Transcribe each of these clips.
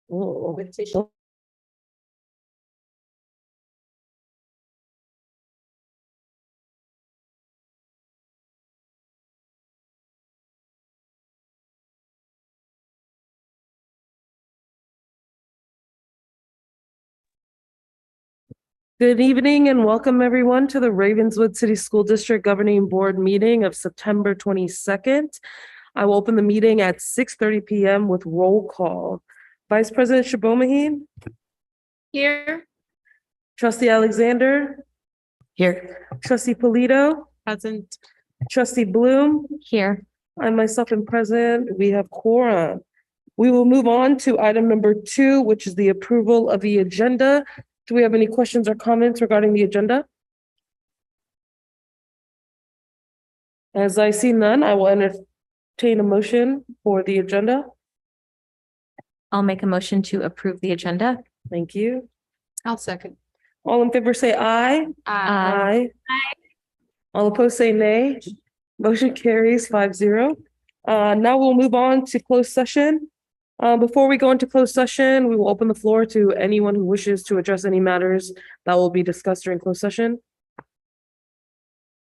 With tissue. Good evening and welcome everyone to the Ravenswood City School District Governing Board meeting of September 22nd. I will open the meeting at 6:30 p.m. with roll call. Vice President Shabomahin, Here. Trustee Alexander, Here. Trustee Polito, Present. Trustee Bloom, Here. I myself am present. We have quorum. We will move on to item number 2, which is the approval of the agenda. Do we have any questions or comments regarding the agenda? As I see none, I will entertain a motion for the agenda. I'll make a motion to approve the agenda. Thank you. I'll second. All in favor say aye. Aye. All opposed say nay. Motion carries 5-0. Now we'll move on to closed session. Before we go into closed session, we will open the floor to anyone who wishes to address any matters that will be discussed during closed session.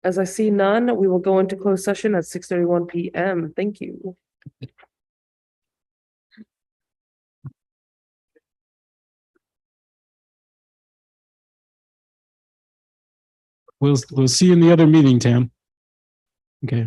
As I see none, we will go into closed session at 6:31 p.m. Thank you. We'll see you in the other meeting, Tam. Okay.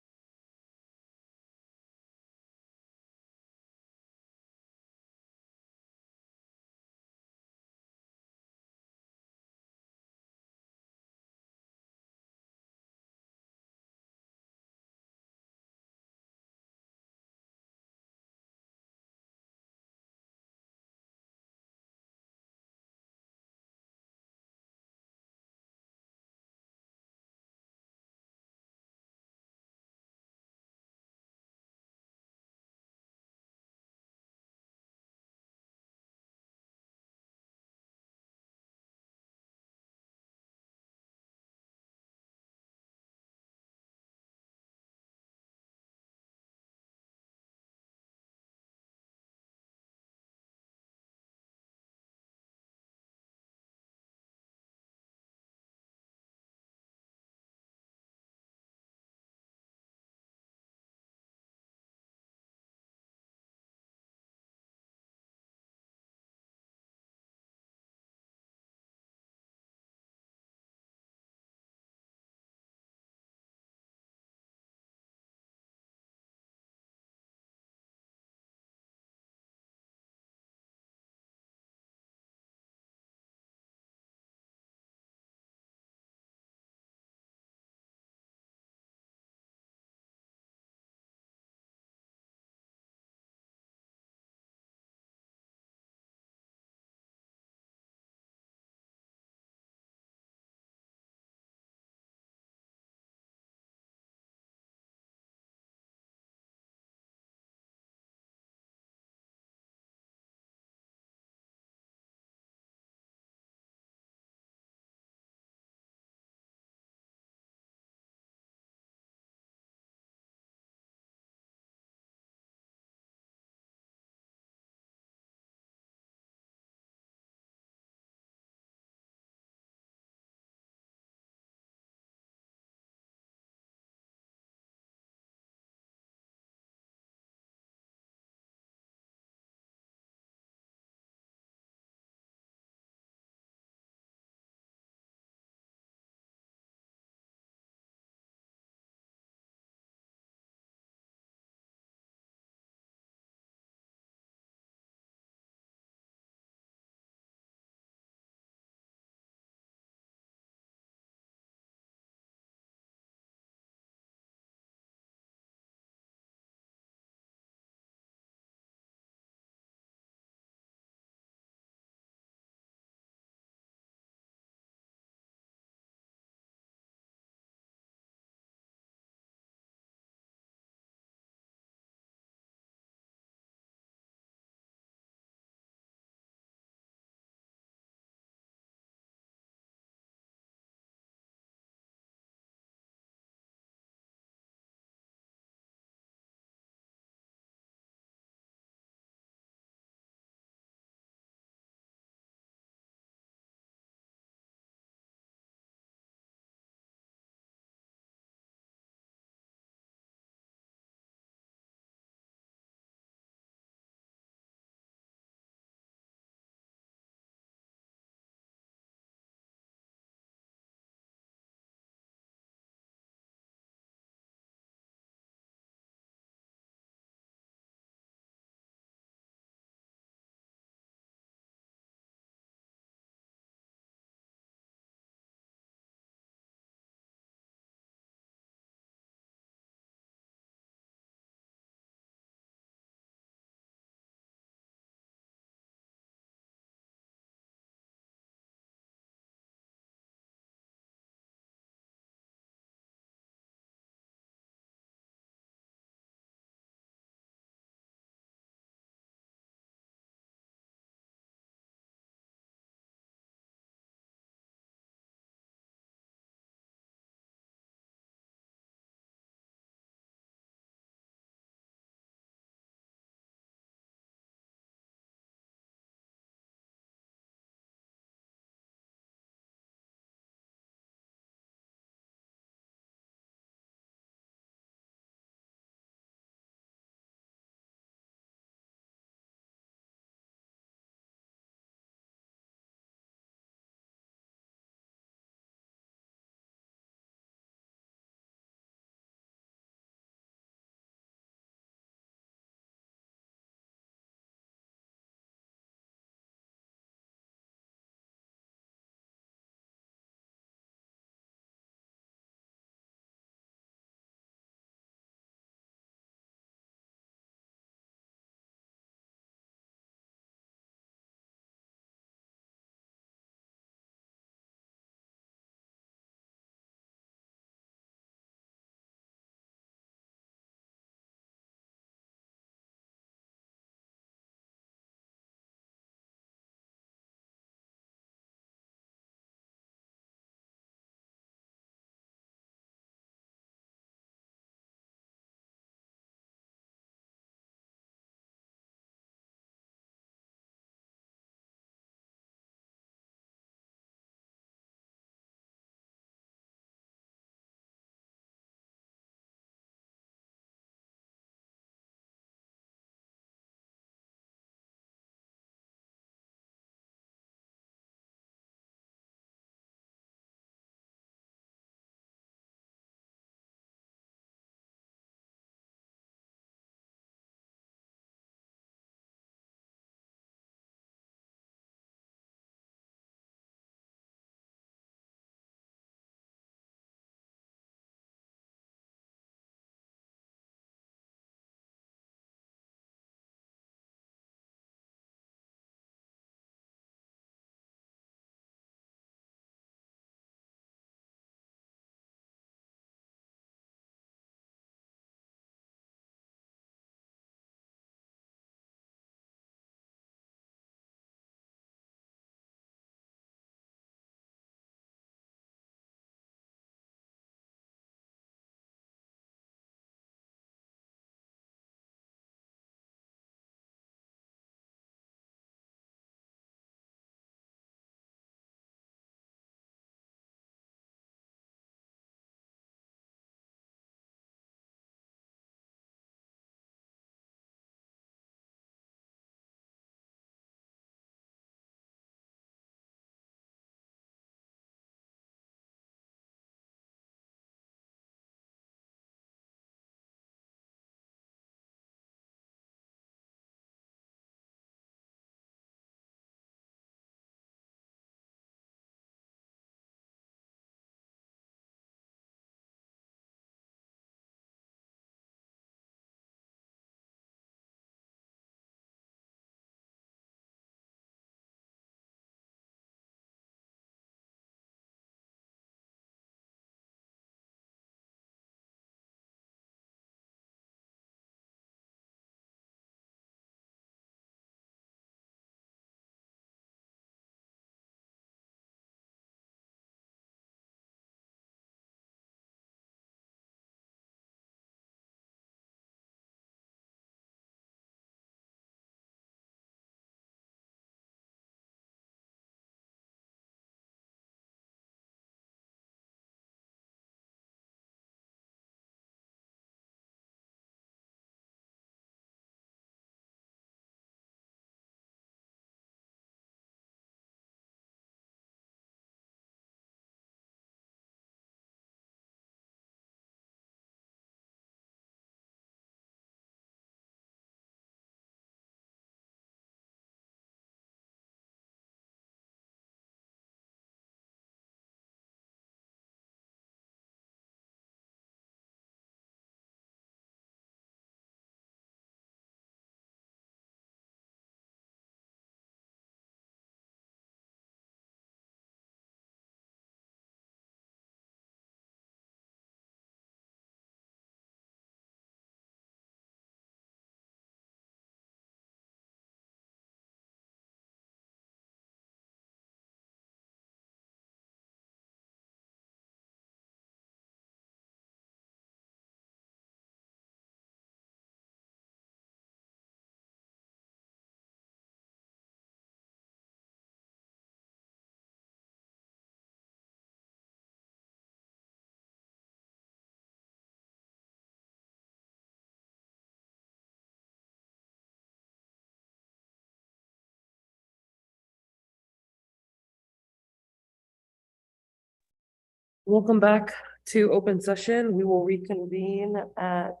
Welcome back to open session. We will reconvene at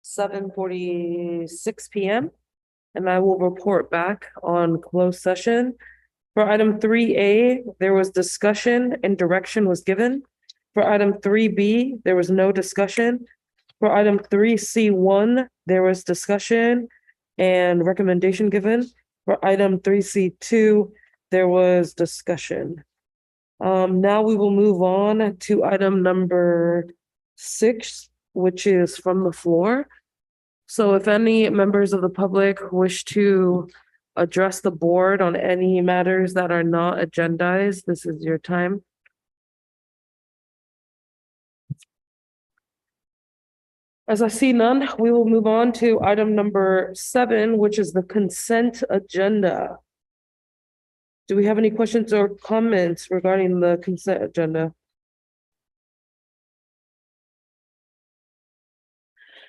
7:46 PM. And I will report back on closed session. For item 3A, there was discussion and direction was given. For item 3B, there was no discussion. For item 3C1, there was discussion and recommendation given. For item 3C2, there was discussion. Now we will move on to item number 6, which is from the floor. So if any members of the public wish to address the board on any matters that are not agendized, this is your time. As I see none, we will move on to item number 7, which is the consent agenda. Do we have any questions or comments regarding the consent agenda?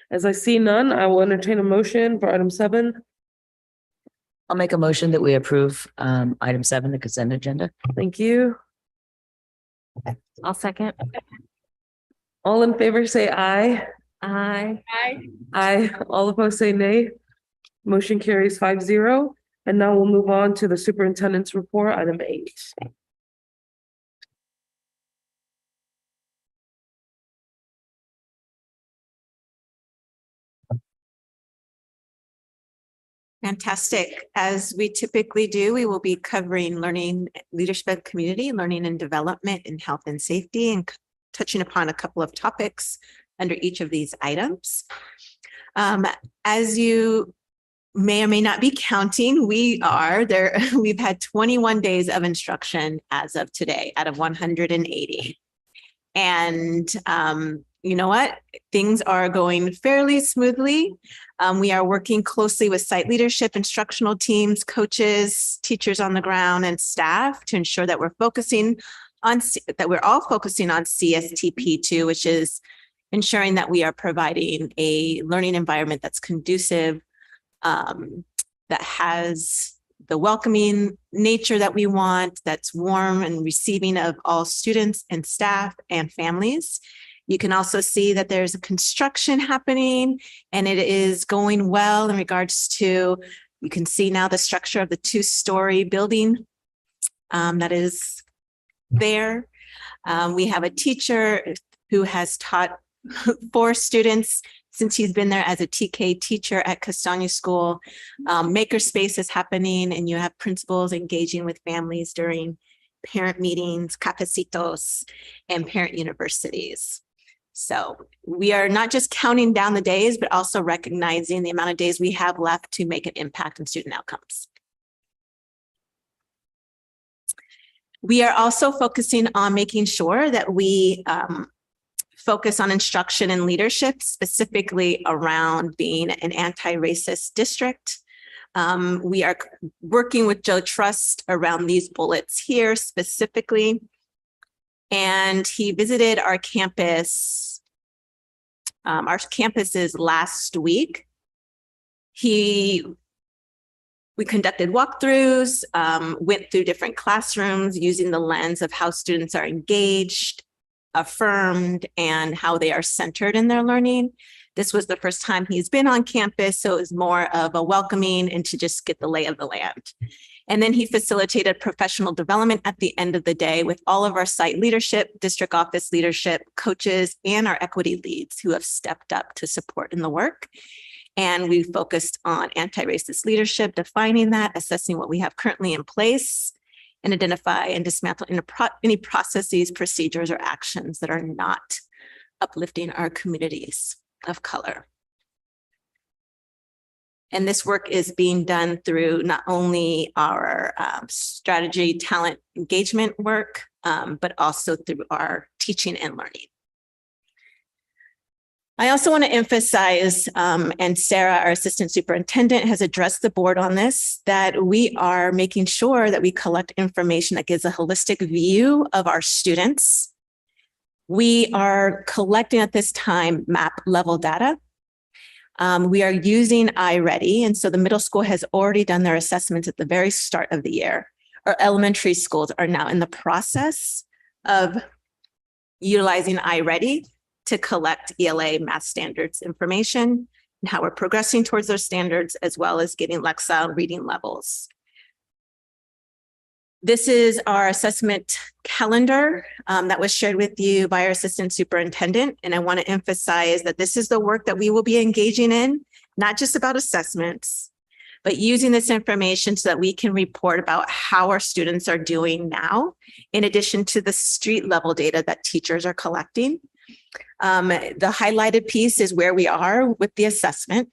As I see none, I will entertain a motion for item 7. I'll make a motion that we approve item 7, the consent agenda. Thank you. I'll second. All in favor, say aye. Aye. Aye. All opposed, say nay. Motion carries 5-0. And now we'll move on to the superintendent's report, item 8. Fantastic. As we typically do, we will be covering learning, leadership and community, learning and development, and health and safety, and touching upon a couple of topics under each of these items. As you may or may not be counting, we've had 21 days of instruction as of today out of 180. And you know what? Things are going fairly smoothly. We are working closely with site leadership, instructional teams, coaches, teachers on the ground, and staff to ensure that we're all focusing on CSTP2, which is ensuring that we are providing a learning environment that's conducive, that has the welcoming nature that we want, that's warm and receiving of all students and staff and families. You can also see that there's a construction happening and it is going well in regards to, you can see now the structure of the 2-story building that is there. We have a teacher who has taught 4 students since he's been there as a TK teacher at Castagna School. Makerspace is happening, and you have principals engaging with families during parent meetings, cafecitos, and parent universities. So we are not just counting down the days, but also recognizing the amount of days we have left to make an impact on student outcomes. We are also focusing on making sure that we focus on instruction and leadership, specifically around being an anti-racist district. We are working with Joe Trust around these bullets here specifically. And he visited our campuses last week. We conducted walkthroughs, went through different classrooms using the lens of how students are engaged, affirmed, and how they are centered in their learning. This was the first time he's been on campus, so it was more of a welcoming and to just get the lay of the land. And then he facilitated professional development at the end of the day with all of our site leadership, district office leadership, coaches, and our equity leads who have stepped up to support in the work. And we focused on anti-racist leadership, defining that, assessing what we have currently in place, and identify and dismantle any processes, procedures, or actions that are not uplifting our communities of color. And this work is being done through not only our strategy, talent engagement work, but also through our teaching and learning. I also want to emphasize, and Sarah, our assistant superintendent, has addressed the board on this, that we are making sure that we collect information that gives a holistic view of our students. We are collecting at this time MAP level data. We are using iReady, and so the middle school has already done their assessments at the very start of the year. Our elementary schools are now in the process of utilizing iReady to collect ELA math standards information and how we're progressing towards those standards, as well as getting Lexile reading levels. This is our assessment calendar that was shared with you by our assistant superintendent. And I want to emphasize that this is the work that we will be engaging in, not just about assessments, but using this information so that we can report about how our students are doing now, in addition to the street level data that teachers are collecting. The highlighted piece is where we are with the assessment.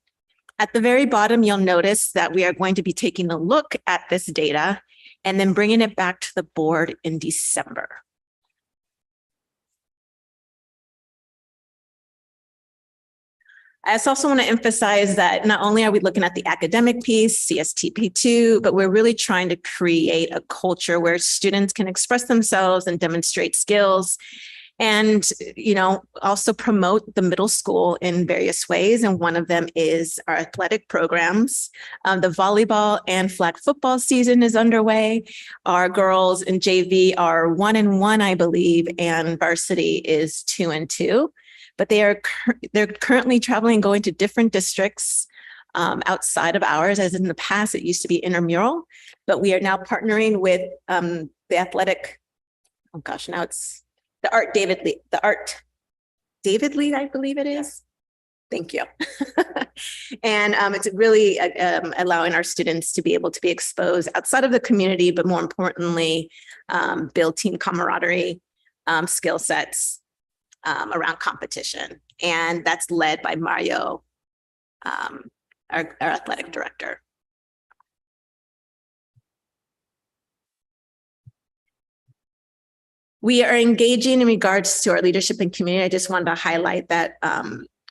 At the very bottom, you'll notice that we are going to be taking a look at this data and then bringing it back to the board in December. I also want to emphasize that not only are we looking at the academic piece, CSTP2, but we're really trying to create a culture where students can express themselves and demonstrate skills, and, also promote the middle school in various ways. And one of them is our athletic programs. The volleyball and flag football season is underway. Our girls in JV are 1-1, I believe, and varsity is 2-2. But they're currently traveling, going to different districts outside of ours. As in the past, it used to be intramural, but we are now partnering with the athletic. Oh gosh, now it's the Art David Lee, I believe it is. Thank you. And it's really allowing our students to be able to be exposed outside of the community, but more importantly, build team camaraderie, skill sets around competition. And that's led by Mario, our athletic director. We are engaging in regards to our leadership and community. I just wanted to highlight that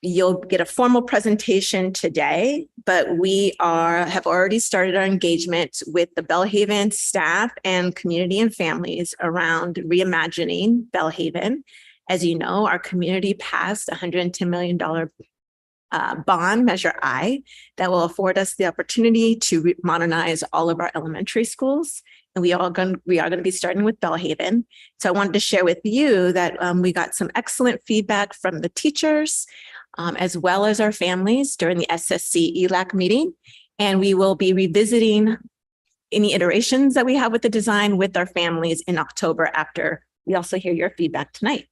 you'll get a formal presentation today, but we have already started our engagement with the Belhaven staff and community and families around reimagining Belhaven. As you know, our community passed $110 million bond, Measure I, that will afford us the opportunity to modernize all of our elementary schools. And we are going to be starting with Belhaven. So I wanted to share with you that we got some excellent feedback from the teachers, as well as our families during the SSC ELAC meeting. And we will be revisiting any iterations that we have with the design with our families in October, after we also hear your feedback tonight.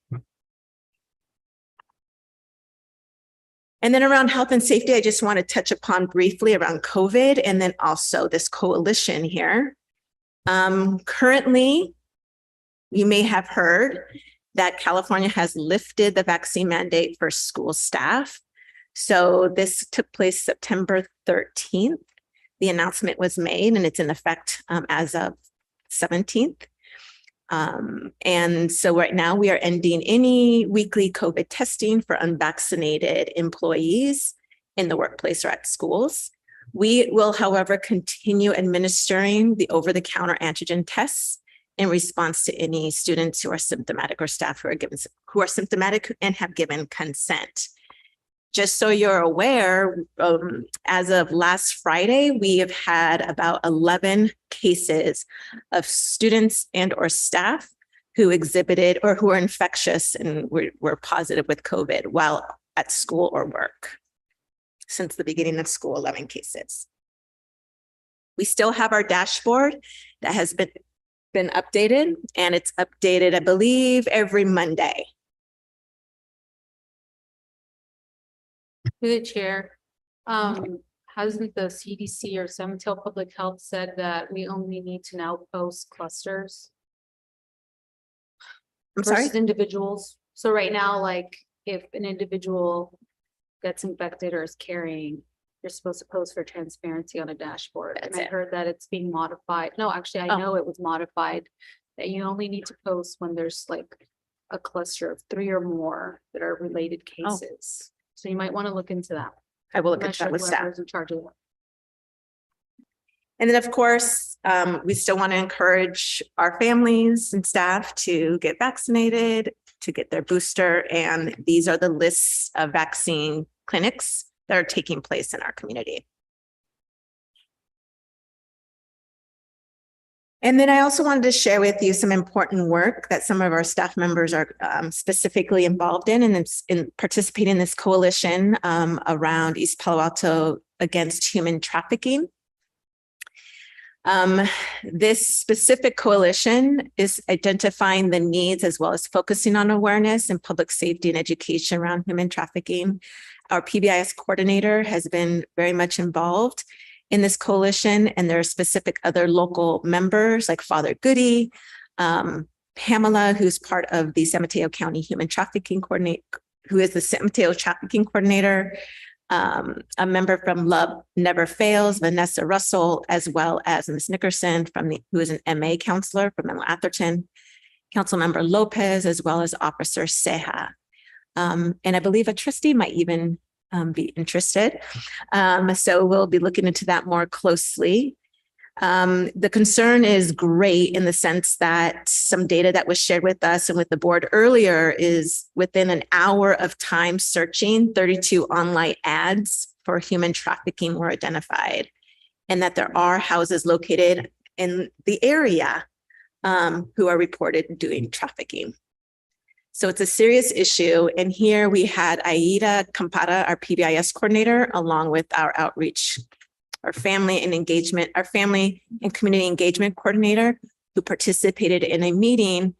And then around health and safety, I just want to touch upon briefly around COVID, and then also this coalition here. Currently, you may have heard that California has lifted the vaccine mandate for school staff. So this took place September 13th. The announcement was made and it's in effect as of 17th. And so right now we are ending any weekly COVID testing for unvaccinated employees in the workplace or at schools. We will, however, continue administering the over-the-counter antigen tests in response to any students who are symptomatic or staff who are symptomatic and have given consent. Just so you're aware, as of last Friday, we have had about 11 cases of students and or staff who exhibited or who are infectious and were positive with COVID while at school or work. Since the beginning of school, 11 cases. We still have our dashboard that has been updated, and it's updated, I believe, every Monday. Through the chair, hasn't the CDC or San Mateo Public Health said that we only need to now post clusters versus individuals? So right now, like if an individual gets infected or is carrying, you're supposed to post for transparency on a dashboard. That's and I heard that it's being modified. No, actually, I know it was modified, that you only need to post when there's like a cluster of 3 or more that are related cases. So you might want to look into that. I will look into that with staff. Whoever's in charge of that. And then, of course, we still want to encourage our families and staff to get vaccinated, to get their booster. And these are the lists of vaccine clinics that are taking place in our community. And then I also wanted to share with you some important work that some of our staff members are specifically involved in, and it's in participating in this coalition around East Palo Alto against human trafficking. This specific coalition is identifying the needs as well as focusing on awareness and public safety and education around human trafficking. Our PBIS coordinator has been very much involved in this coalition, and there are specific other local members like Father Goody, Pamela, who's part of the San Mateo County Human Trafficking Coordinator, who is the San Mateo Trafficking Coordinator, a member from Love Never Fails, Vanessa Russell, as well as Ms. Nickerson who is an MA counselor from Atherton, Councilmember Lopez, as well as Officer Ceja. And I believe a trustee might even be interested. So we'll be looking into that more closely. The concern is great in the sense that some data that was shared with us and with the board earlier is within an hour of time searching, 32 online ads for human trafficking were identified, and that there are houses located in the area who are reported doing trafficking. So it's a serious issue. And here we had Aida Campara, our PBIS coordinator, along with our outreach, our family and community engagement coordinator, who participated in a meeting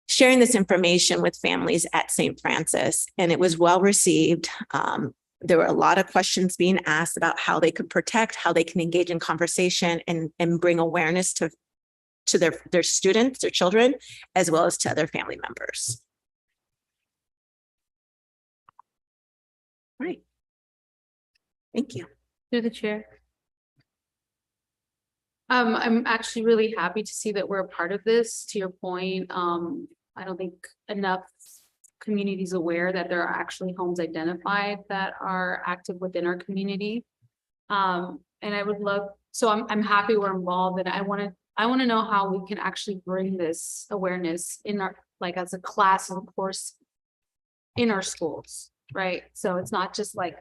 sharing this information with families at St. Francis. And it was well received. There were a lot of questions being asked about how they could protect, how they can engage in conversation and bring awareness to their students, their children, as well as to other family members. Right. Thank you. Through the chair. I'm actually really happy to see that we're a part of this. To your point, I don't think enough communities aware that there are actually homes identified that are active within our community. And I would love, so I'm happy we're involved, and I want to know how we can actually bring this awareness in our, like as a class and course in our schools, right? So it's not just like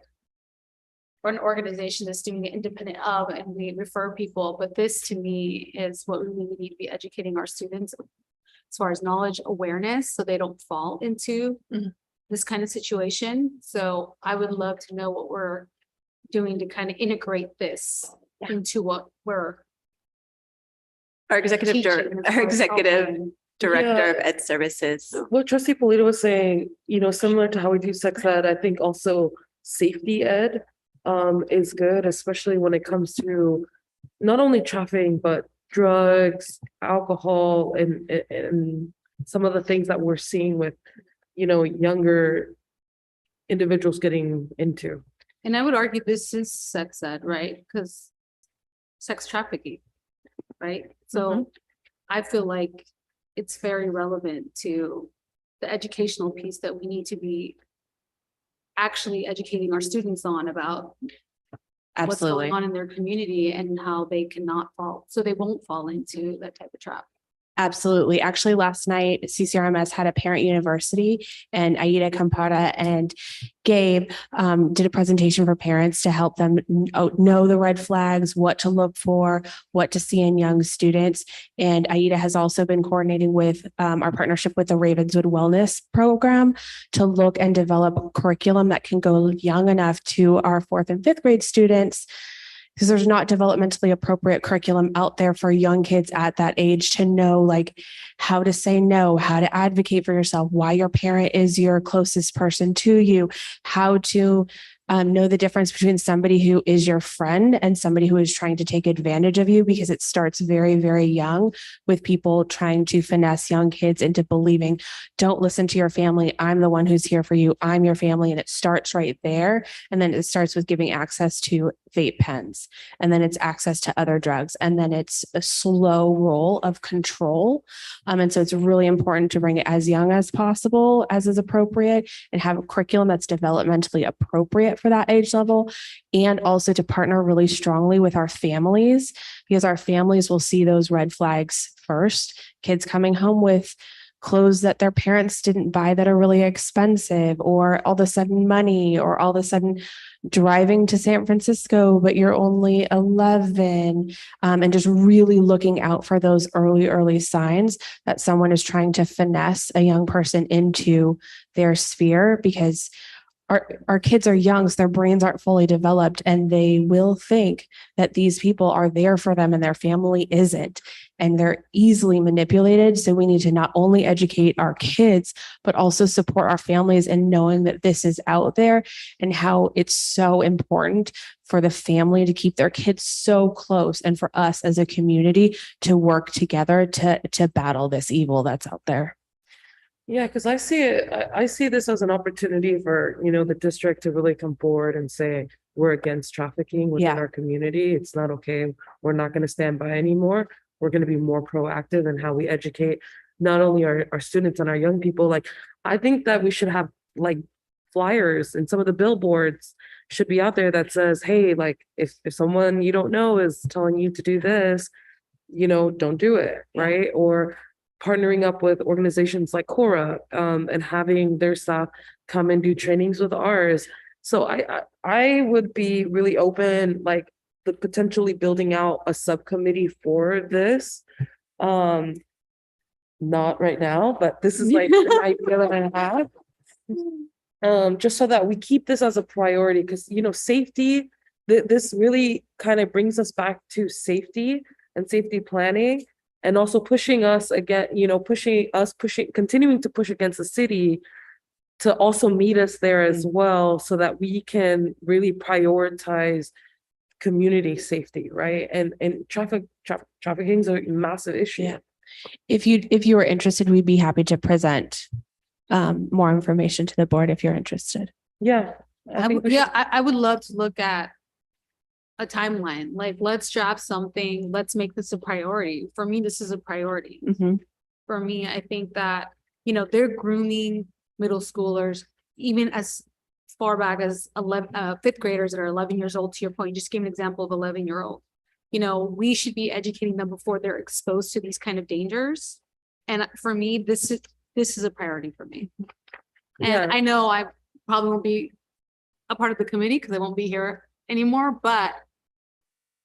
or an organization that's doing it independent of, and we refer people, but this to me is what we really need to be educating our students as far as knowledge, awareness, so they don't fall into this kind of situation. So I would love to know what we're doing to kind of integrate this into what we're Our executive director of Ed Services. What Trustee Polito was saying, similar to how we do sex ed, I think also safety ed is good, especially when it comes to not only trafficking, but drugs, alcohol, and some of the things that we're seeing with, younger individuals getting into. And I would argue this is sex ed, right? Because sex trafficking, right? So I feel like it's very relevant to the educational piece that we need to be actually educating our students on about what's going on in their community and how they cannot fall, so they won't fall into that type of trap. Absolutely. Actually, last night, CCRMS had a parent university, and Aida Campara and Gabe did a presentation for parents to help them know the red flags, what to look for, what to see in young students. And Aida has also been coordinating with our partnership with the Ravenswood Wellness Program to look and develop a curriculum that can go young enough to our 4th and 5th grade students, because there's not developmentally appropriate curriculum out there for young kids at that age to know like how to say no, how to advocate for yourself, why your parent is your closest person to you, how to know the difference between somebody who is your friend and somebody who is trying to take advantage of you, because it starts very, very young with people trying to finesse young kids into believing, don't listen to your family. I'm the one who's here for you. I'm your family. And it starts right there. And then it starts with giving access to vape pens. And then it's access to other drugs. And then it's a slow roll of control. And so it's really important to bring it as young as possible, as is appropriate, and have a curriculum that's developmentally appropriate for that age level, and also to partner really strongly with our families, because our families will see those red flags first. Kids coming home with clothes that their parents didn't buy that are really expensive, or all of a sudden money, or all of a sudden driving to San Francisco, but you're only 11, and just really looking out for those early signs that someone is trying to finesse a young person into their sphere, because our kids are young, so their brains aren't fully developed, and they will think that these people are there for them and their family isn't, and they're easily manipulated. So we need to not only educate our kids, but also support our families in knowing that this is out there, and how it's so important for the family to keep their kids so close, and for us as a community to work together to battle this evil that's out there. Yeah, because I see this as an opportunity for, the district to really come forward and say, we're against trafficking within our community. It's not okay. We're not going to stand by anymore. We're going to be more proactive in how we educate not only our students and our young people. Like, I think that we should have like flyers, and some of the billboards should be out there that says, hey, like if someone you don't know is telling you to do this, don't do it, right? Or partnering up with organizations like Cora, and having their staff come and do trainings with ours. So I would be really open, like the potentially building out a subcommittee for this. Not right now, but this is like an idea that I have. Just so that we keep this as a priority, because safety, this really kind of brings us back to safety and safety planning. And also pushing us again, continuing to push against the city to also meet us there as well, so that we can really prioritize community safety, right? And trafficking is a massive issue. Yeah. If you were interested, we'd be happy to present more information to the board if you're interested. Yeah. I would love to look at a timeline. Like, let's draft something. Let's make this a priority. For me, this is a priority. For me, I think that, they're grooming middle schoolers, even as far back as 5th graders that are 11 years old. To your point, you just gave an example of 11-year-old. We should be educating them before they're exposed to these kind of dangers. And for me, this is a priority for me. And I know I probably won't be a part of the committee because I won't be here anymore, but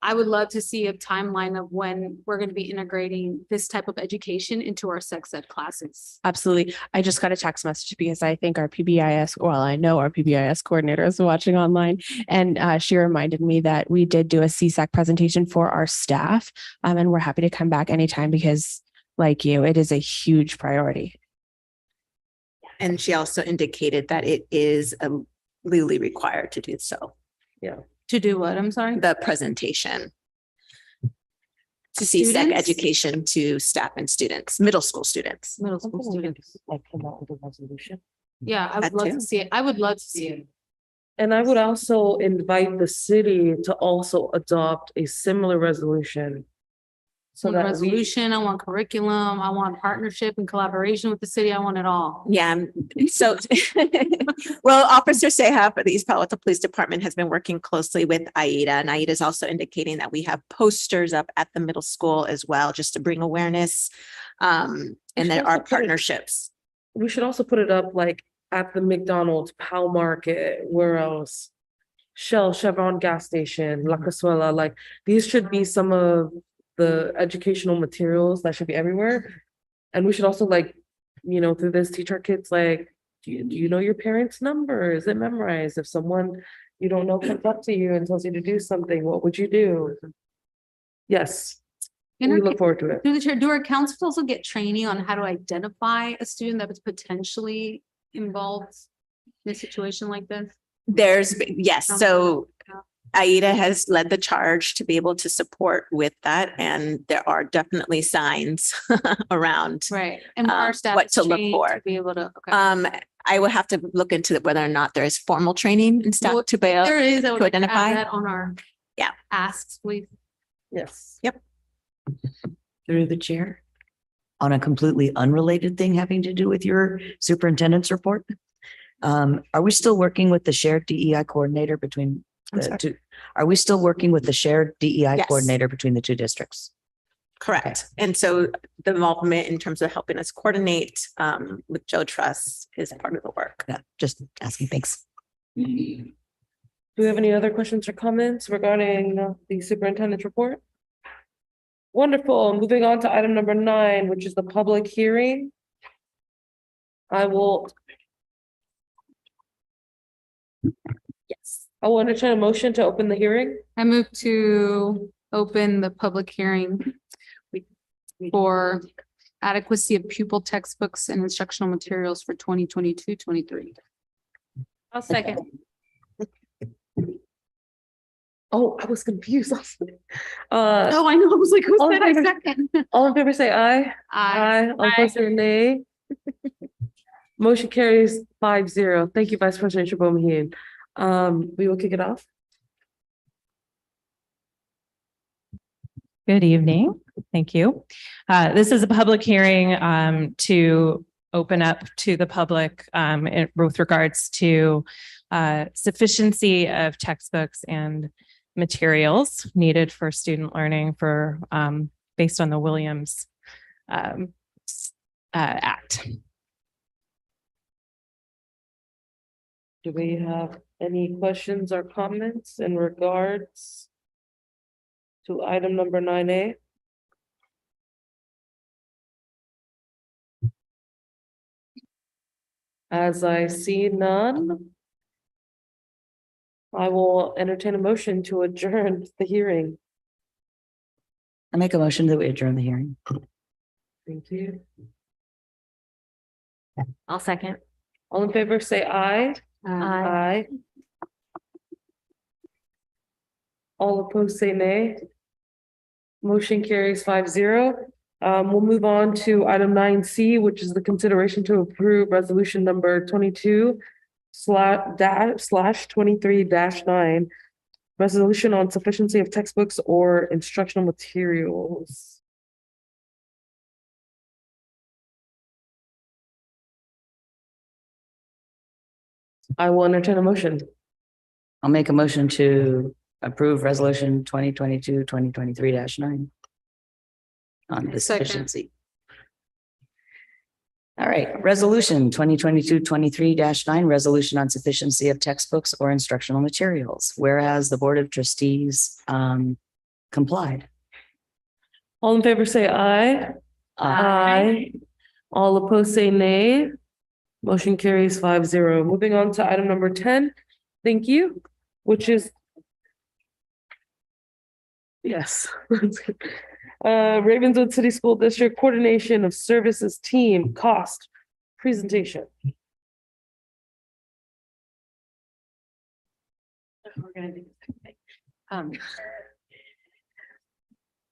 I would love to see a timeline of when we're going to be integrating this type of education into our sex ed classes. Absolutely. I just got a text message because I think I know our PBIS coordinator is watching online, and she reminded me that we did do a CSAC presentation for our staff, and we're happy to come back anytime because, like you, it is a huge priority. And she also indicated that it is legally required to do so. Yeah. To do what? I'm sorry? The presentation. To CSEC Students? education to staff and students, middle school students. Middle school students. Like come out with a resolution. Yeah, I would That love too. to see it. I would love to see it. And I would also invite the city to also adopt a similar resolution. So that Resolution, I want curriculum, I want partnership and collaboration with the city. I want it all. Yeah, so, well, Officer Seha for the East Palo Alto Police Department has been working closely with AIDA, and AIDA is also indicating that we have posters up at the middle school as well, just to bring awareness. And there are partnerships. we should also put it up like at the McDonald's, Pal Market, where else? Shell, Chevron gas station, La Casuela, like these should be some of the educational materials that should be everywhere. And we should also through this teach our kids, do you know your parents' number? Is it memorized? If someone you don't know comes up to you and tells you to do something, what would you do? Yes, we look forward to it. Do our councils also get training on how to identify a student that was potentially involved in a situation like this? Yes, so AIDA has led the charge to be able to support with that, and there are definitely signs around. Right. And our staff what is to look trained for. be able to, okay. I would have to look into whether or not there is formal training and stuff Well, to be able There is, I would to like to add identify. that on our asks, please. Yes. Through the chair. On a completely unrelated thing having to do with your superintendent's report. Are we still working with the shared DEI coordinator between I'm the sorry. two? Are we still working with the shared DEI Yes. coordinator between the two districts? Correct. And so the involvement in terms of helping us coordinate with Joe Truss is part of the work. Yeah, just asking, thanks. Do we have any other questions or comments regarding the superintendent's report? Wonderful. Moving on to item number 9, which is the public hearing. I will entertain a motion to open the hearing. I move to open the public hearing for adequacy of pupil textbooks and instructional materials for 2022-23. I'll second. Oh, I was confused. Oh, I know. I was like, who all in said I favor- second? All in favor say aye. All opposed say nay. Motion carries 5-0. Thank you, Vice President Shabomaheen. We will kick it off. Good evening. Thank you. This is a public hearing to open up to the public with regards to sufficiency of textbooks and materials needed for student learning for based on the Williams Act. Do we have any questions or comments in regards to item number 9A? As I see none, I will entertain a motion to adjourn the hearing. I make a motion that we adjourn the hearing. Thank you. I'll second. All in favor, say aye. Aye. All opposed, say nay. Motion carries 5-0. We'll move on to item 9C, which is the consideration to approve resolution number 22/23-9. Resolution on sufficiency of textbooks or instructional materials. I will entertain a motion. I'll make a motion to approve resolution 2022-2023-9 on the Second. sufficiency. All right, resolution 2022-23-9, resolution on sufficiency of textbooks or instructional materials. Whereas the Board of Trustees complied. All in favor, say aye. Aye. All opposed, say nay. Motion carries 5-0. Moving on to item number 10. Thank you, which is. Yes. Ravenswood City School District Coordination of Services Team Cost Presentation. We're gonna do the same thing.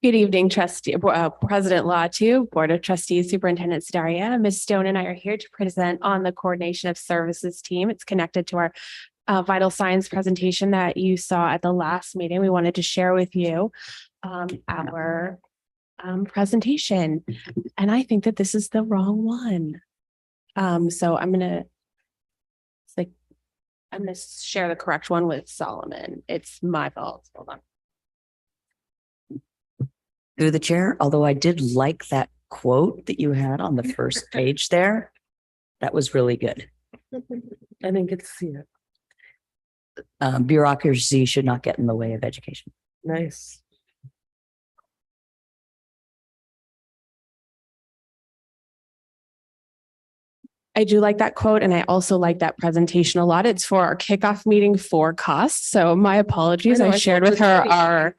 Good evening, Trustee, President Latu, Board of Trustees, Superintendent Daria. Ms. Stone and I are here to present on the Coordination of Services Team. It's connected to our vital signs presentation that you saw at the last meeting. We wanted to share with you our presentation. And I think that this is the wrong one. So I'm gonna share the correct one with Solomon. It's my fault. Hold on. Through the chair, although I did like that quote that you had on the first page there. That was really good. I didn't get to see it. Bureaucracy should not get in the way of education. Nice. I do like that quote, and I also like that presentation a lot. It's for our kickoff meeting for costs. So my apologies. I know, I I shared thought with it was her great. our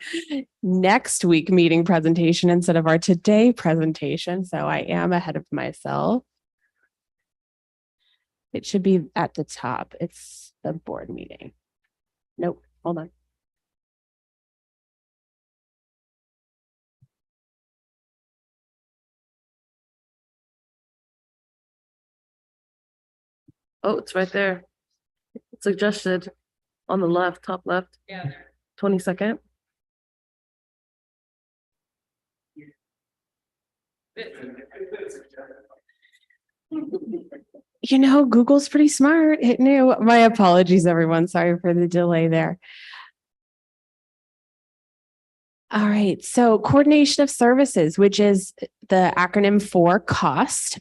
next week meeting presentation instead of our today presentation. So I am ahead of myself. It should be at the top. It's the board meeting. Nope, hold on. Oh, it's right there. Suggested on the left, top left. Yeah. 22nd. You know, Google's pretty smart. It knew. My apologies, everyone. Sorry for the delay there. All right. So coordination of services, which is the acronym for COST.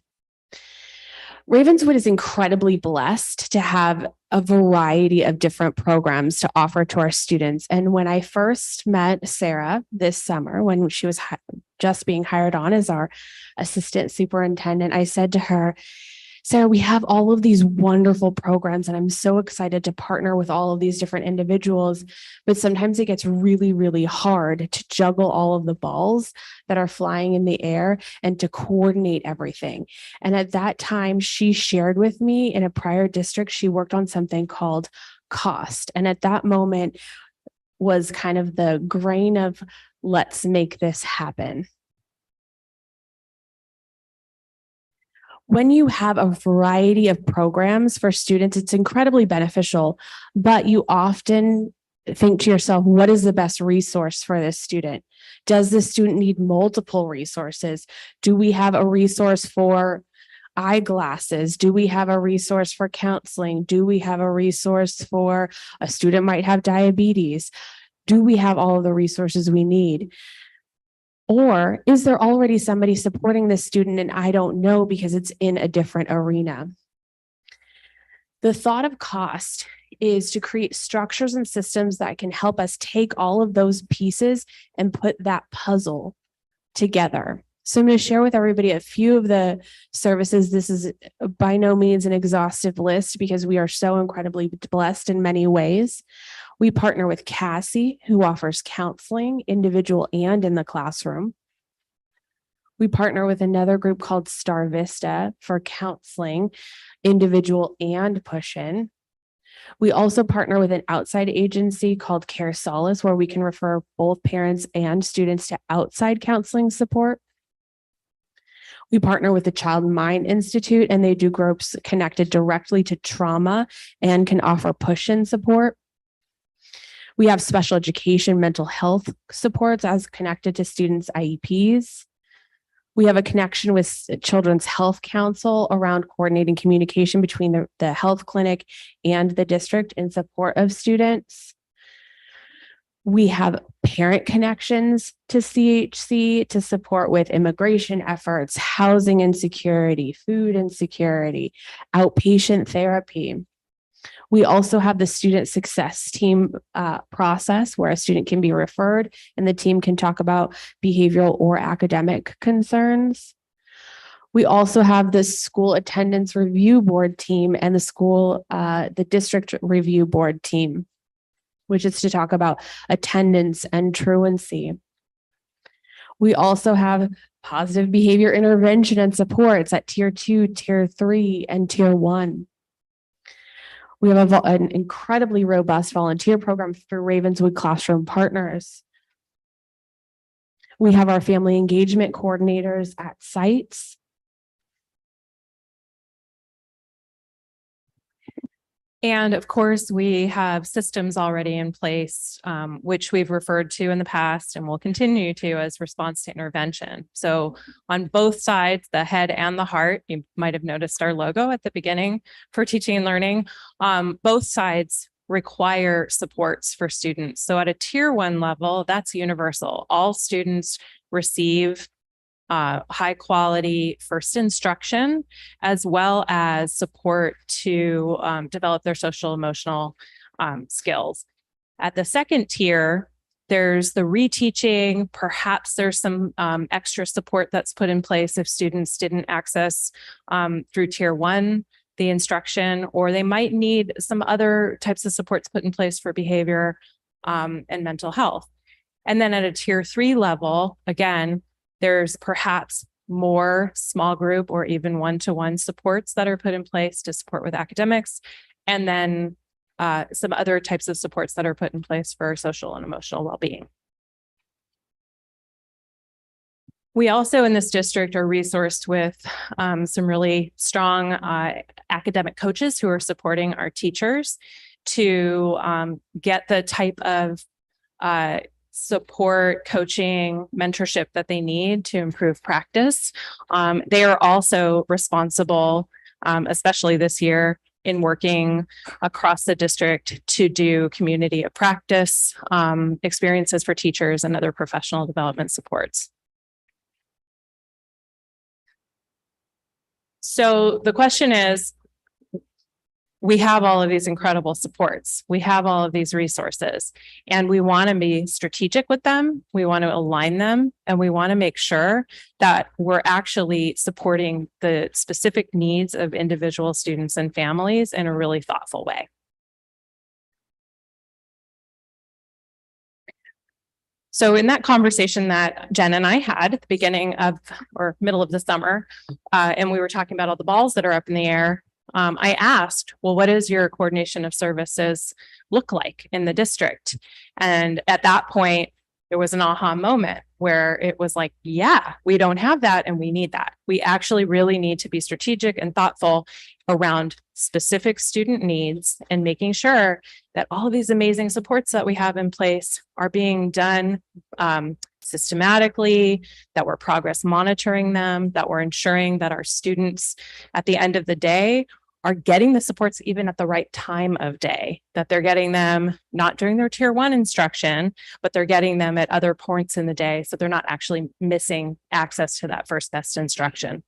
Ravenswood is incredibly blessed to have a variety of different programs to offer to our students. And when I first met Sarah this summer, when she was just being hired on as our assistant superintendent, I said to her, Sarah, we have all of these wonderful programs, and I'm so excited to partner with all of these different individuals. But sometimes it gets really, really hard to juggle all of the balls that are flying in the air and to coordinate everything. And at that time, she shared with me in a prior district, she worked on something called COST. And at that moment was kind of the grain of, let's make this happen. When you have a variety of programs for students, it's incredibly beneficial, but you often think to yourself, what is the best resource for this student? Does the student need multiple resources? Do we have a resource for eyeglasses? Do we have a resource for counseling? Do we have a resource for a student might have diabetes? Do we have all of the resources we need? Or is there already somebody supporting this student and I don't know because it's in a different arena? The thought of COST is to create structures and systems that can help us take all of those pieces and put that puzzle together. So I'm going to share with everybody a few of the services. This is by no means an exhaustive list because we are so incredibly blessed in many ways. We partner with Cassie, who offers counseling, individual and in the classroom. We partner with another group called Star Vista for counseling, individual and push-in. We also partner with an outside agency called Care Solace, where we can refer both parents and students to outside counseling support. We partner with the Child Mind Institute, and they do groups connected directly to trauma and can offer push-in support. We have special education mental health supports as connected to students' IEPs. We have a connection with Children's Health Council around coordinating communication between the health clinic and the district in support of students. We have parent connections to CHC to support with immigration efforts, housing insecurity, food insecurity, outpatient therapy. We also have the student success team process where a student can be referred and the team can talk about behavioral or academic concerns. We also have the school attendance review board team and the district review board team, which is to talk about attendance and truancy. We also have positive behavior intervention and supports at tier 2, tier 3, and tier 1. We have an incredibly robust volunteer program through Ravenswood Classroom Partners. We have our family engagement coordinators at sites. And of course, we have systems already in place, which we've referred to in the past and will continue to as response to intervention. So on both sides, the head and the heart, you might have noticed our logo at the beginning for teaching and learning. Both sides require supports for students. So at a tier 1 level, that's universal. All students receive high quality first instruction, as well as support to develop their social emotional skills. At the second tier, there's the reteaching. Perhaps there's some extra support that's put in place if students didn't access through tier 1 the instruction, or they might need some other types of supports put in place for behavior and mental health. And then at a tier 3 level, again, there's perhaps more small group or even one-to-one supports that are put in place to support with academics, and then some other types of supports that are put in place for social and emotional well-being. We also in this district are resourced with some really strong academic coaches who are supporting our teachers to get the type of support, coaching, mentorship that they need to improve practice. They are also responsible, especially this year, in working across the district to do community of practice experiences for teachers and other professional development supports. So the question is, we have all of these incredible supports. We have all of these resources, and we want to be strategic with them. We want to align them, and we want to make sure that we're actually supporting the specific needs of individual students and families in a really thoughtful way. So in that conversation that Jen and I had at the beginning of or middle of the summer, and we were talking about all the balls that are up in the air, I asked, well, what does your coordination of services look like in the district? And at that point, there was an aha moment where it was like, yeah, we don't have that and we need that. We actually really need to be strategic and thoughtful around specific student needs and making sure that all of these amazing supports that we have in place are being done systematically, that we're progress monitoring them, that we're ensuring that our students at the end of the day are getting the supports even at the right time of day, that they're getting them not during their tier 1 instruction, but they're getting them at other points in the day. So they're not actually missing access to that first best instruction.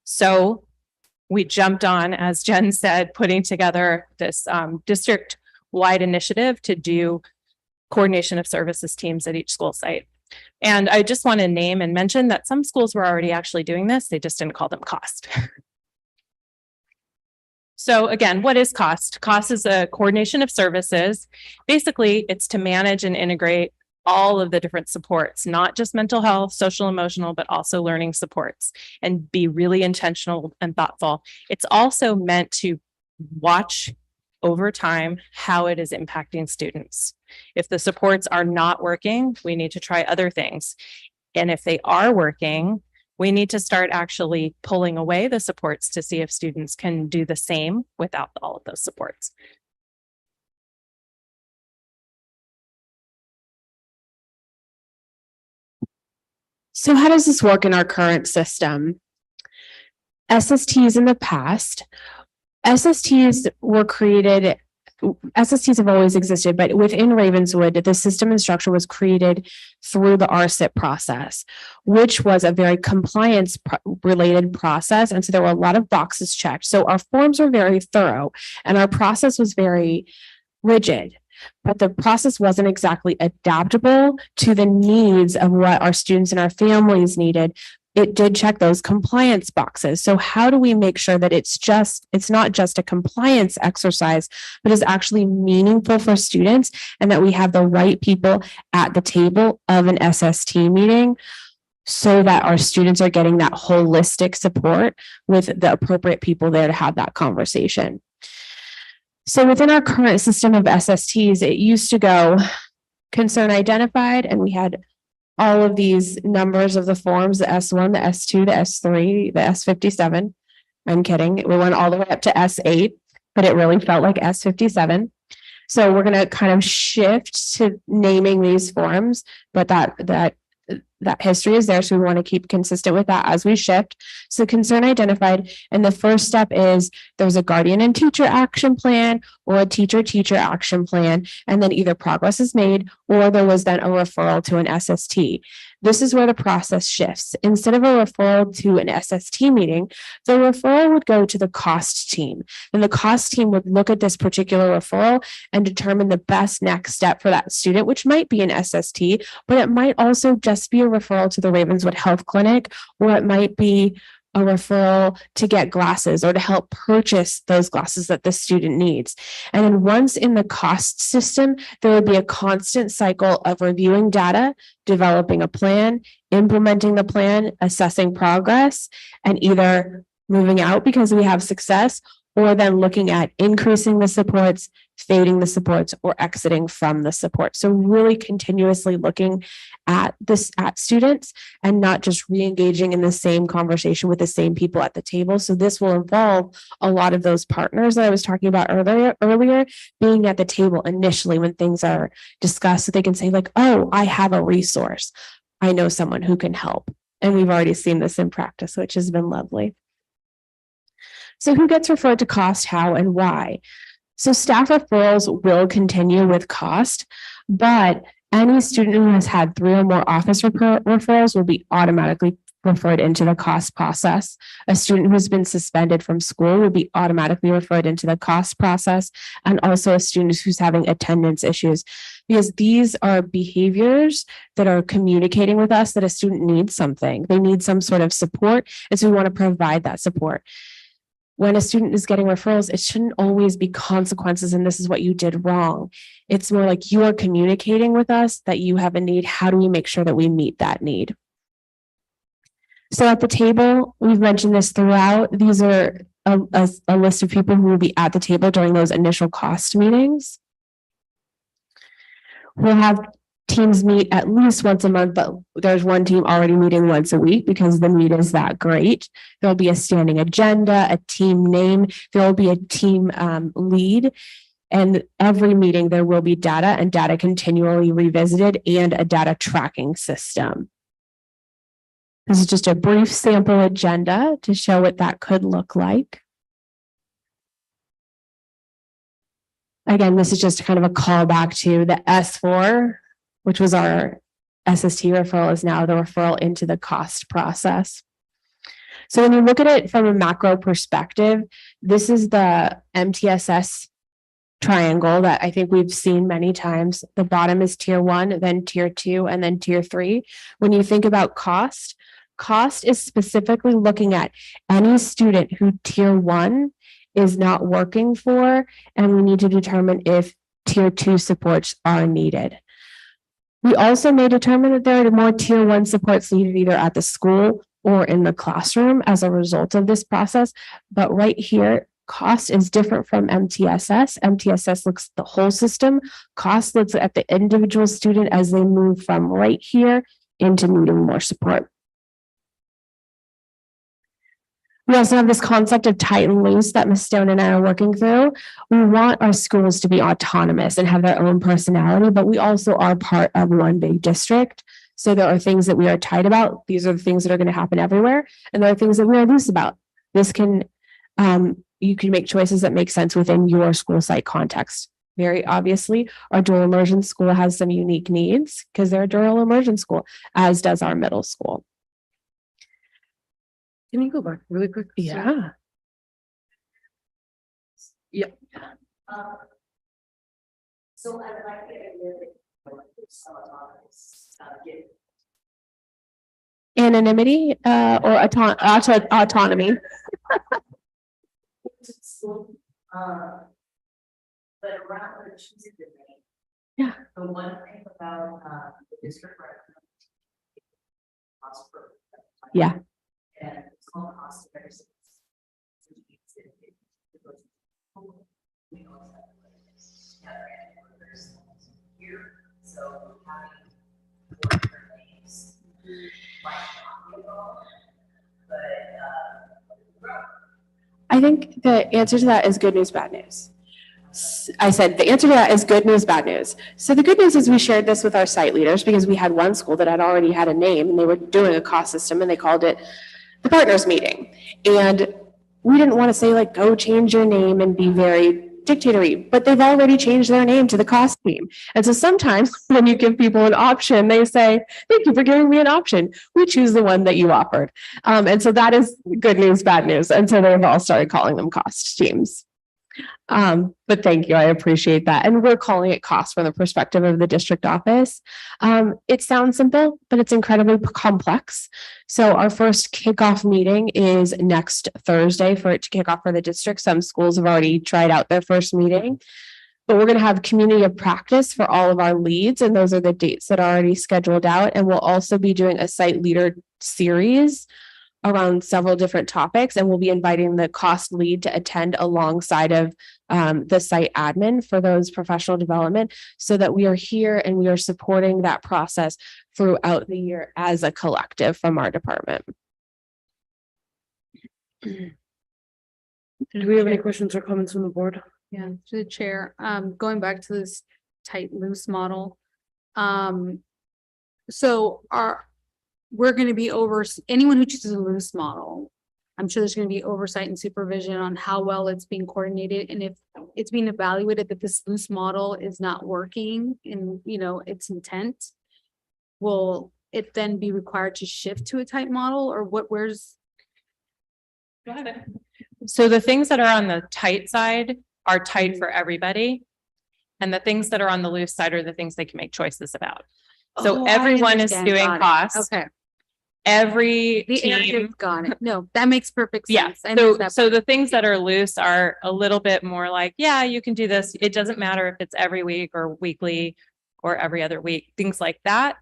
So we jumped on, as Jen said, putting together this district-wide initiative to do coordination of services teams at each school site. And I just want to name and mention that some schools were already actually doing this. They just didn't call them cost. So again, what is cost? Cost is a coordination of services. Basically, it's to manage and integrate all of the different supports, not just mental health, social, emotional, but also learning supports, and be really intentional and thoughtful. It's also meant to watch over time how it is impacting students. If the supports are not working, we need to try other things. And if they are working, we need to start actually pulling away the supports to see if students can do the same without all of those supports. So how does this work in our current system? SSTs in the past, SSTs were created, SSTs have always existed, but within Ravenswood, the system and structure was created through the RSIP process, which was a very compliance related process. And so there were a lot of boxes checked. So our forms were very thorough and our process was very rigid, but the process wasn't exactly adaptable to the needs of what our students and our families needed. It did check those compliance boxes. So how do we make sure that it's not just a compliance exercise, but is actually meaningful for students, and that we have the right people at the table of an SST meeting so that our students are getting that holistic support with the appropriate people there to have that conversation. So within our current system of SSTs, it used to go concern identified, and we had all of these numbers of the forms, the S1, the S2, the S3, the S57. I'm kidding. We went all the way up to S8, but it really felt like S57. So we're going to kind of shift to naming these forms, but that history is there. So we want to keep consistent with that as we shift. So concern identified. And the first step is there's a guardian and teacher action plan or a teacher action plan. And then either progress is made or there was then a referral to an SST. This is where the process shifts. Instead of a referral to an SST meeting, the referral would go to the cost team. And the cost team would look at this particular referral and determine the best next step for that student, which might be an SST, but it might also just be a referral to the Ravenswood Health Clinic, or it might be a referral to get glasses or to help purchase those glasses that the student needs. And then once in the cost system, there would be a constant cycle of reviewing data, developing a plan, implementing the plan, assessing progress, and either moving out because we have success, or then looking at increasing the supports, fading the supports, or exiting from the support. So really continuously looking at students and not just re-engaging in the same conversation with the same people at the table. So this will involve a lot of those partners that I was talking about earlier being at the table initially when things are discussed, so they can say like, oh, I have a resource. I know someone who can help. And we've already seen this in practice, which has been lovely. So who gets referred to cost, how, and why? So staff referrals will continue with cost, but any student who has had 3 or more office referrals will be automatically referred into the cost process. A student who has been suspended from school will be automatically referred into the cost process, and also a student who's having attendance issues, because these are behaviors that are communicating with us that a student needs something. They need some sort of support, and so we want to provide that support. When a student is getting referrals, it shouldn't always be consequences and this is what you did wrong. It's more like you are communicating with us that you have a need. How do we make sure that we meet that need? So at the table, we've mentioned this throughout. These are a list of people who will be at the table during those initial cost meetings. We'll have teams meet at least once a month, but there's one team already meeting once a week because the need is that great. There'll be a standing agenda, a team name, there will be a team lead, and every meeting there will be data and data continually revisited and a data tracking system. This is just a brief sample agenda to show what that could look like. Again, this is just kind of a callback to the S4, which was our SST referral, is now the referral into the cost process. So when you look at it from a macro perspective, this is the MTSS triangle that I think we've seen many times. The bottom is tier 1, then tier 2, and then tier 3. When you think about cost is specifically looking at any student who tier 1 is not working for, and we need to determine if tier 2 supports are needed. We also may determine that there are more tier 1 supports needed either at the school or in the classroom as a result of this process. But right here, cost is different from MTSS. MTSS looks at the whole system. Cost looks at the individual student as they move from right here into needing more support. We also have this concept of tight and loose that Ms. Stone and I are working through. We want our schools to be autonomous and have their own personality, but we also are part of one big district. So there are things that we are tight about. These are the things that are going to happen everywhere. And there are things that we are loose about. This can, you can make choices that make sense within your school site context. Very obviously, our dual immersion school has some unique needs because they're a dual immersion school, as does our middle school. Can you go back really quick? Yeah. Yep. So I would like to Anonymity or autonomy. But around the choosing the name. Yeah. The one thing about the district Yeah. and it's called cost of everything. So having names might not be all, but I think the answer to that is good news, bad news. I said the answer to that is good news, bad news. So the good news is we shared this with our site leaders because we had one school that had already had a name and they were doing a cost system and they called it the partners meeting. And we didn't want to say like, go change your name and be very dictatorial, but they've already changed their name to the cost team. And so sometimes when you give people an option, they say, thank you for giving me an option. We choose the one that you offered. And so that is good news, bad news. And so they've all started calling them cost teams. But thank you. I appreciate that. And we're calling it cost from the perspective of the district office. It sounds simple, but it's incredibly complex. So our first kickoff meeting is next Thursday for it to kick off for the district. Some schools have already tried out their first meeting, but we're going to have community of practice for all of our leads. And those are the dates that are already scheduled out. And we'll also be doing a site leader series around several different topics, and we'll be inviting the cost lead to attend alongside of the site admin for those professional development, so that we are here and we are supporting that process throughout the year as a collective from our department. Do we have any questions or comments from the board? Yeah, to the chair, going back to this tight loose model. So we're going to be over anyone who chooses a loose model. I'm sure there's going to be oversight and supervision on how well it's being coordinated. And if it's being evaluated that this loose model is not working in, its intent, will it then be required to shift to a tight model, or where's? So the things that are on the tight side are tight for everybody. And the things that are on the loose side are the things they can make choices about. So Oh, I everyone is understand. doing Got it. costs. Okay. Every The team. area, got it. No, that makes perfect Yeah, sense. I missed so, that so part. the things that are loose are a little bit more like, yeah, you can do this. It doesn't matter if it's every week or weekly or every other week, things like that.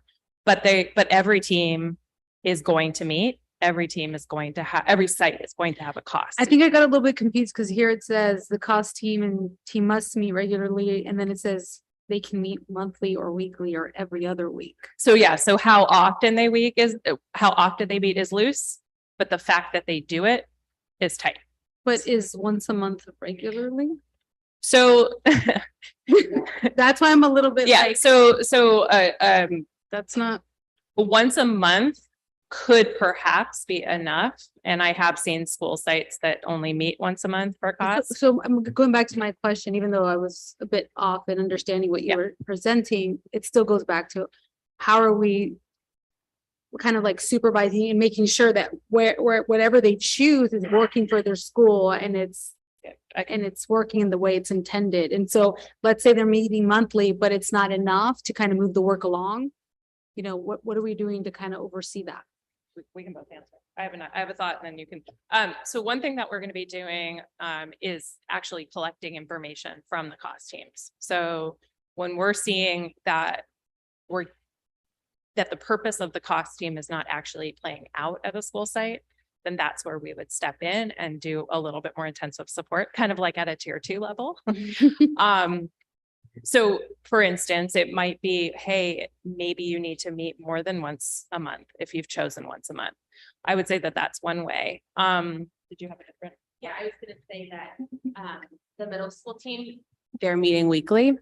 But every team is going to meet. Every team is going to have, every site is going to have a cost. I think I got a little bit confused because here it says the cost team and team must meet regularly, and then it says they can meet monthly or weekly or every other week. So yeah, so how often they meet is loose, but the fact that they do it is tight. But is once a month regularly? So That's why I'm a little bit yeah, like, so that's not. once a month could perhaps be enough. And I have seen school sites that only meet once a month for costs. So I'm going back to my question, even though I was a bit off in understanding what you Yeah. were presenting, it still goes back to how are we kind of like supervising and making sure that where whatever they choose is working for their school and it's working in the way it's intended. And so let's say they're meeting monthly, but it's not enough to kind of move the work along. What are we doing to kind of oversee that? We can both answer. I have a thought and then you can. So one thing that we're going to be doing is actually collecting information from the cost teams. So when we're seeing that the purpose of the cost team is not actually playing out at a school site, then that's where we would step in and do a little bit more intensive support, kind of like at a tier 2 level. So for instance, it might be, hey, maybe you need to meet more than once a month if you've chosen once a month. I would say that that's one way. Did you have a different? Yeah, I was gonna say that, the middle school team, they're meeting weekly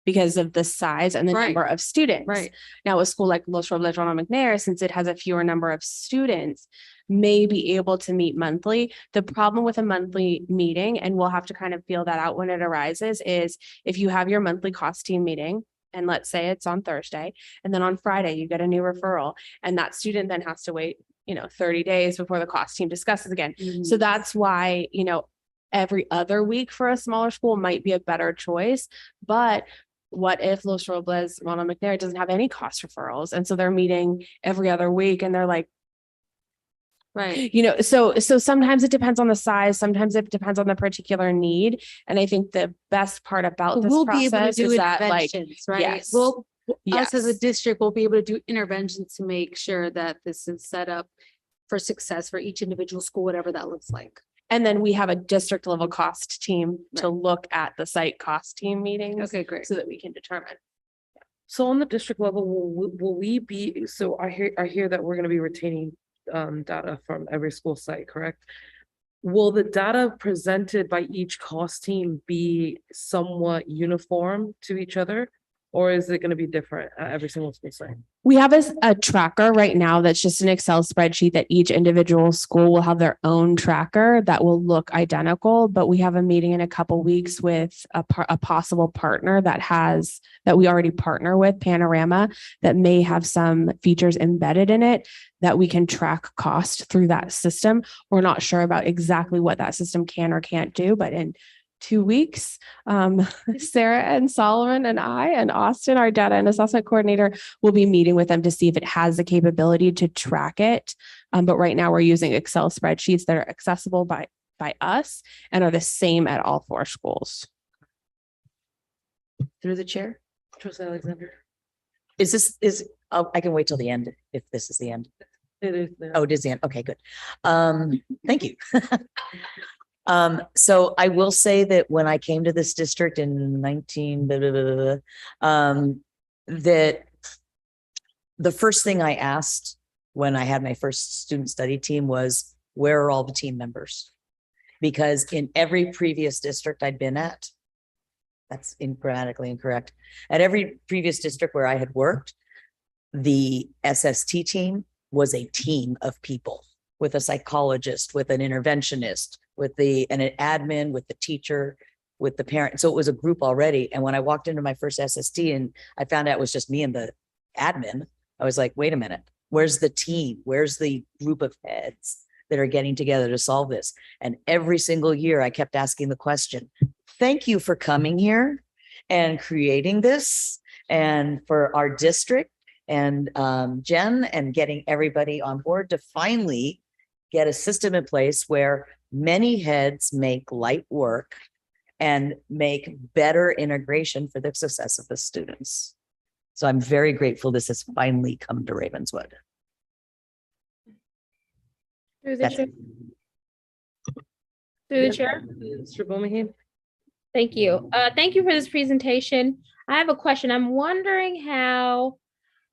because of the size and the Right. number of students. Right. Now, a school like Los Robles, Ronald McNair, since it has a fewer number of students, may be able to meet monthly. The problem with a monthly meeting, and we'll have to kind of feel that out when it arises, is if you have your monthly cost team meeting, and let's say it's on Thursday, and then on Friday you get a new referral, and that student then has to wait, 30 days before the cost team discusses again. So that's why, every other week for a smaller school might be a better choice. But what if Los Robles, Ronald McNair doesn't have any cost referrals? And so they're meeting every other week and they're like, Right. so sometimes it depends on the size. Sometimes it depends on the particular need. And I think the best part about this We'll be able to process do is that like, interventions, right? yes. Us as a yes. district will be able to do interventions to make sure that this is set up for success for each individual school, whatever that looks like. And then we have a district level cost team to look at the site cost team meetings. Okay, great. So that we can determine. So on the district level, will we be, so I hear that we're gonna be retaining data from every school site, correct? Will the data presented by each cost team be somewhat uniform to each other? Or is it gonna be different at every single school site? We have a tracker right now that's just an Excel spreadsheet that each individual school will have their own tracker that will look identical. But we have a meeting in a couple weeks with a possible partner that we already partner with, Panorama, that may have some features embedded in it that we can track cost through that system. We're not sure about exactly what that system can or can't do, but in 2 weeks, Sarah and Solomon and I and Austin, our data and assessment coordinator, will be meeting with them to see if it has the capability to track it. But right now we're using Excel spreadsheets that are accessible by us and are the same at all 4 schools. Through the chair. Trustee Alexander? I can wait till the end if this is the end. It is. Oh, it is the end. Okay, good. Thank you. So I will say that when I came to this district in that the first thing I asked when I had my first student study team was, where are all the team members? Because in every previous district I'd been at, that's grammatically incorrect. At every previous district where I had worked, the SST team was a team of people. with a psychologist, with an interventionist, with an admin, with the teacher, with the parent. So it was a group already. And when I walked into my first SST and I found out it was just me and the admin, I was like, wait a minute, where's the team? Where's the group of heads that are getting together to solve this? And every single year I kept asking the question, thank you for coming here and creating this and for our district and Jen and getting everybody on board to finally get a system in place where many heads make light work and make better integration for the success of the students. So I'm very grateful this has finally come to Ravenswood. Through the That's chair. Through the chair. Mr. Bowman. Thank you. Thank you for this presentation. I have a question. I'm wondering how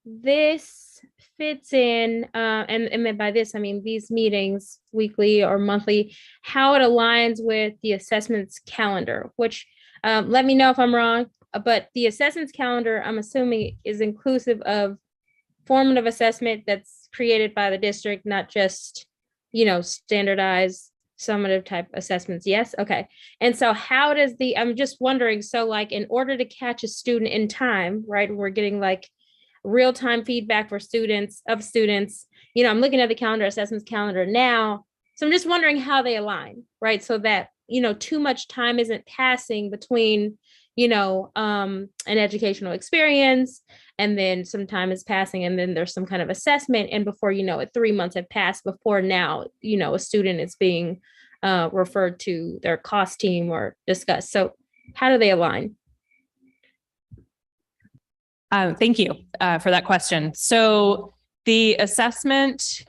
this fits in, and by this, I mean these meetings, weekly or monthly, how it aligns with the assessments calendar, which, let me know if I'm wrong, but the assessments calendar, I'm assuming, is inclusive of formative assessment that's created by the district, not just, standardized summative type assessments. Yes. Okay. And so how does I'm just wondering, so like in order to catch a student in time, right? We're getting like real-time feedback for students. I'm looking at the calendar, assessments calendar now. So I'm just wondering how they align, right? So that, too much time isn't passing between, an educational experience, and then some time is passing, and then there's some kind of assessment. And before you know it, 3 months have passed before now, a student is being referred to their cost team or discussed. So how do they align? Thank you for that question. So the assessment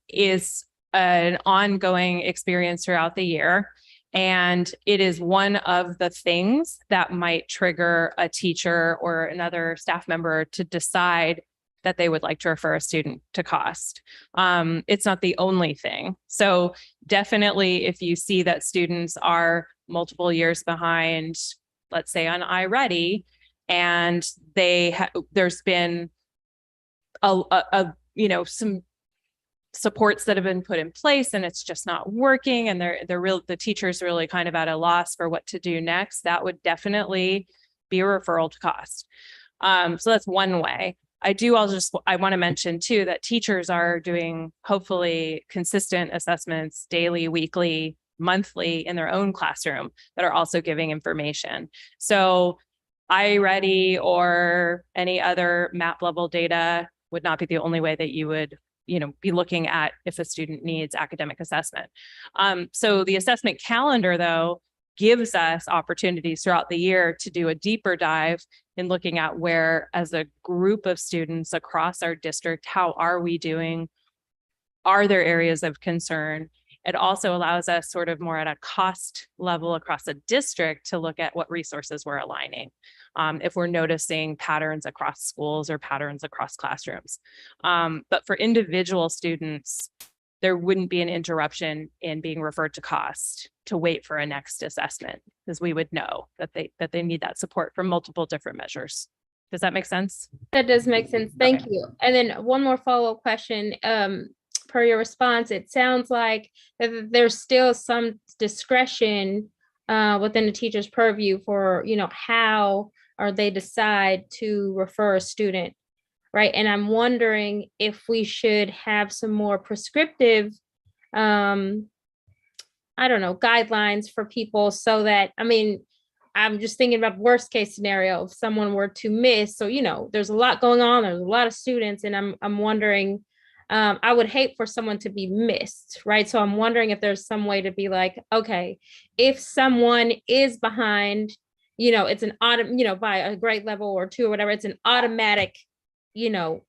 is an ongoing experience throughout the year. And it is one of the things that might trigger a teacher or another staff member to decide that they would like to refer a student to cost. It's not the only thing. So definitely, if you see that students are multiple years behind, let's say on iReady, and there's been some supports that have been put in place and it's just not working, and the teacher's really kind of at a loss for what to do next, that would definitely be a referral to cost. So that's one way. I want to mention too that teachers are doing hopefully consistent assessments daily, weekly, monthly in their own classroom that are also giving information. So iReady or any other map level data would not be the only way that you would be looking at if a student needs academic assessment. So the assessment calendar, though, gives us opportunities throughout the year to do a deeper dive in looking at where, as a group of students across our district, how are we doing? Are there areas of concern? It also allows us sort of more at a cost level across a district to look at what resources we're aligning. If we're noticing patterns across schools or patterns across classrooms. But for individual students, there wouldn't be an interruption in being referred to cost to wait for a next assessment, because we would know that they need that support from multiple different measures. Does that make sense? That does make sense. Thank you. And then one more follow-up question. Per your response, it sounds like that there's still some discretion within the teacher's purview for, how or they decide to refer a student, right? And I'm wondering if we should have some more prescriptive, guidelines for people, so that, I'm just thinking about worst case scenario, if someone were to miss. So, there's a lot going on, there's a lot of students, and I'm wondering, I would hate for someone to be missed, right? So I'm wondering if there's some way to be like, okay, if someone is behind, it's an by a grade level or two or whatever, it's an automatic referral,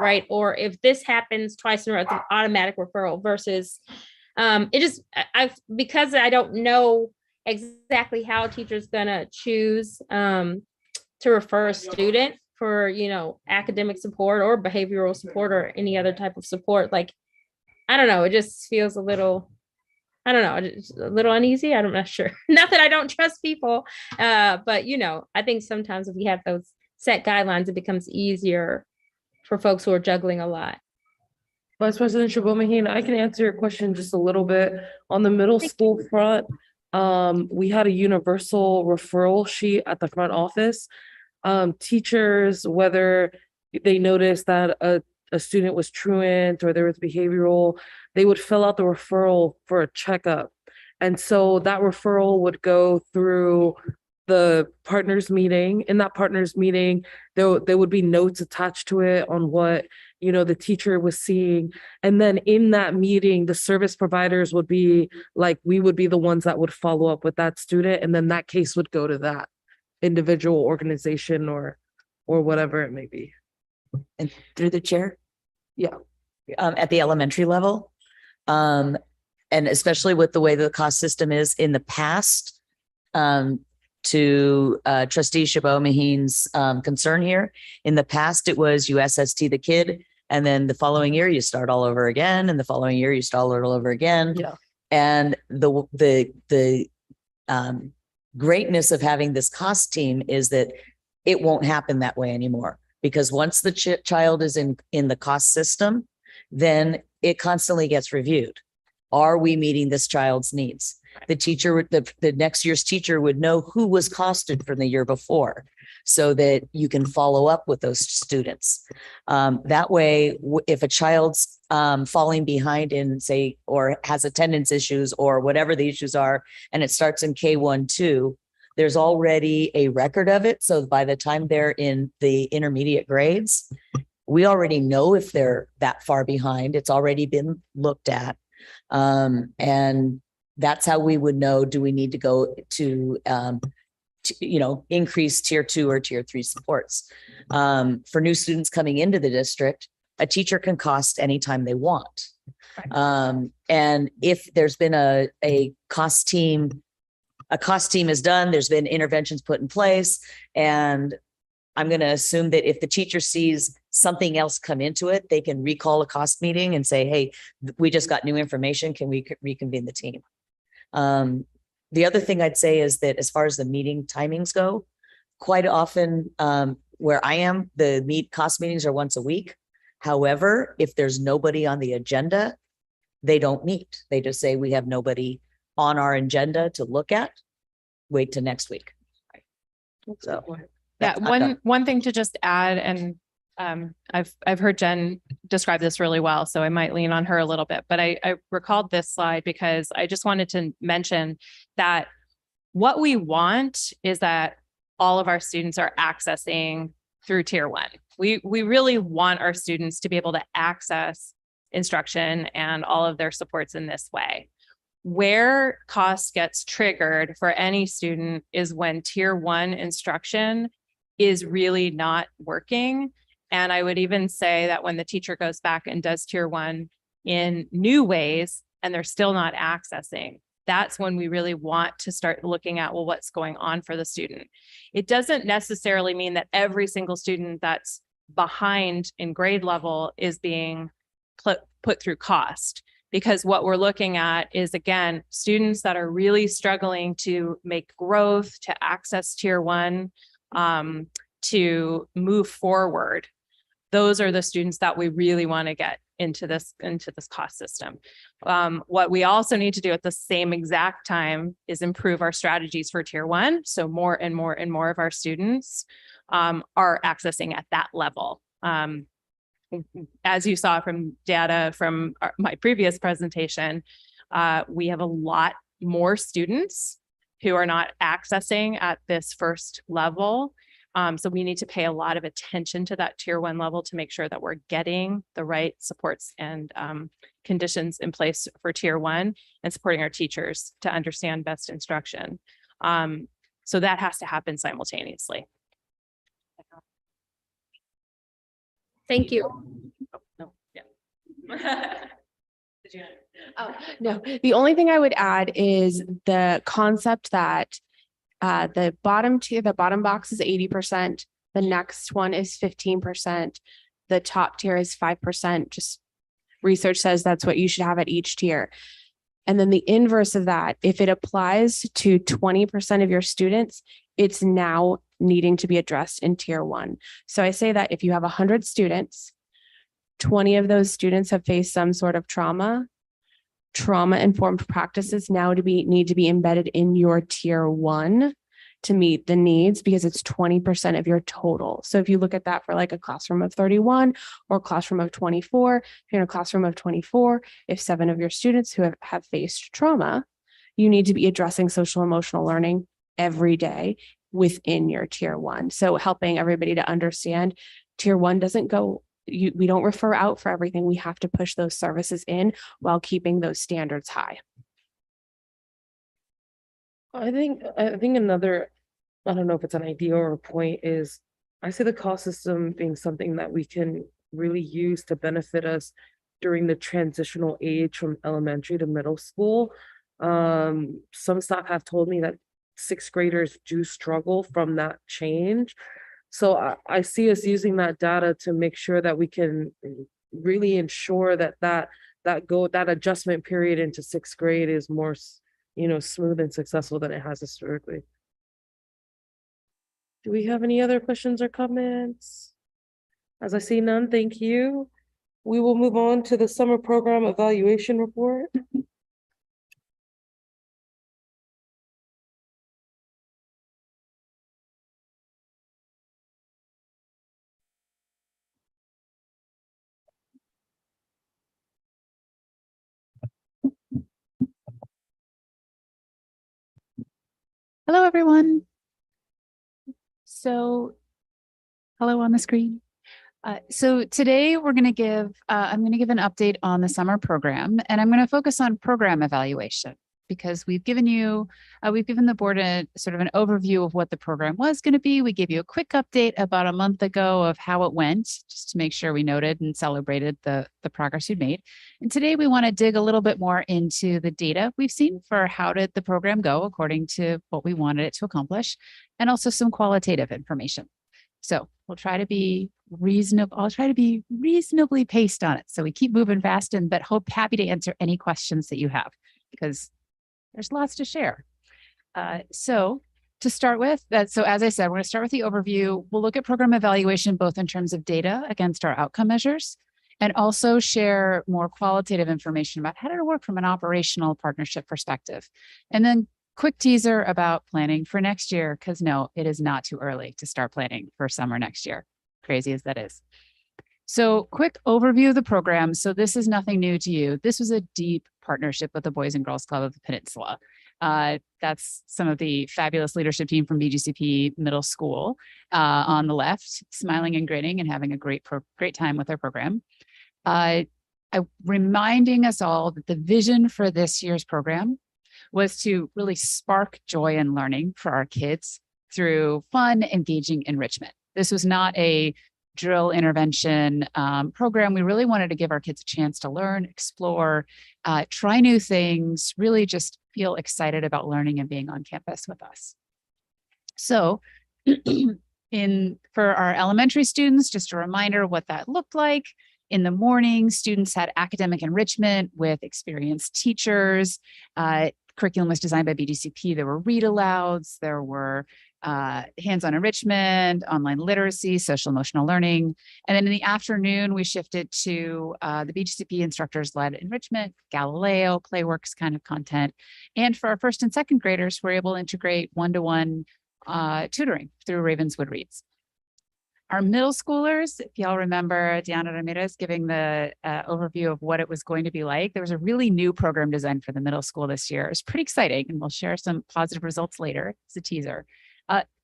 right? Or if this happens twice in a row, it's an automatic referral versus, because I don't know exactly how a teacher's gonna choose to refer a student for, academic support or behavioral support or any other type of support. Like, I don't know, it just feels a little, just a little uneasy. I'm not sure. Not that I don't trust people, but I think sometimes if we have those set guidelines, it becomes easier for folks who are juggling a lot. Vice President Shibomahine, I can answer your question just a little bit. On the middle school front, we had a universal referral sheet at the front office. Teachers, whether they noticed that a student was truant or there was behavioral, they would fill out the referral for a checkup. And so that referral would go through the partners meeting. In that partners meeting, there would be notes attached to it on what, you know, the teacher was seeing. And then in that meeting, the service providers would be like, we would be the ones that would follow up with that student. And then that case would go to that individual organization or whatever it may be. And through the chair? Yeah. At the elementary level. And especially with the way the cost system is in the past, to trustee Shibomahines concern here. In the past, it was you SST the kid, and then the following year you start all over again, and the following year you start all over again. Yeah. And the greatness of having this cost team is that it won't happen that way anymore. Because once the child is in the cost system, then it constantly gets reviewed. Are we meeting this child's needs? The teacher, the next year's teacher would know who was costed from the year before so that you can follow up with those students. That way, if a child's falling behind in, say, or has attendance issues or whatever the issues are, and it starts in K1, 2, there's already a record of it. So by the time they're in the intermediate grades, we already know if they're that far behind. It's already been looked at. And that's how we would know, do we need to go to increase tier 2 or tier 3 supports. For new students coming into the district, a teacher can cost anytime they want. And if there's been a cost team is done, there's been interventions put in place. And I'm going to assume that if the teacher sees something else come into it, they can recall a cost meeting and say, hey, we just got new information. Can we reconvene the team? The other thing I'd say is that as far as the meeting timings go, quite often where I am, the cost meetings are once a week. However, if there's nobody on the agenda, they don't meet. They just say, we have nobody on our agenda to look at. Wait till next week. So Yeah, one thing to just add, and I've heard Jen describe this really well, so I might lean on her a little bit, but I recalled this slide because I just wanted to mention that what we want is that all of our students are accessing through tier 1. We really want our students to be able to access instruction and all of their supports in this way. Where cost gets triggered for any student is when tier 1 instruction is really not working. And I would even say that when the teacher goes back and does tier 1 in new ways and they're still not accessing, that's when we really want to start looking at, well, what's going on for the student. It doesn't necessarily mean that every single student that's behind in grade level is being put through cost. Because what we're looking at is, again, students that are really struggling to make growth, to access tier 1, to move forward. Those are the students that we really want to get into this cost system. What we also need to do at the same exact time is improve our strategies for tier 1. So more and more and more of our students are accessing at that level. As you saw from data from my previous presentation, we have a lot more students who are not accessing at this first level. So we need to pay a lot of attention to that tier 1 level to make sure that we're getting the right supports and conditions in place for tier 1 and supporting our teachers to understand best instruction. So that has to happen simultaneously. Thank you. Oh, no, yeah. Did you? Oh, no, the only thing I would add is the concept that the bottom box is 80%. The next one is 15%. The top tier is 5%. Just research says that's what you should have at each tier. And then the inverse of that, if it applies to 20% of your students, it's now needing to be addressed in tier 1. So I say that if you have 100 students, 20 of those students have faced some sort of trauma. Trauma-informed practices now need to be embedded in your tier 1 to meet the needs, because it's 20% of your total. So if you look at that for like a classroom of 31 or a classroom of 24, if you're in a classroom of 24, if 7 of your students who have faced trauma, you need to be addressing social emotional learning every day within your tier 1. So helping everybody to understand tier 1 doesn't go, we don't refer out for everything. We have to push those services in while keeping those standards high. I think another, I don't know if it's an idea or a point, is I see the call system being something that we can really use to benefit us during the transitional age from elementary to middle school. Some staff have told me that 6th graders do struggle from that change. So I see us using that data to make sure that we can really ensure that adjustment period into 6th grade is more, smooth and successful than it has historically. Do we have any other questions or comments? As I see none, thank you. We will move on to the summer program evaluation report. Hello, everyone. So, hello on the screen. So today we're going to give, I'm going to give an update on the summer program, and I'm going to focus on program evaluation, because we've given the board a sort of an overview of what the program was going to be. We gave you a quick update about a month ago of how it went, just to make sure we noted and celebrated the progress you'd made. And today we want to dig a little bit more into the data we've seen for how did the program go according to what we wanted it to accomplish, and also some qualitative information. So we'll try to be reasonable. I'll try to be reasonably paced on it, so we keep moving fast, but happy to answer any questions that you have, because there's lots to share. So to start with, so as I said, we're going to start with the overview. We'll look at program evaluation, both in terms of data against our outcome measures, and also share more qualitative information about how did it work from an operational partnership perspective. And then quick teaser about planning for next year, because no, it is not too early to start planning for summer next year, crazy as that is. So quick overview of the program. So this is nothing new to you. This was a deep partnership with the Boys and Girls Club of the Peninsula. That's some of the fabulous leadership team from BGCP Middle School on the left, smiling and grinning and having a great time with our program. Reminding us all that the vision for this year's program was to really spark joy and learning for our kids through fun, engaging enrichment. This was not a drill intervention program. We really wanted to give our kids a chance to learn, explore, try new things, really just feel excited about learning and being on campus with us. So for our elementary students, just a reminder of what that looked like. In the morning, students had academic enrichment with experienced teachers. Curriculum was designed by BGCP. There were read alouds, there were hands-on enrichment, online literacy, social emotional learning. And then in the afternoon, we shifted to the BGCP instructors-led enrichment, Galileo, Playworks kind of content. And for our 1st and 2nd graders, we're able to integrate one-to-one tutoring through Ravenswood Reads. Our middle schoolers, if y'all remember Diana Ramirez giving the overview of what it was going to be like, there was a really new program design for the middle school this year. It was pretty exciting, and we'll share some positive results later. It's a teaser.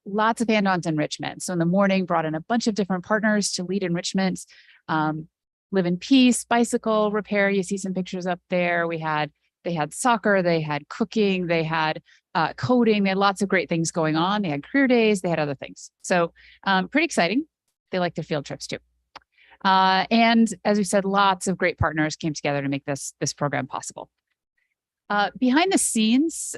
Lots of hand-on enrichment. So in the morning, brought in a bunch of different partners to lead enrichment. Live in Peace, bicycle repair. You see some pictures up there. They had soccer, they had cooking, they had coding. They had lots of great things going on. They had career days, they had other things. So pretty exciting. They like their field trips too. And as we said, lots of great partners came together to make this program possible. Behind the scenes,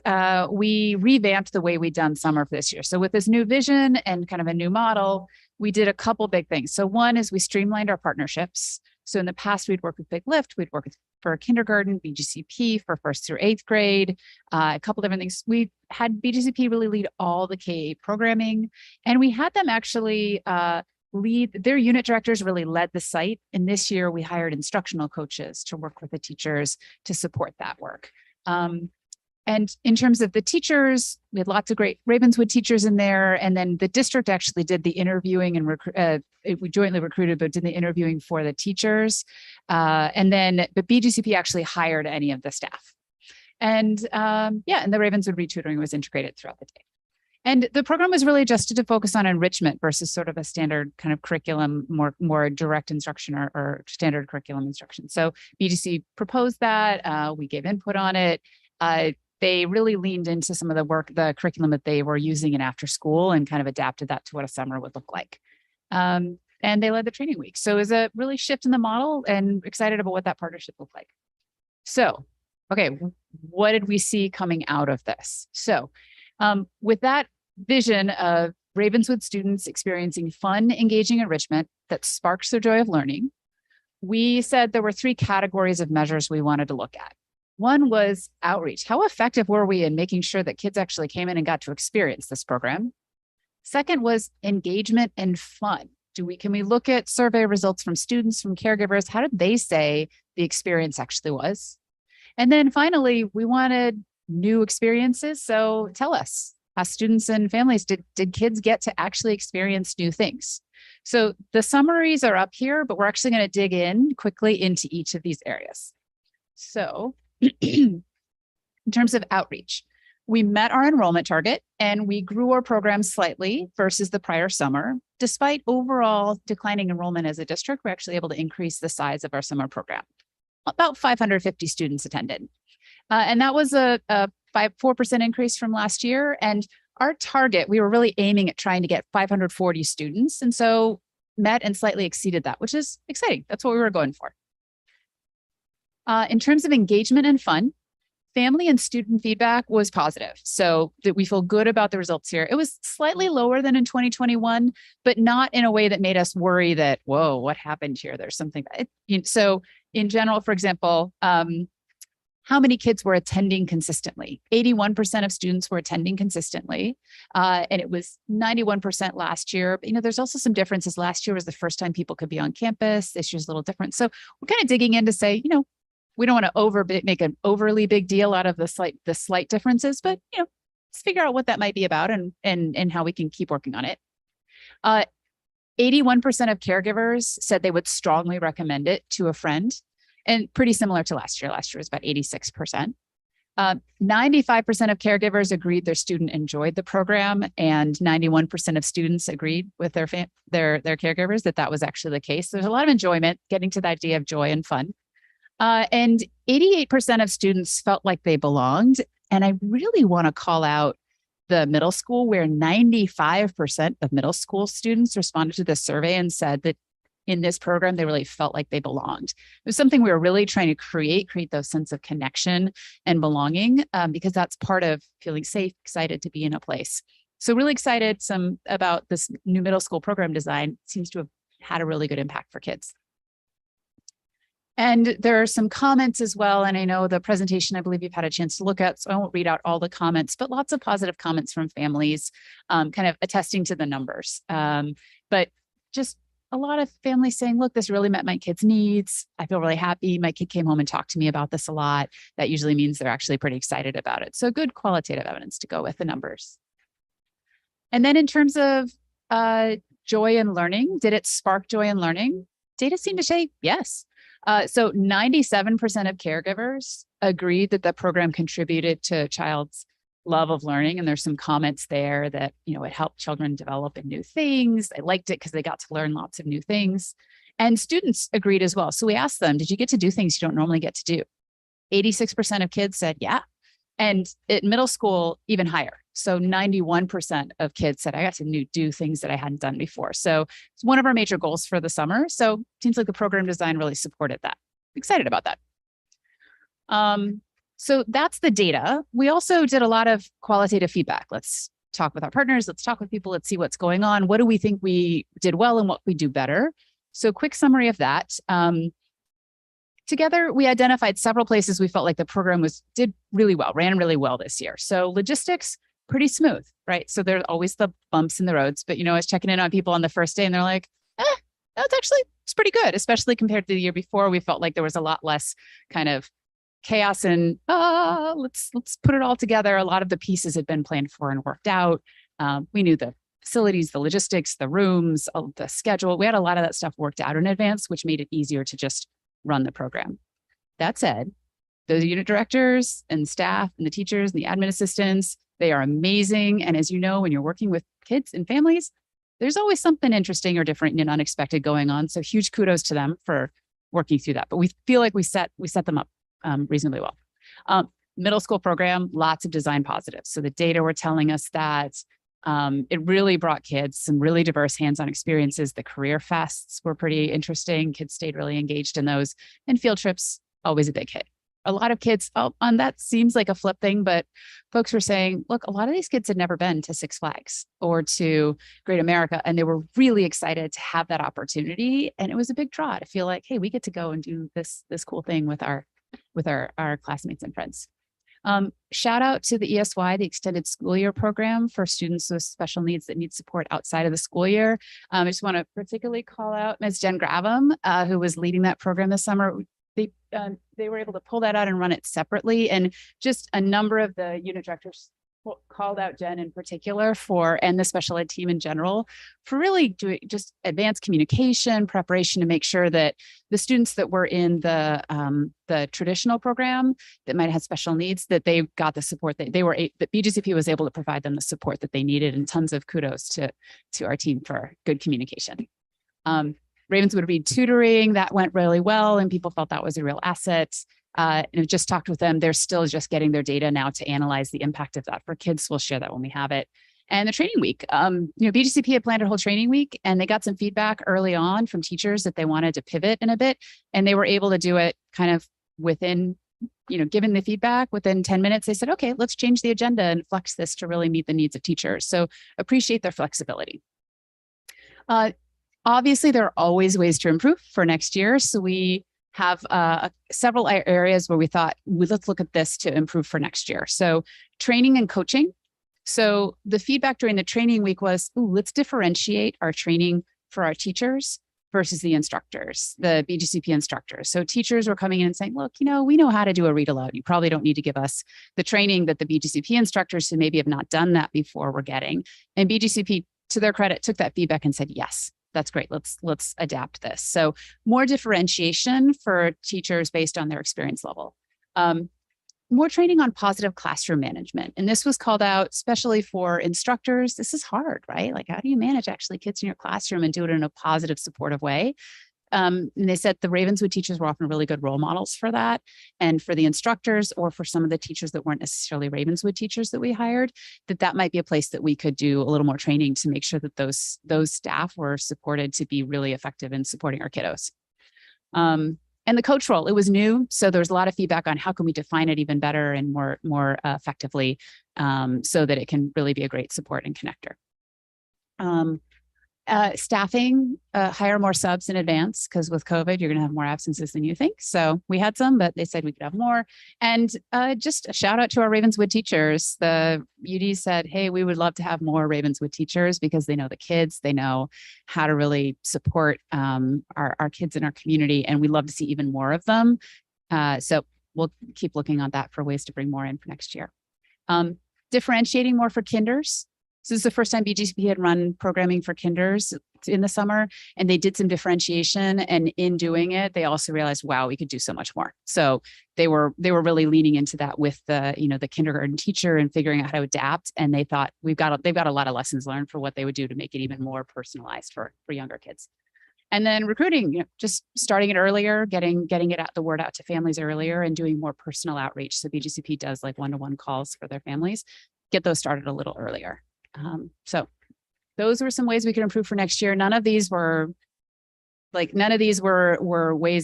we revamped the way we'd done summer for this year. So with this new vision and kind of a new model, we did a couple big things. So one is we streamlined our partnerships. So in the past, we'd work with Big Lift, we'd work with for kindergarten, BGCP for 1st through 8th grade, a couple different things. We had BGCP really lead all the K programming, and we had them actually their unit directors really led the site. And this year we hired instructional coaches to work with the teachers to support that work. And in terms of the teachers, we had lots of great Ravenswood teachers in there. And then the district actually did the interviewing and we jointly recruited, but did the interviewing for the teachers. But BGCP actually hired any of the staff. And and the Ravenswood retutoring was integrated throughout the day. And the program was really adjusted to focus on enrichment versus sort of a standard kind of curriculum, more direct instruction or standard curriculum instruction. So BGC proposed that, we gave input on it. They really leaned into some of the curriculum that they were using in after school and kind of adapted that to what a summer would look like. And they led the training week. So it was a really shift in the model and excited about what that partnership looked like. So, okay, what did we see coming out of this? So with that vision of Ravenswood students experiencing fun, engaging enrichment that sparks their joy of learning, we said there were 3 categories of measures we wanted to look at. One was outreach. How effective were we in making sure that kids actually came in and got to experience this program? Second was engagement and fun. Can we look at survey results from students, from caregivers? How did they say the experience actually was? And then finally, we wanted new experiences. So tell us, as students and families, did kids get to actually experience new things? So the summaries are up here, but we're actually going to dig in quickly into each of these areas. So in terms of outreach, we met our enrollment target and we grew our program slightly versus the prior summer. Despite overall declining enrollment as a district, we're actually able to increase the size of our summer program. About 550 students attended. And that was a 4% increase from last year. And our target, we were really aiming at trying to get 540 students. And so met and slightly exceeded that, which is exciting. That's what we were going for. In terms of engagement and fun, family and student feedback was positive. So that we feel good about the results here. It was slightly lower than in 2021, but not in a way that made us worry that, whoa, what happened here? There's something. So in general, for example, how many kids were attending consistently? 81% of students were attending consistently. And it was 91% last year. But, there's also some differences. Last year was the first time people could be on campus. This year's a little different. So we're kind of digging in to say, we don't want to make an overly big deal out of the slight differences, but let's figure out what that might be about and how we can keep working on it. 81% of caregivers said they would strongly recommend it to a friend, and pretty similar to last year. Last year was about 86%. 95% of caregivers agreed their student enjoyed the program, and 91% of students agreed with their caregivers that was actually the case. There's a lot of enjoyment, getting to the idea of joy and fun. And 88% of students felt like they belonged. And I really want to call out the middle school, where 95% of middle school students responded to this survey and said that in this program, they really felt like they belonged. It was something we were really trying to create those sense of connection and belonging, because that's part of feeling safe, excited to be in a place. So really excited about this new middle school program design. It seems to have had a really good impact for kids. And there are some comments as well. And I know the presentation, I believe you've had a chance to look at, so I won't read out all the comments, but lots of positive comments from families, kind of attesting to the numbers. But just a lot of families saying, look, this really met my kid's needs. I feel really happy. My kid came home and talked to me about this a lot. That usually means they're actually pretty excited about it. So good qualitative evidence to go with the numbers. And then in terms of joy in learning, did it spark joy in learning? Data seem to say yes. So 97% of caregivers agreed that the program contributed to a child's love of learning. And there's some comments there that, it helped children develop in new things. They liked it because they got to learn lots of new things. And students agreed as well. So we asked them, did you get to do things you don't normally get to do? 86% of kids said, yeah. And at middle school, even higher. So 91% of kids said, I got to do things that I hadn't done before. So it's one of our major goals for the summer. So it seems like the program design really supported that. Excited about that. So that's the data. We also did a lot of qualitative feedback. Let's talk with our partners. Let's talk with people. Let's see what's going on. What do we think we did well and what we do better? So quick summary of that. Together, we identified several places we felt like the program ran really well this year. So logistics, pretty smooth, right? So there's always the bumps in the roads, but I was checking in on people on the first day and they're like, it's pretty good, especially compared to the year before. We felt like there was a lot less kind of chaos and let's put it all together. A lot of the pieces had been planned for and worked out. We knew the facilities, the logistics, the rooms, the schedule. We had a lot of that stuff worked out in advance, which made it easier to just run the program. That said, those unit directors and staff and the teachers and the admin assistants, they are amazing. And as you know, when you're working with kids and families, there's always something interesting or different and unexpected going on. So huge kudos to them for working through that. But we feel like we set them up reasonably well. Middle school program, lots of design positives. So the data were telling us that it really brought kids some really diverse hands-on experiences. The career fests were pretty interesting. Kids stayed really engaged in those. And field trips, always a big hit. A lot of kids, on that seems like a flip thing, but folks were saying, look, a lot of these kids had never been to Six Flags or to Great America, and they were really excited to have that opportunity. And it was a big draw to feel like, hey, we get to go and do this cool thing with our classmates and friends. Shout out to the ESY, the Extended School Year Program for students with special needs that need support outside of the school year. I just want to particularly call out Ms. Jen Gravum, who was leading that program this summer. They were able to pull that out and run it separately. And just a number of the unit directors called out Jen in particular and the special ed team in general for really doing just advanced communication, preparation to make sure that the students that were in the traditional program that might have special needs, that they got the support that that BGCP was able to provide them the support that they needed, and tons of kudos to our team for good communication. Ravenswood Read tutoring, that went really well, and people felt that was a real asset. And I've just talked with them. They're still just getting their data now to analyze the impact of that for kids. We'll share that when we have it. And the training week, BGCP had planned a whole training week, and they got some feedback early on from teachers that they wanted to pivot in a bit, and they were able to do it kind of within, given the feedback within 10 minutes. They said, okay, let's change the agenda and flex this to really meet the needs of teachers. So appreciate their flexibility. Obviously, there are always ways to improve for next year. So we have several areas where we thought, let's look at this to improve for next year. So training and coaching. So the feedback during the training week was, let's differentiate our training for our teachers versus the instructors, the BGCP instructors. So teachers were coming in and saying, look, we know how to do a read aloud. You probably don't need to give us the training that the BGCP instructors who maybe have not done that before were getting. And BGCP, to their credit, took that feedback and said, yes, that's great. Let's adapt this. So more differentiation for teachers based on their experience level. More training on positive classroom management. And this was called out especially for instructors. This is hard, right? Like, how do you manage actually kids in your classroom and do it in a positive, supportive way? And they said the Ravenswood teachers were often really good role models for that. And for the instructors, or for some of the teachers that weren't necessarily Ravenswood teachers that we hired, that might be a place that we could do a little more training to make sure that those staff were supported to be really effective in supporting our kiddos. And the coach role, it was new. So there was a lot of feedback on how can we define it even better and more effectively, so that it can really be a great support and connector. Staffing, hire more subs in advance, because with COVID, you're going to have more absences than you think. So we had some, but they said we could have more. And just a shout out to our Ravenswood teachers. The UD said, hey, we would love to have more Ravenswood teachers because they know the kids, they know how to really support our kids in our community. And we'd love to see even more of them. So we'll keep looking on that for ways to bring more in for next year. Differentiating more for kinders. So this is the first time BGCP had run programming for kinders in the summer, and they did some differentiation. And in doing it, they also realized, wow, we could do so much more. So they were really leaning into that with the kindergarten teacher and figuring out how to adapt. And they thought they've got a lot of lessons learned for what they would do to make it even more personalized for younger kids. And then recruiting, just starting it earlier, getting the word out to families earlier, and doing more personal outreach. So BGCP does like one-to-one calls for their families. Get those started a little earlier. So those were some ways we could improve for next year. None of these were ways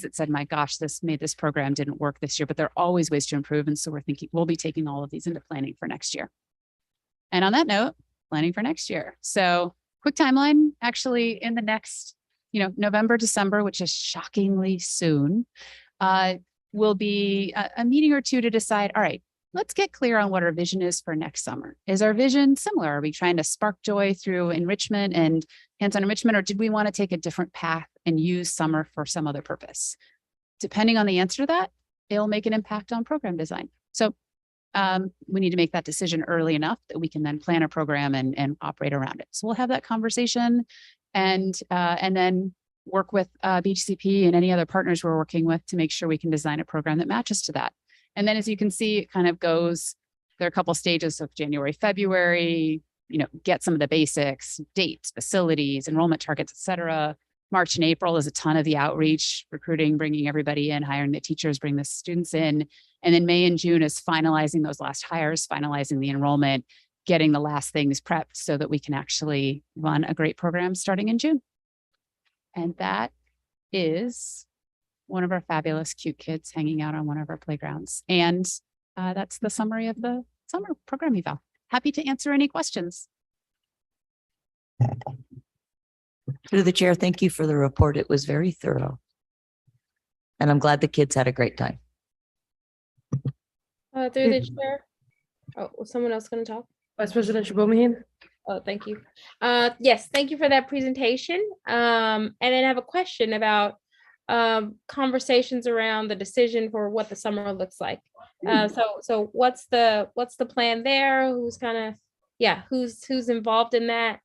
that said, my gosh, this program didn't work this year, but there are always ways to improve. And so we'll be taking all of these into planning for next year. And on that note, planning for next year. So quick timeline, actually in the next, November, December, which is shockingly soon, will be a meeting or two to decide, all right, let's get clear on what our vision is for next summer. Is our vision similar? Are we trying to spark joy through enrichment and hands-on enrichment, or did we want to take a different path and use summer for some other purpose? Depending on the answer to that, it'll make an impact on program design. So we need to make that decision early enough that we can then plan a program and operate around it. So we'll have that conversation and then work with BGCP and any other partners we're working with to make sure we can design a program that matches to that. And then as you can see, it kind of goes, there are a couple stages of January, February, get some of the basics, dates, facilities, enrollment targets, et cetera. March and April is a ton of the outreach, recruiting, bringing everybody in, hiring the teachers, bring the students in. And then May and June is finalizing those last hires, finalizing the enrollment, getting the last things prepped so that we can actually run a great program starting in June. And that is one of our fabulous, cute kids hanging out on one of our playgrounds. And that's the summary of the summer program eval. Happy to answer any questions. Through the chair, thank you for the report. It was very thorough. And I'm glad the kids had a great time. Through the chair. Oh, was someone else going to talk? Vice President Shibomihane. Oh, thank you. Yes, thank you for that presentation. And then I have a question about conversations around the decision for what the summer looks like. So what's the plan there? Who's who's involved in that?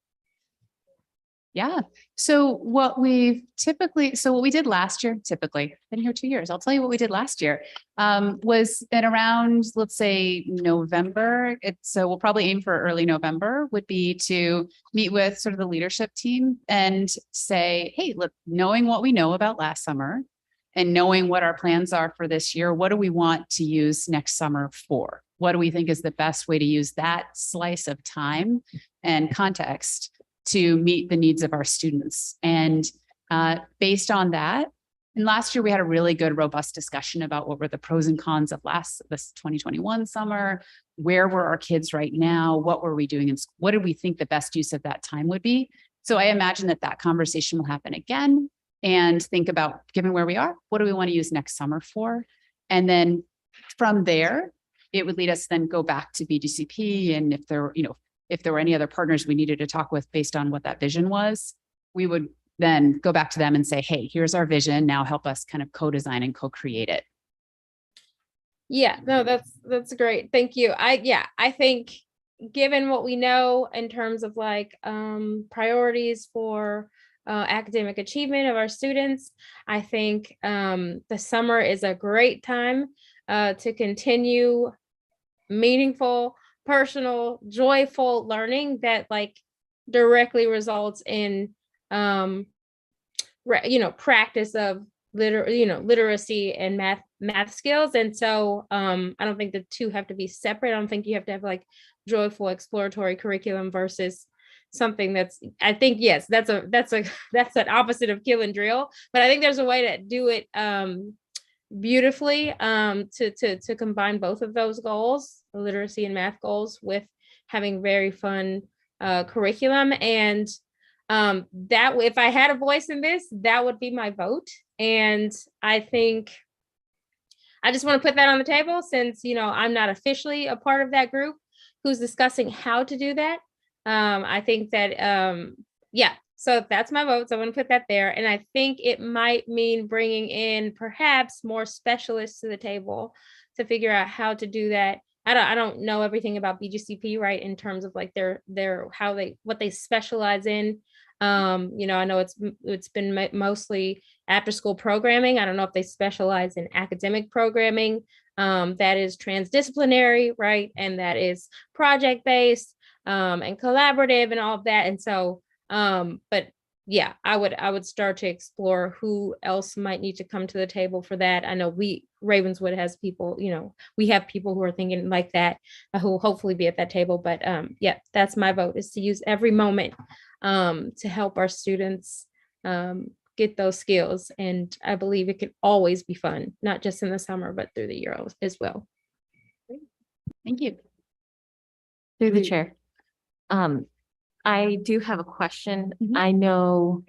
Yeah. So what we did last year, typically, been here 2 years. I'll tell you what we did last year, was at around, let's say November. So we'll probably aim for early November, would be to meet with sort of the leadership team and say, hey, look, knowing what we know about last summer and knowing what our plans are for this year, what do we want to use next summer for? What do we think is the best way to use that slice of time and context to meet the needs of our students? And based on that, and last year we had a really good, robust discussion about what were the pros and cons of this 2021 summer. Where were our kids right now? What were we doing? And what did we think the best use of that time would be? So I imagine that conversation will happen again, and think about, given where we are, what do we want to use next summer for? And then from there, it would lead us then go back to BGCP, and if there were any other partners we needed to talk with based on what that vision was, we would then go back to them and say, hey, here's our vision. Now help us kind of co-design and co-create it. Yeah, no, that's great. Thank you. I think given what we know in terms of priorities for academic achievement of our students, I think the summer is a great time to continue meaningful, personal, joyful learning that directly results in practice of literacy and math skills. And so I don't think the two have to be separate. I don't think you have to have joyful exploratory curriculum versus something that's, I think, yes, that's an opposite of kill and drill, but I think there's a way to do it beautifully to combine both of those goals, the literacy and math goals, with having very fun curriculum. And that, if I had a voice in this, that would be my vote. And I think I just want to put that on the table, since I'm not officially a part of that group who's discussing how to do that. I think that so that's my vote. So I'm going to put that there. And I think it might mean bringing in perhaps more specialists to the table to figure out how to do that. I don't know everything about BGCP, right, in terms of what they specialize in. I know it's been mostly after school programming. I don't know if they specialize in academic programming that is transdisciplinary, right, and that is project-based and collaborative and all of that. And so but yeah, I would start to explore who else might need to come to the table for that. I know Ravenswood has people, we have people who are thinking like that, who will hopefully be at that table. But yeah, that's my vote, is to use every moment to help our students get those skills. And I believe it can always be fun, not just in the summer, but through the year as well. Thank you. Through the chair. I do have a question. I know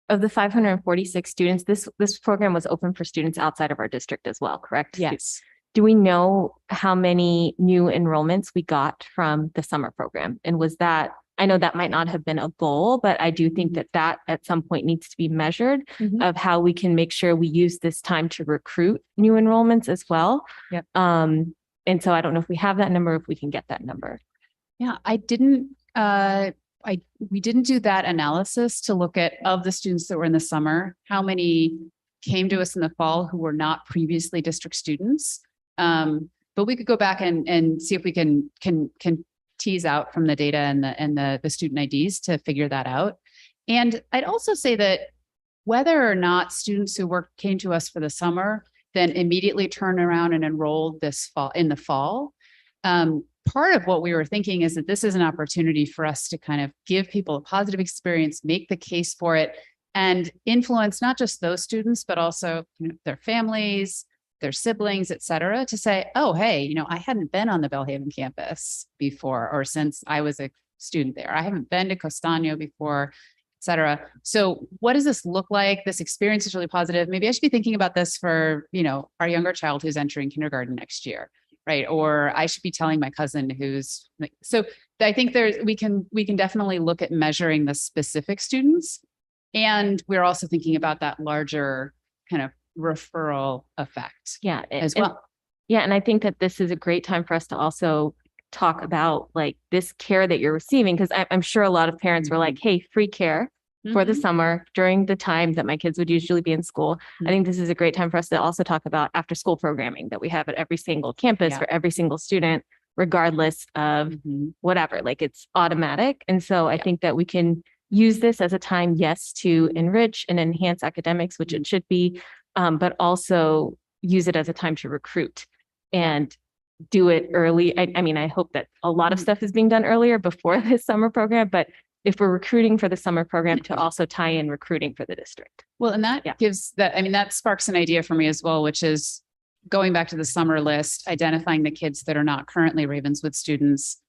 of the 546 students, this program was open for students outside of our district as well, correct? Yes. Do we know how many new enrollments we got from the summer program? And was that I know that might not have been a goal, but I do think that that at some point needs to be measured of how we can make sure we use this time to recruit new enrollments as well. Yep. And so I don't know if we have that number, if we can get that number. Yeah, we didn't do that analysis to look at of the students that were in the summer, how many came to us in the fall who were not previously district students. But we could go back and see if we can tease out from the data and the student IDs to figure that out. And I'd also say that whether or not students who came to us for the summer then immediately turn around and enrolled in the fall. Part of what we were thinking is that this is an opportunity for us to kind of give people a positive experience, make the case for it, and influence not just those students, but also their families, their siblings, et cetera, to say, oh, hey, I hadn't been on the Belhaven campus before, or since I was a student there. I haven't been to Costanio before, et cetera. So what does this look like? This experience is really positive. Maybe I should be thinking about this for, our younger child who's entering kindergarten next year, right? Or I should be telling my cousin who's, so I think we can definitely look at measuring the specific students. And we're also thinking about that larger kind of referral effect as well. And I think that this is a great time for us to also talk about like this care that you're receiving, because I'm sure a lot of parents were like, hey, free care for the summer during the time that my kids would usually be in school. I think this is a great time for us to also talk about after school programming that we have at every single campus for every single student, regardless of whatever, like it's automatic. And so I think that we can use this as a time, yes, to enrich and enhance academics, which it should be, but also use it as a time to recruit and do it early. I mean, I hope that a lot of stuff is being done earlier before this summer program, but if we're recruiting for the summer program, to also tie in recruiting for the district. Well, and that that sparks an idea for me as well, which is going back to the summer list, identifying the kids that are not currently Ravenswood students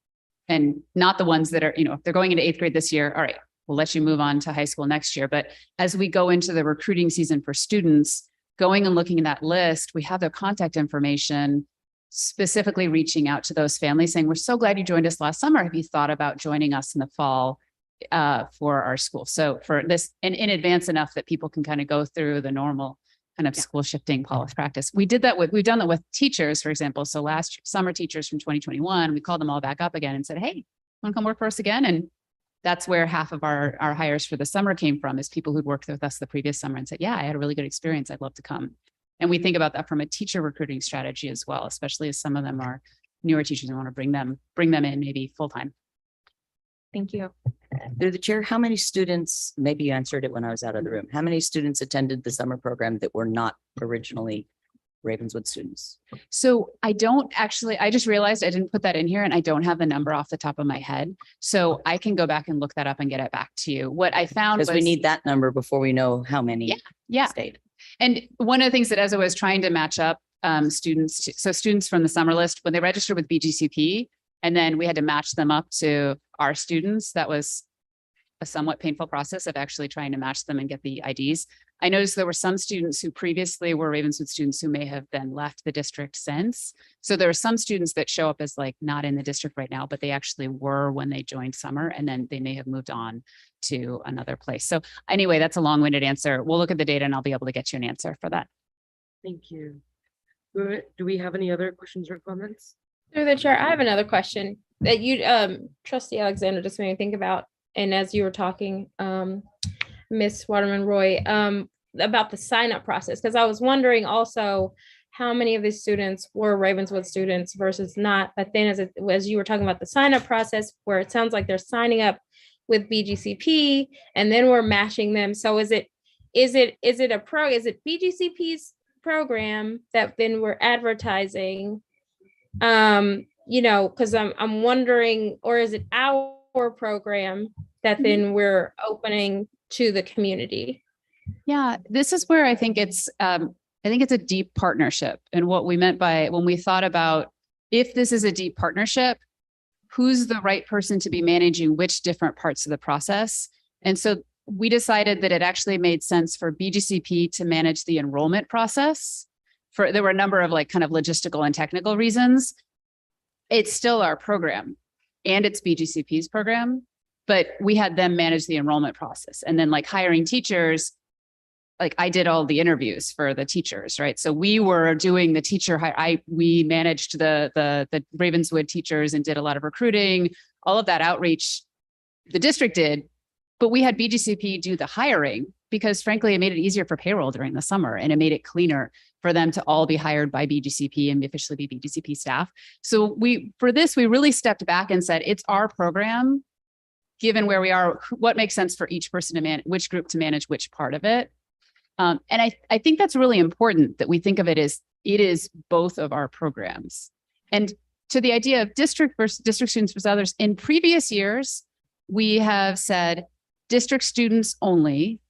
and not the ones that are, if they're going into 8th grade this year, all right, we'll let you move on to high school next year. But as we go into the recruiting season for students, going and looking at that list, we have their contact information, specifically reaching out to those families saying, we're so glad you joined us last summer. Have you thought about joining us in the fall for our school? So for this, and in advance enough that people can kind of go through the normal kind of school shifting policy practice. We've done that with teachers, for example. So last summer teachers from 2021, we called them all back up again and said, hey, want to come work for us again? And that's where half of our hires for the summer came from, is people who'd worked with us the previous summer and said, yeah, I had a really good experience. I'd love to come. And we think about that from a teacher recruiting strategy as well, especially as some of them are newer teachers and want to bring them in maybe full time. Thank you. Through the chair, how many students, maybe you answered it when I was out of the room, how many students attended the summer program that were not originally Ravenswood students? So I just realized I didn't put that in here and I don't have the number off the top of my head. So I can go back and look that up and get it back to you. What I found was, because we need that number before we know how many stayed. And one of the things that as I was trying to match up students from the summer list, when they registered with BGCP, and then we had to match them up to our students, that was a somewhat painful process of actually trying to match them and get the IDs. I noticed there were some students who previously were Ravenswood students who may have then left the district since. So there are some students that show up as like not in the district right now, but they actually were when they joined summer, and then they may have moved on to another place. So anyway, that's a long-winded answer. We'll look at the data and I'll be able to get you an answer for that. Thank you. Do we have any other questions or comments? Through the chair, I have another question that you, Trustee Alexander, just made me think about. And as you were talking, Ms. Waterman Roy, about the sign-up process, because I was wondering also how many of these students were Ravenswood students versus not. But then as you were talking about the sign-up process, where it sounds like they're signing up with BGCP and then we're matching them. So is it BGCP's program that then we're advertising? Because I'm wondering, or is it our program that then we're opening to the community? Yeah, this is where I think it's a deep partnership. And what we meant by when we thought about if this is a deep partnership, who's the right person to be managing which different parts of the process? And so we decided that it actually made sense for BGCP to manage the enrollment process. There were a number of like kind of logistical and technical reasons. It's still our program and it's BGCP's program. but we had them manage the enrollment process. And then like hiring teachers, like I did all the interviews for the teachers, right? So we were doing the teacher hire. We managed the Ravenswood teachers and did a lot of recruiting, all of that outreach the district did, but we had BGCP do the hiring because frankly, it made it easier for payroll during the summer and it made it cleaner for them to all be hired by BGCP and officially be BGCP staff. So for this, we really stepped back and said, it's our program, given where we are, what makes sense for each person to manage, which group to manage which part of it. And I think that's really important that we think of it as it is both of our programs. And to the idea of district versus district students versus others, in previous years, we have said district students only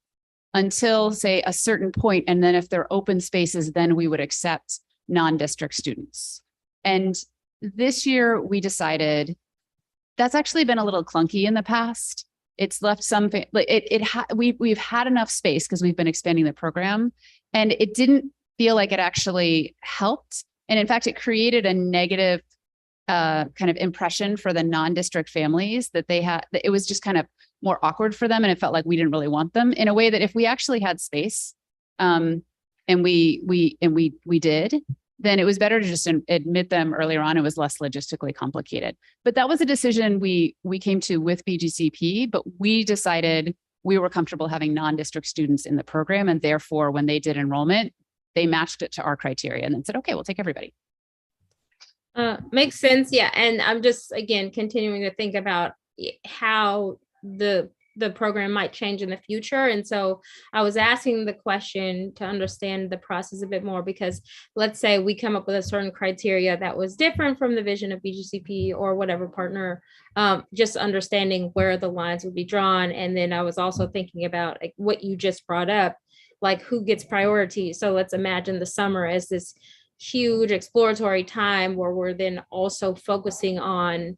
until say a certain point. And then if they're open spaces, then we would accept non-district students. And this year we decided that's actually been a little clunky in the past. It's left some, we've had enough space because we've been expanding the program and it didn't feel like it actually helped. And in fact, it created a negative kind of impression for the non-district families that they had, that it was just kind of more awkward for them. And it felt like we didn't really want them in a way that if we actually had space and we did, then it was better to just admit them earlier on. It was less logistically complicated. But that was a decision we came to with BGCP, but we decided we were comfortable having non-district students in the program. And therefore, when they did enrollment, they matched it to our criteria and then said, okay, we'll take everybody. Makes sense. Yeah. And I'm just, again, continuing to think about how the program might change in the future. And so I was asking the question to understand the process a bit more, because let's say we come up with a certain criteria that was different from the vision of BGCP or whatever partner, just understanding where the lines would be drawn. And then I was also thinking about like what you just brought up, like who gets priority. So let's imagine the summer as this huge exploratory time where we're then also focusing on,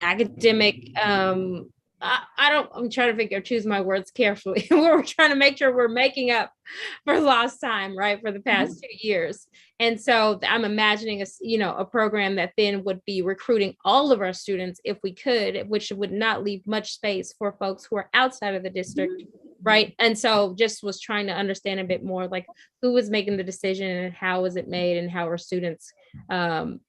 academic, I'm trying to choose my words carefully. We're trying to make sure we're making up for lost time, right, for the past 2 years. And so I'm imagining a program that then would be recruiting all of our students if we could, which would not leave much space for folks who are outside of the district, right? And so just was trying to understand a bit more like who was making the decision and how was it made and how are students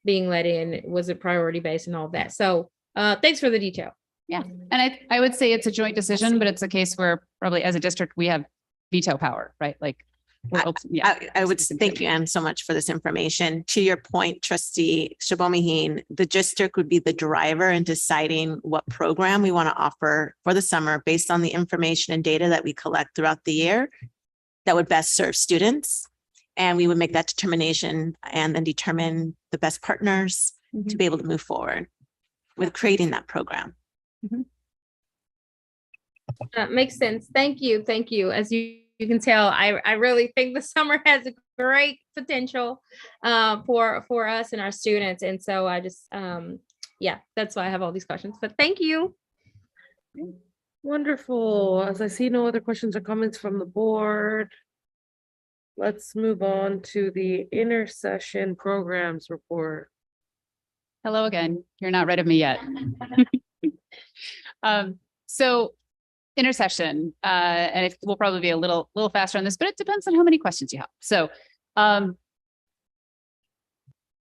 being let in? Was it priority based and all of that? So thanks for the detail. Yeah. And I would say it's a joint decision, but it's a case where probably as a district, we have veto power, right? Like, I would thank you, Anne, so much for this information. To your point, Trustee Shabomihin, the district would be the driver in deciding what program we want to offer for the summer based on the information and data that we collect throughout the year that would best serve students. And we would make that determination and then determine the best partners to be able to move forward with creating that program. Makes sense. Thank you. Thank you. As you can tell, I really think the summer has a great potential for us and our students. And so I just, that's why I have all these questions, but thank you. Wonderful. As I see no other questions or comments from the board, let's move on to the Intercession programs report. hello again. You're not rid of me yet. So Intercession, and we'll probably be a little faster on this, but it depends on how many questions you have. So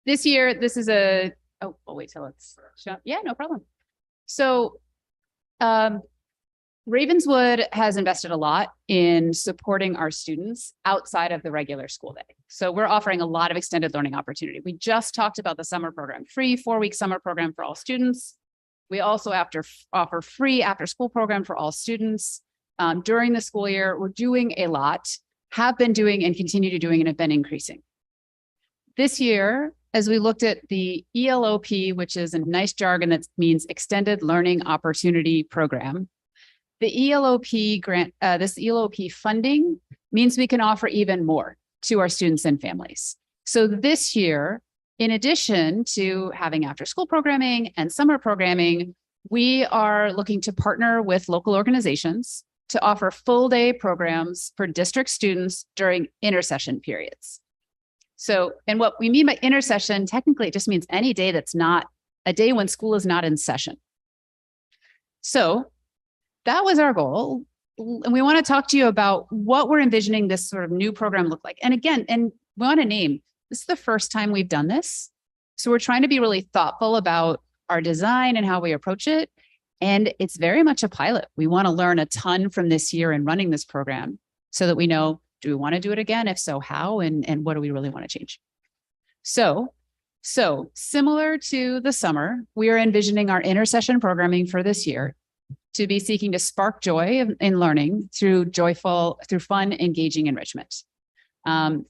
this year, this is I'll wait till it's shown. Yeah, no problem. So Ravenswood has invested a lot in supporting our students outside of the regular school day. So we're offering a lot of extended learning opportunity. We just talked about the summer program, free 4-week summer program for all students. We also offer free after school program for all students during the school year. We're doing a lot, have been doing and continue to doing and have been increasing. This year, as we looked at the ELOP, which is a nice jargon that means Extended Learning Opportunity Program, the ELOP grant, this ELOP funding means we can offer even more to our students and families. So this year, in addition to having after school programming and summer programming, we are looking to partner with local organizations to offer full day programs for district students during intercession periods. So, and what we mean by intercession, technically it just means any day that's not a day when school is not in session. So that was our goal. And we want to talk to you about what we're envisioning this sort of new program look like. And again, and we want to name, this is the first time we've done this. So we're trying to be really thoughtful about our design and how we approach it. And it's very much a pilot. We want to learn a ton from this year in running this program so that we know, do we want to do it again? If so, how? And what do we really want to change? So similar to the summer, we are envisioning our intercession programming for this year to be seeking to spark joy in learning through fun, engaging enrichment.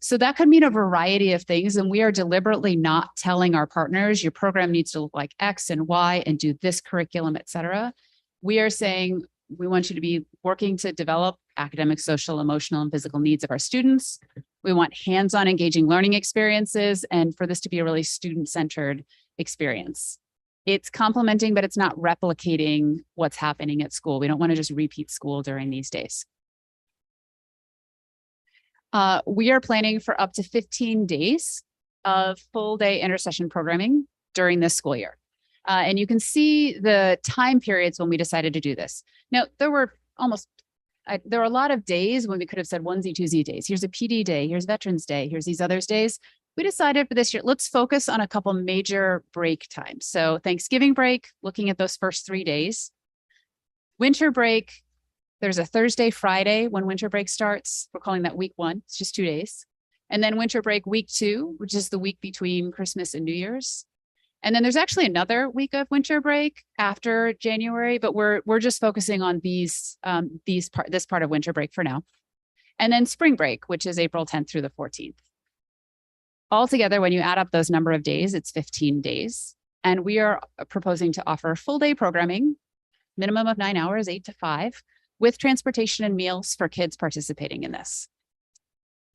So that could mean a variety of things. And we are deliberately not telling our partners, your program needs to look like X and Y and do this curriculum, et cetera. We are saying, we want you to be working to develop academic, social, emotional, and physical needs of our students. We want hands-on engaging learning experiences and for this to be a really student-centered experience. It's complementing, but it's not replicating what's happening at school. We don't want to just repeat school during these days. We are planning for up to 15 days of full day intercession programming during this school year. And you can see the time periods when we decided to do this. Now, there were a lot of days when we could have said onesie, twosie days. Here's a PD day, here's Veterans Day, here's these others days. We decided for this year, let's focus on a couple major break times. So Thanksgiving break, looking at those first 3 days. Winter break, there's a Thursday, Friday when winter break starts. We're calling that week 1, it's just 2 days. And then winter break week 2, which is the week between Christmas and New Year's. And then there's actually another week of winter break after January, but we're just focusing on this part of winter break for now. And then spring break, which is April 10th through the 14th. Altogether, when you add up those number of days, it's 15 days. And we are proposing to offer full day programming, minimum of 9 hours, 8 to 5, with transportation and meals for kids participating in this.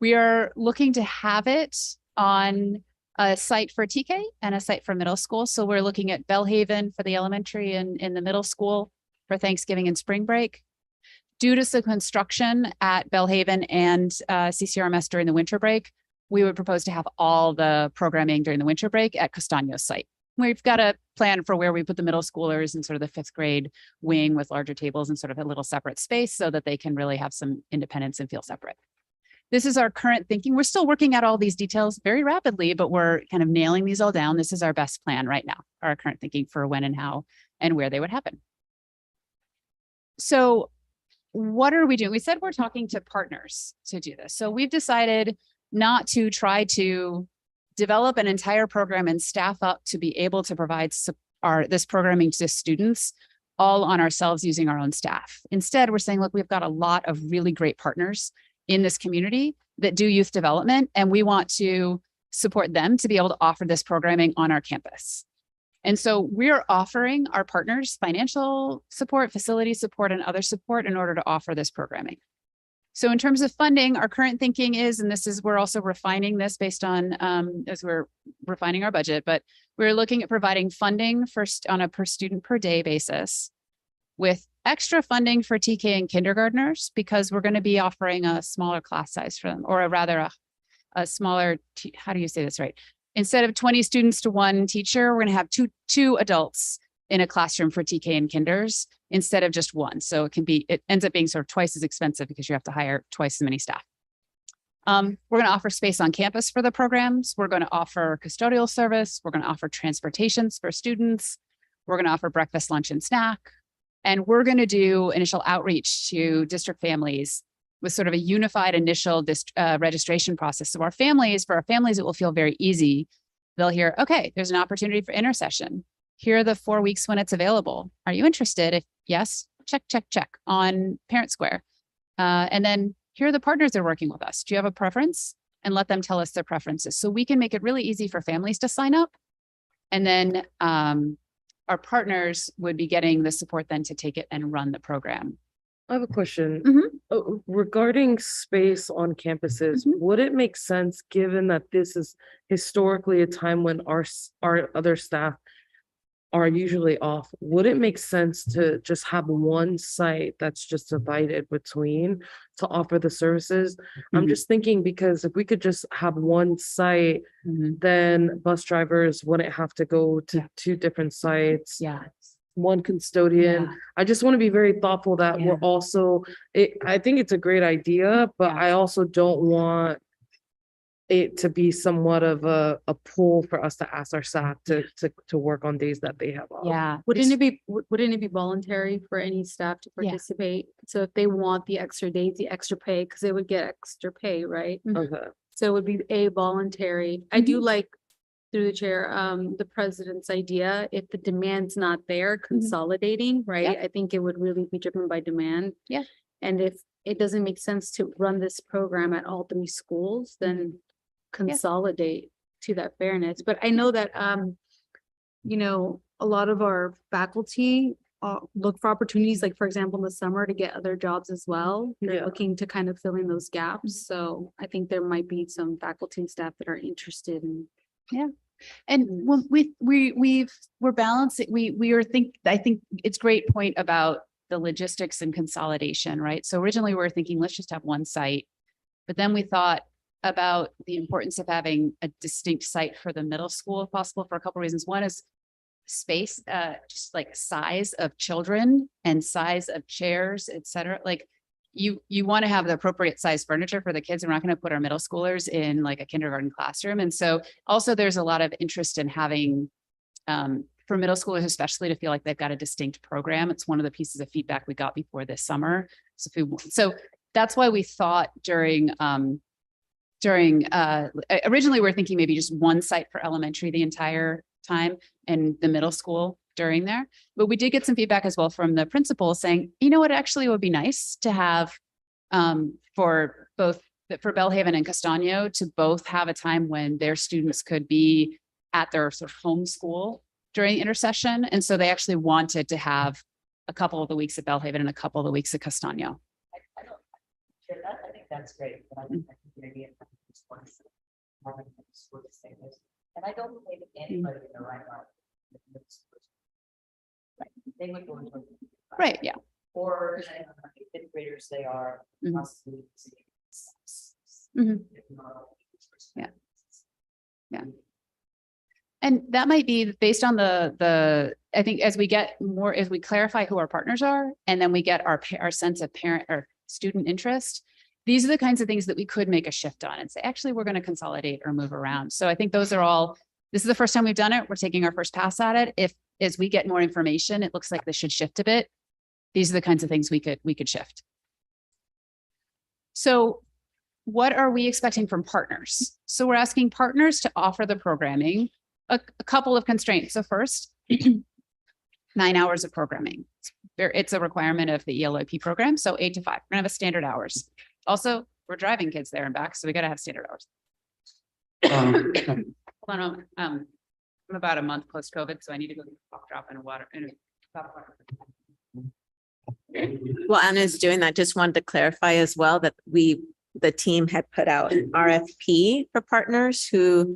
We are looking to have it on a site for TK and a site for middle school. So we're looking at Bellhaven for the elementary and in the middle school for Thanksgiving and spring break. Due to some construction at Bellhaven and CCRMS during the winter break, we would propose to have all the programming during the winter break at Castaño's site. We've got a plan for where we put the middle schoolers in sort of the 5th grade wing with larger tables and sort of a little separate space so that they can really have some independence and feel separate. This is our current thinking. We're still working out all these details very rapidly, but we're kind of nailing these all down. This is our best plan right now, our current thinking for when and how and where they would happen. So what are we doing? We said we're talking to partners to do this. So we've decided not to try to develop an entire program and staff up to be able to provide this programming to students all on ourselves using our own staff. Instead, we're saying, look, we've got a lot of really great partners in this community that do youth development, and we want to support them to be able to offer this programming on our campus. And so we're offering our partners financial support, facility support, and other support in order to offer this programming. So in terms of funding, our current thinking is, and we're also refining this based on, as we're refining our budget, but we're looking at providing funding on a per student per day basis with extra funding for TK and kindergartners, because we're going to be offering a smaller class size for them, or rather a smaller, how do you say this right? Instead of 20 students to one teacher, we're going to have two adults in a classroom for TK and kinders instead of just one. So it ends up being sort of twice as expensive because you have to hire twice as many staff. We're going to offer space on campus for the programs. We're going to offer custodial service. We're going to offer transportations for students. We're going to offer breakfast, lunch, and snack. And we're going to do initial outreach to district families with sort of a unified initial registration process. So for our families, it will feel very easy. They'll hear, okay, there's an opportunity for intercession. Here are the 4 weeks when it's available. Are you interested? If yes, check, check, check on Parent Square. And then here are the partners that are working with us. Do you have a preference? And let them tell us their preferences. So we can make it really easy for families to sign up. And then our partners would be getting the support then to take it and run the program. I have a question. Mm-hmm. Regarding space on campuses, would it make sense, given that this is historically a time when our other staff are usually off. Would it make sense to just have one site that's just divided between to offer the services? I'm Mhm. just thinking because if we could just have one site, Mhm. then bus drivers wouldn't have to go to Yeah. 2 different sites. Yeah. One custodian. Yeah. I just want to be very thoughtful that we're Yeah. also, I think it's a great idea, but Yeah. I also don't want it to be somewhat of a pull for us to ask our staff to work on days that they have off. Yeah. Wouldn't it be voluntary for any staff to Yeah. participate? So if they want the extra days, the extra pay, because they would get extra pay, right? Okay. So it would be a voluntary. I do like, through the chair, the president's idea, if the demand's not there, consolidating, right? I think it would really be driven by demand. Yeah. And if it doesn't make sense to run this program at all 3 schools, then consolidate to that fairness. But I know that, you know, a lot of our faculty look for opportunities, like for example, in the summer to get other jobs as well. They're Yeah. looking to kind of fill in those gaps. So I think there might be some faculty and staff that are interested in. And when we're balancing, I think it's great point about the logistics and consolidation, right? So originally we were thinking, let's just have one site. But then we thought about the importance of having a distinct site for the middle school if possible for a couple of reasons. One is space, just like size of children and size of chairs, et cetera. Like you want to have the appropriate size furniture for the kids. We're not going to put our middle schoolers in like a kindergarten classroom. And so also there's a lot of interest in having, for middle schoolers, especially to feel like they've got a distinct program. It's one of the pieces of feedback we got before this summer. So that's why we thought originally we were thinking maybe just one site for elementary the entire time and the middle school during there. But we did get some feedback as well from the principal saying, you know what, actually it would be nice to have for Belhaven and Castano to both have a time when their students could be at their sort of home school during intercession. And so they actually wanted to have a couple of the weeks at Belhaven and a couple of the weeks at Castano. I think that's great. But I think that's a good idea. And I don't believe anybody in the right mind. They would go into. Right, yeah. Or depending on how many fifth graders they are. Mhm. Possibly. Mhm. Yeah. Yeah. And that might be based on I think as we get more, as we clarify who our partners are, and then we get our sense of parent or student interest, these are the kinds of things that we could make a shift on and say, actually, we're going to consolidate or move around. So I think those are all, this is the first time we've done it. We're taking our first pass at it. If, as we get more information, it looks like this should shift a bit. These are the kinds of things we could shift. So what are we expecting from partners? So we're asking partners to offer the programming, a couple of constraints. So first, 9 hours of programming. It's a requirement of the ELOP program. So 8 to 5, we're gonna have a standard hours. Also, we're driving kids there and back, so we got to have standard hours. Hold on, I'm about a month post COVID, so I need to go drop in a water. Well, Anna's doing that. Just wanted to clarify as well that the team had put out an RFP for partners so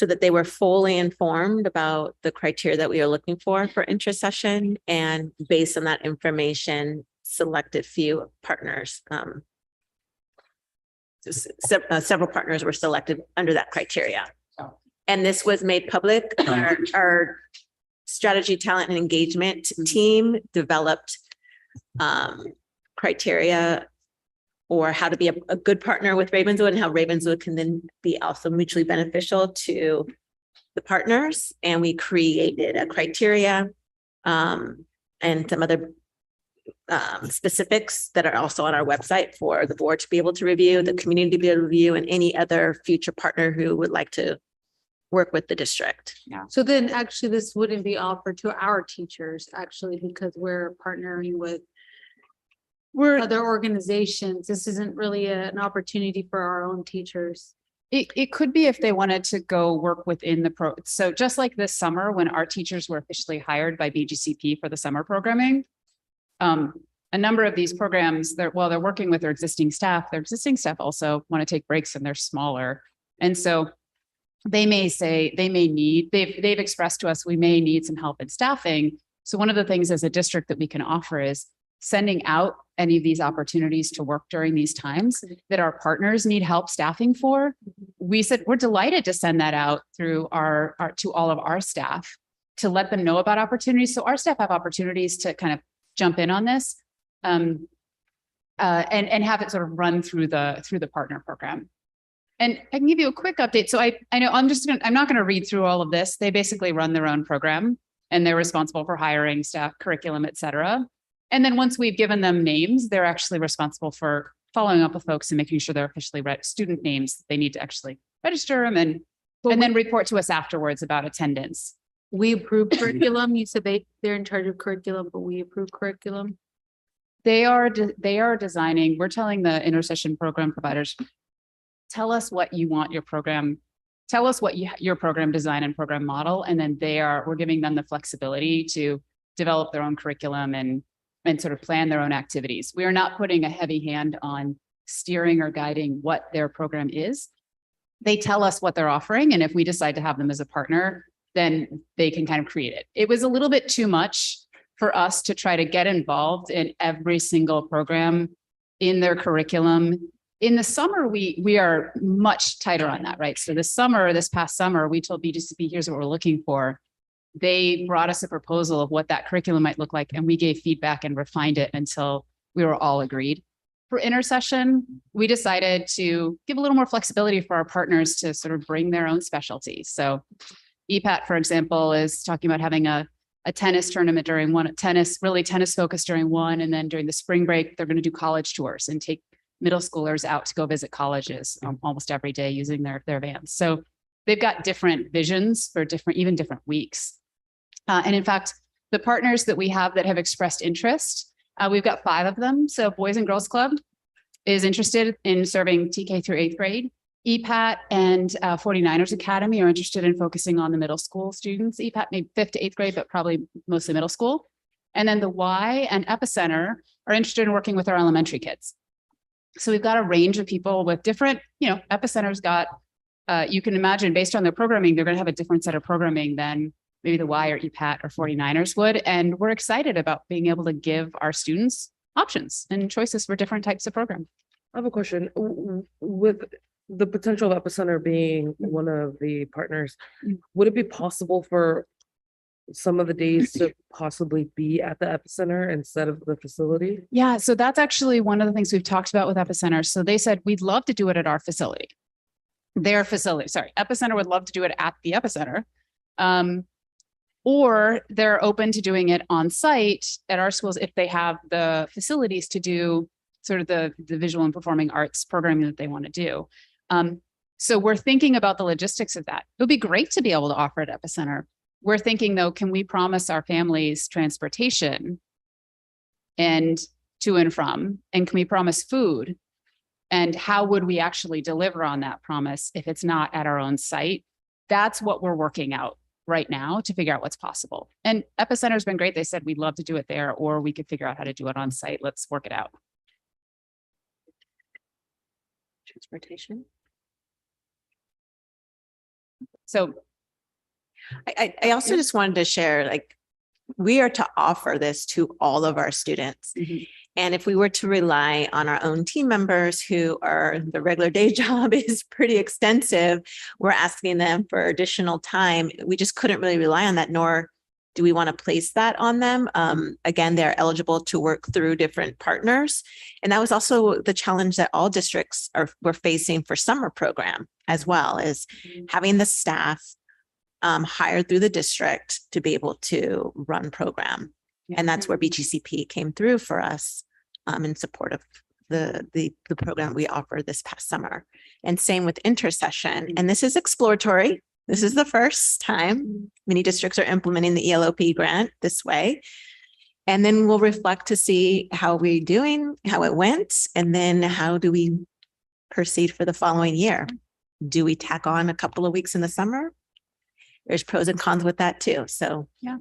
that they were fully informed about the criteria that we are looking for intercession, and based on that information, selected few partners. Several partners were selected under that criteria. And this was made public. Our strategy, talent, and engagement team developed criteria or how to be a good partner with Ravenswood and how Ravenswood can then be also mutually beneficial to the partners. And we created a criteria and some other specifics that are also on our website for the board to be able to review, the community to be able to review, and any other future partner who would like to work with the district. Yeah. So then actually this wouldn't be offered to our teachers actually, because we're partnering with other organizations. This isn't really an opportunity for our own teachers. It could be if they wanted to go work within the so just like this summer when our teachers were officially hired by BGCP for the summer programming, a number of these programs, while they're working with their existing staff also want to take breaks and they're smaller. And so they may say they've expressed to us, we may need some help in staffing. So one of the things as a district that we can offer is sending out any of these opportunities to work during these times that our partners need help staffing for. We said, we're delighted to send that out through our to all of our staff to let them know about opportunities. So our staff have opportunities to kind of jump in on this and have it sort of run through the partner program. And I can give you a quick update. So I know I'm not going to read through all of this. They basically run their own program and they're responsible for hiring staff, curriculum, et cetera. And then once we've given them names, they're actually responsible for following up with folks and making sure they're officially student names. They need to actually register them and then report to us afterwards about attendance. We approve curriculum. You said they're in charge of curriculum, but we approve curriculum. They are designing, we're telling the Intercession program providers, tell us what you want your program, tell us what your program design and program model, and then we're giving them the flexibility to develop their own curriculum and sort of plan their own activities. We are not putting a heavy hand on steering or guiding what their program is. They tell us what they're offering, and if we decide to have them as a partner, then they can kind of create it. It was a little bit too much for us to try to get involved in every single program in their curriculum. In the summer, we are much tighter on that, right? So this past summer, we told BGCP, here's what we're looking for. They brought us a proposal of what that curriculum might look like, and we gave feedback and refined it until we were all agreed. For Intercession, we decided to give a little more flexibility for our partners to sort of bring their own specialties. So EPAT, for example, is talking about having a tennis tournament during one, tennis focused during one, and then during the spring break, they're going to do college tours and take middle schoolers out to go visit colleges almost every day using their vans. So they've got different visions for even different weeks. And in fact, the partners that we have that have expressed interest, we've got 5 of them. So Boys and Girls Club is interested in serving TK through 8th grade. EPAT and 49ers Academy are interested in focusing on the middle school students. EPAT maybe 5th to 8th grade, but probably mostly middle school. And then the Y and Epicenter are interested in working with our elementary kids. So we've got a range of people with different, Epicenter's got, you can imagine based on their programming, they're going to have a different set of programming than maybe the Y or EPAT or 49ers would. And we're excited about being able to give our students options and choices for different types of programs. I have a question. With the potential of Epicenter being one of the partners, would it be possible for some of the days to possibly be at the Epicenter instead of the facility? Yeah, so that's actually one of the things we've talked about with Epicenter. So they said, we'd love to do it at our facility. Epicenter would love to do it at the Epicenter. Or they're open to doing it on site at our schools if they have the facilities to do sort of the visual and performing arts programming that they want to do. So we're thinking about the logistics of that. It would be great to be able to offer it at Epicenter. We're thinking though, can we promise our families transportation and to and from, and can we promise food? And how would we actually deliver on that promise if it's not at our own site? That's what we're working out right now to figure out what's possible. And Epicenter's been great. They said, we'd love to do it there, or we could figure out how to do it on site. Let's work it out. Transportation. So I also just wanted to share, like, we are to offer this to all of our students. Mhm. And if we were to rely on our own team members who are, the regular day job is pretty extensive, we're asking them for additional time. We just couldn't really rely on that, nor do we want to place that on them. Again, they're eligible to work through different partners. And that was also the challenge that all districts were facing for summer program as well, is having the staff hired through the district to be able to run program. And that's where BGCP came through for us in support of the program we offered this past summer. And same with Intercession. And this is exploratory. This is the first time many districts are implementing the ELOP grant this way. And then we'll reflect to see how we're doing, how it went, and then how do we proceed for the following year? Do we tack on a couple of weeks in the summer? There's pros and cons with that too. So yeah.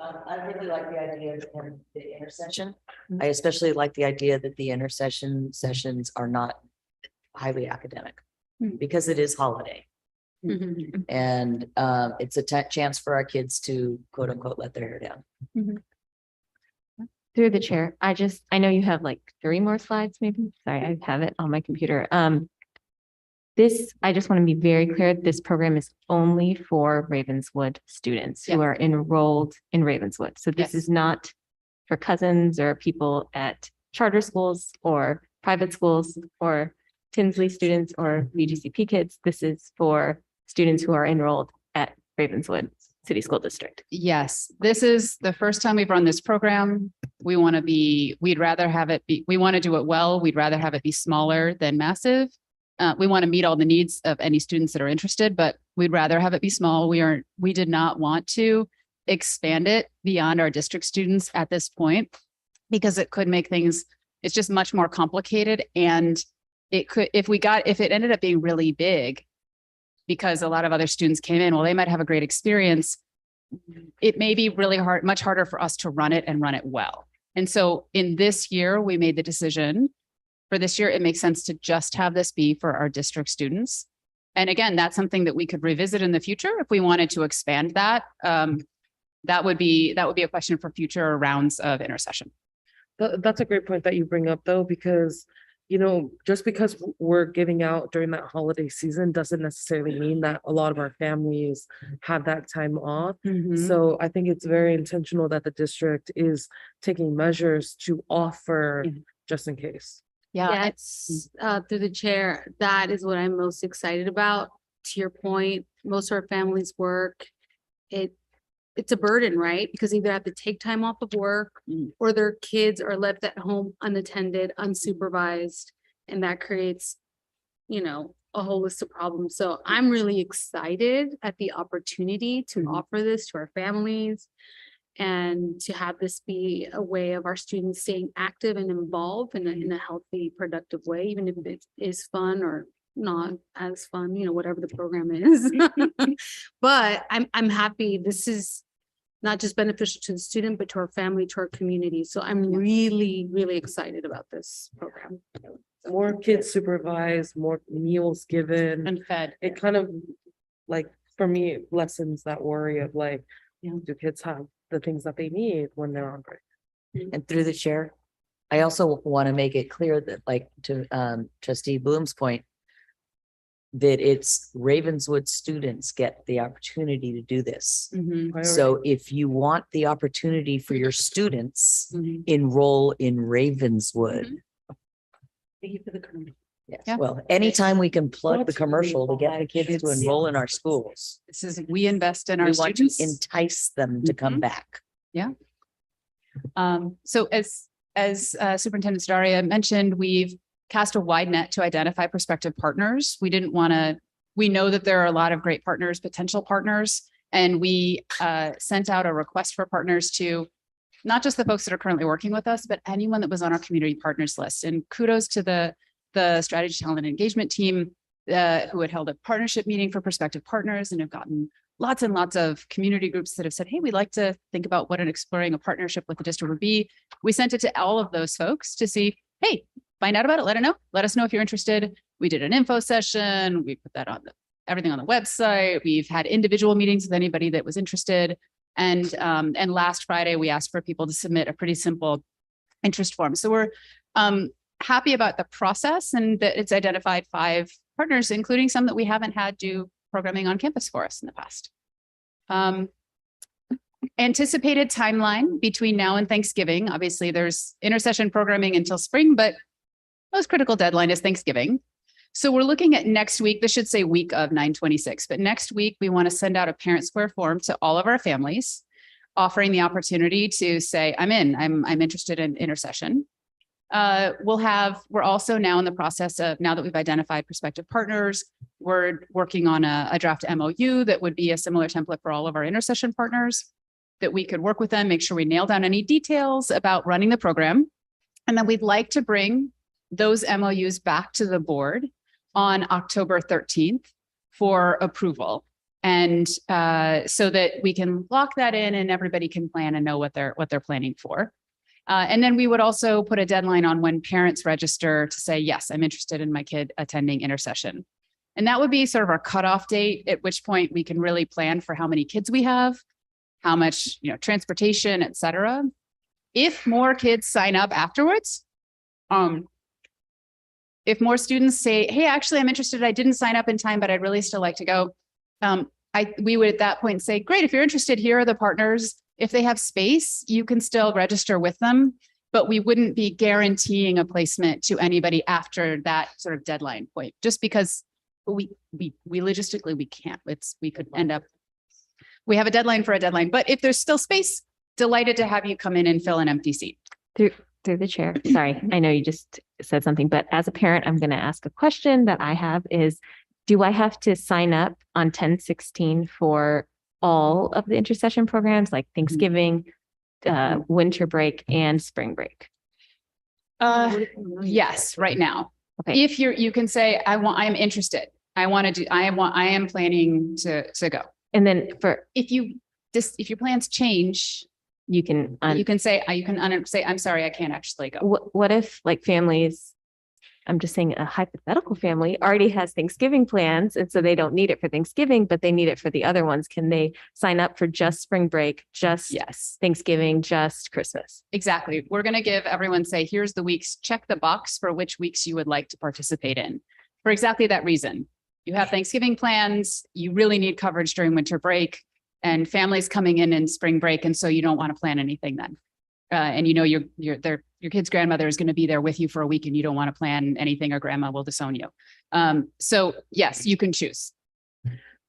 I really like the idea of the intercession. I especially like the idea that the intercession sessions are not highly academic Mm. because it is holiday. Mhm. And it's a chance for our kids to quote unquote let their hair down. Through the chair, I know you have like 3 more slides, maybe. Sorry, I have it on my computer. I just want to be very clear, this program is only for Ravenswood students who Yeah. are enrolled in Ravenswood. So this Yes. is not for cousins or people at charter schools or private schools or Tinsley students or VGCP kids. This is for students who are enrolled at Ravenswood City School District. Yes, this is the first time we've run this program. We'd rather have it be, we want to do it well. We'd rather have it be smaller than massive. We want to meet all the needs of any students that are interested, but we'd rather have it be small. We did not want to expand it beyond our district students at this point because it could make things, it's just much more complicated. And it could, if it ended up being really big, because a lot of other students came in, well, they might have a great experience. It may be really hard, much harder for us to run it and run it well. And so in this year, we made the decision for this year, it makes sense to just have this be for our district students. And again, that's something that we could revisit in the future if we wanted to expand that. That would be a question for future rounds of intercession. That's a great point that you bring up though, because, you know, just because we're giving out during that holiday season doesn't necessarily mean that a lot of our families have that time off. So I think it's very intentional that the district is taking measures to offer just in case. Yeah. That's through the chair. That is what I'm most excited about. To your point, most of our families work. It's a burden, right? Because either have to take time off of work or their kids are left at home unattended, unsupervised, and that creates, you know, a whole list of problems. So I'm really excited at the opportunity to offer this to our families and to have this be a way of our students staying active and involved in a healthy, productive way, even if it is fun or not as fun, you know, whatever the program is. But I'm happy. This is not just beneficial to the student, but to our family, to our community. So I'm really, really excited about this program. More kids supervised, more meals given. And fed. It kind of like, for me, it lessens that worry of like, do kids have the things that they need when they're on break? And through the chair, I also want to make it clear that, like, to Trustee Bloom's point, that it's Ravenswood students get the opportunity to do this. So if you want the opportunity for your students, enroll in Ravenswood. Thank you for the comment. Yes, Yeah. well, anytime we can plug the commercial to get the kids to enroll in our schools, This is, we invest in we our want to students. entice them to come back. So as Superintendent Daria mentioned, we've cast a wide net to identify prospective partners. We know that there are a lot of great partners, potential partners, and we sent out a request for partners to not just the folks that are currently working with us, but anyone that was on our community partners list. And kudos to the strategy, talent, and engagement team who had held a partnership meeting for prospective partners and have gotten lots and lots of community groups that have said, hey, we'd like to think about what exploring a partnership with the district would be. We sent it to all of those folks to see, hey, find out about it, let us know if you're interested. We did an info session. We put that on everything on the website. We've had individual meetings with anybody that was interested. And last Friday, we asked for people to submit a pretty simple interest form. So we're happy about the process and that it's identified 5 partners, including some that we haven't had do programming on campus for us in the past. Anticipated timeline between now and Thanksgiving. Obviously, there's intercession programming until spring, but most critical deadline is Thanksgiving. So we're looking at next week. This should say week of 9/26, but next week we want to send out a parent square form to all of our families, offering the opportunity to say, I'm interested in intercession. We're also now in the process of, now that we've identified prospective partners, we're working on a draft MOU that would be a similar template for all of our intercession partners, that we could work with them, make sure we nail down any details about running the program. And then we'd like to bring those MOUs back to the board on October 13th for approval. And so that we can lock that in and everybody can plan and know what they're planning for. And then we would also put a deadline on when parents register to say, yes, I'm interested in my kid attending Intercession. And that would be sort of our cutoff date, at which point we can really plan for how many kids we have, how much, transportation, et cetera. If more kids sign up afterwards, if more students say, hey, actually, I'm interested, I didn't sign up in time, but I'd really still like to go. We would at that point say, great, if you're interested, here are the partners. If they have space, you can still register with them, but we wouldn't be guaranteeing a placement to anybody after that sort of deadline point, just because we logistically, we can't. We could end up, we have a deadline for a deadline, but if there's still space, delighted to have you come in and fill an empty seat. Through the chair. Sorry, I know you just said something, but as a parent, I'm going to ask a question that I have is, do I have to sign up on 10/16 for all of the intercession programs like Thanksgiving, winter break, and spring break? Yes, right now. Okay. If you can say, I'm interested. I am planning to go. And then If your plans change, you can say, I'm sorry, I can't actually go. what if like families, I'm just saying a hypothetical family already has Thanksgiving plans, and so they don't need it for Thanksgiving, but they need it for the other ones. Can they sign up for just spring break, just Thanksgiving, just Christmas? Exactly. We're going to give everyone, say, here's the weeks, check the box for which weeks you would like to participate in. For exactly that reason. You have Thanksgiving plans, you really need coverage during winter break, and families coming in spring break, and so you don't want to plan anything then. And your kid's grandmother is going to be there with you for a week, and you don't want to plan anything, or grandma will disown you. So yes, you can choose.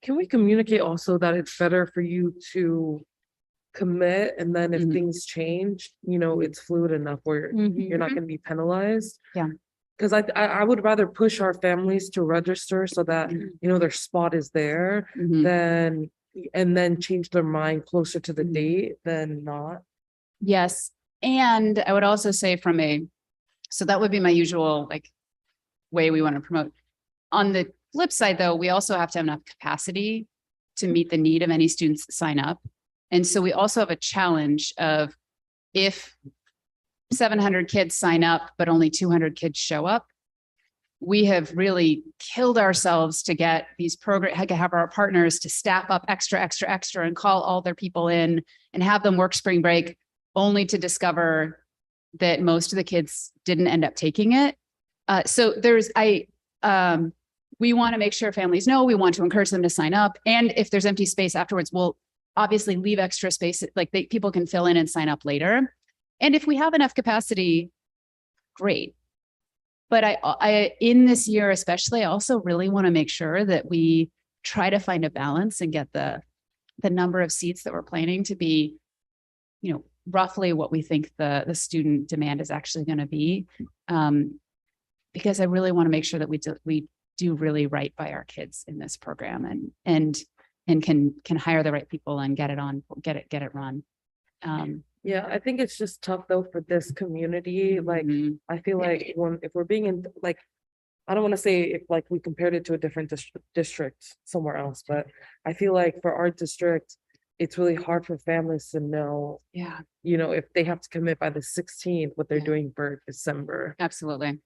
Can we communicate also that it's better for you to commit, and then if things change, it's fluid enough where you're not going to be penalized? Yeah. Because I would rather push our families to register so that, their spot is there and then change their mind closer to the date than not. Yes. And I would also say so that would be my usual way we want to promote. On the flip side, though, we also have to have enough capacity to meet the need of any students that sign up. And so we also have a challenge of, if 700 kids sign up, but only 200 kids show up, we have really killed ourselves to get these programs, have our partners to staff up extra, and call all their people in and have them work spring break, only to discover that most of the kids didn't end up taking it. So we want to make sure families know, we want to encourage them to sign up. And if there's empty space afterwards, we'll obviously leave extra space, people can fill in and sign up later. And if we have enough capacity, great. But I in this year especially, I also really want to make sure that we try to find a balance and get the number of seats that we're planning to be, roughly what we think the student demand is actually going to be. Because I really want to make sure that we do really right by our kids in this program and can hire the right people and get it run. Yeah, I think it's just tough though for this community. I feel like if we're being in, I don't want to say if we compared it to a different district somewhere else, but I feel like for our district, it's really hard for families to know, if they have to commit by the 16th, what they're doing for December. Absolutely.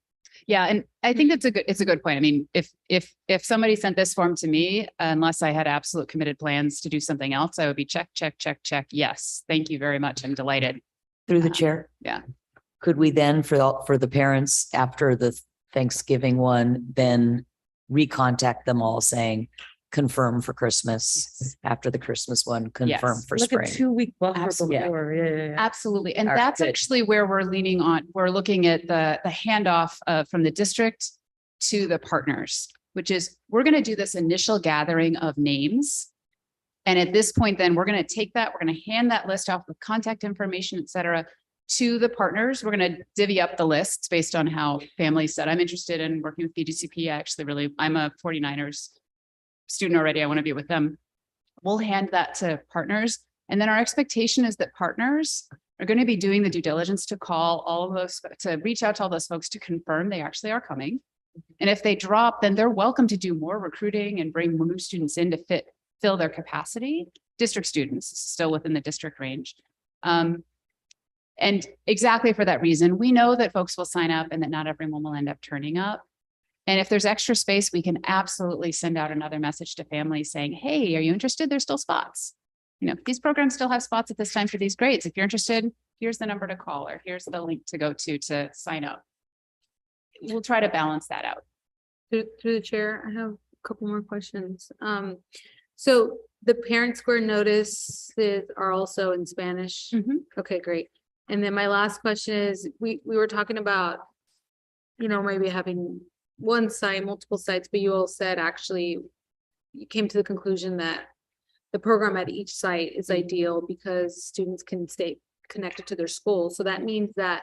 Yeah. And I think it's a good point. I mean, if somebody sent this form to me, unless I had absolute committed plans to do something else, I would be check. Yes. Thank you very much. I'm delighted. Through the chair. Yeah. Could we then, for the parents after the Thanksgiving one, then recontact them all saying, confirm for Christmas, after the Christmas one, confirm for Like spring. a 2-week buffer Absolutely. before. Yeah. Absolutely. And All right, that's good. actually where we're leaning on. We're looking at the handoff from the district to the partners, which is, we're going to do this initial gathering of names. And at this point, then we're going to take that, we're going to hand that list off with contact information, et cetera, to the partners. We're going to divvy up the lists based on how families said, I'm interested in working with BGCP. I'm a 49ers student already. I want to be with them. We'll hand that to partners. And then our expectation is that partners are going to be doing the due diligence to call all of those, to reach out to all those folks to confirm they actually are coming. And if they drop, then they're welcome to do more recruiting and bring new students in to fill their capacity. District students, still within the district range. And exactly for that reason, we know that folks will sign up and that not everyone will end up turning up. And if there's extra space, we can absolutely send out another message to families saying, hey, are you interested? There's still spots. You know, these programs still have spots at this time for these grades. If you're interested, here's the number to call, or here's the link to go to sign up. We'll try to balance that out. Through the chair, I have a couple more questions. So the parent square notices are also in Spanish? Okay, great. And then my last question is, we were talking about, you know, maybe having one site, multiple sites, but you all said actually you came to the conclusion that the program at each site is ideal because students can stay connected to their school. So that means that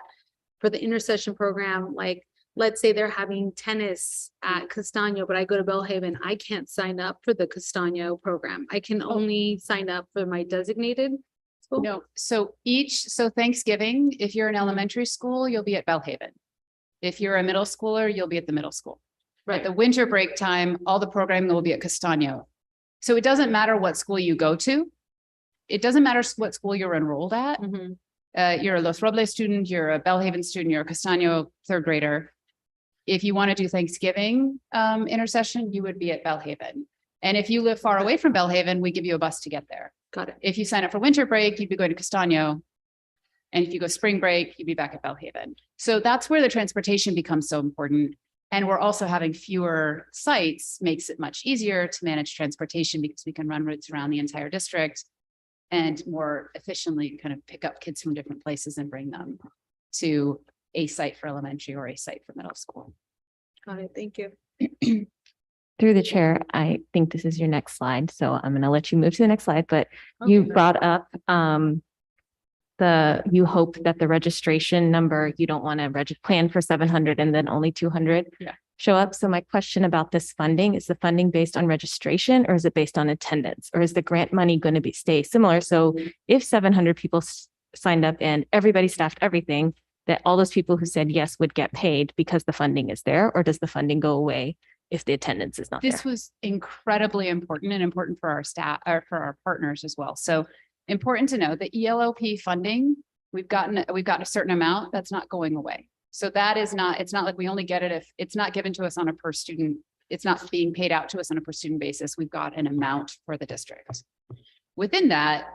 for the intercession program, like, let's say they're having tennis at Castaño, but I go to Bellhaven, I can't sign up for the Castaño program. I can only sign up for my designated school. No, so Thanksgiving, if you're in elementary school, you'll be at Bellhaven. If you're a middle schooler, you'll be at the middle school. Right. At the winter break time, all the programming will be at Castaño. So it doesn't matter what school you go to. It doesn't matter what school you're enrolled at. You're a Los Robles student, you're a Bellhaven student, you're a Castaño third grader. If you want to do Thanksgiving intercession, you would be at Bellhaven. And if you live far away from Bellhaven, we give you a bus to get there. Got it. If you sign up for winter break, you'd be going to Castaño. And if you go spring break, you'd be back at Bellhaven. So that's where the transportation becomes so important. And we're also having fewer sites makes it much easier to manage transportation because we can run routes around the entire district and more efficiently kind of pick up kids from different places and bring them to a site for elementary or a site for middle school. Got it. Thank you. Through the chair, I think this is your next slide, so I'm going to let you move to the next slide, but you brought up you hope that the registration number, you don't want to plan for 700 and then only 200 show up. So my question about this funding, is the funding based on registration or is it based on attendance, or is the grant money going to stay similar? So if 700 people signed up and everybody staffed everything, that all those people who said yes would get paid because the funding is there, or does the funding go away if the attendance is not there? This was incredibly important and important for our staff or for our partners as well. So important to know that ELOP funding, we've gotten a certain amount that's not going away. So that is not, it's not like we only get it if it's not given to us on a per student, it's not being paid out to us on a per student basis. We've got an amount for the district. Within that,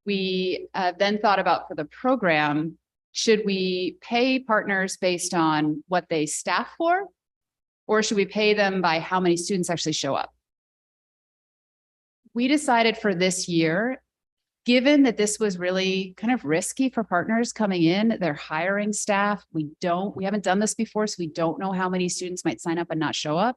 we then thought about for the program, should we pay partners based on what they staff for, or should we pay them by how many students actually show up? We decided for this year, given that this was really kind of risky for partners coming in, they're hiring staff. We haven't done this before, so we don't know how many students might sign up and not show up.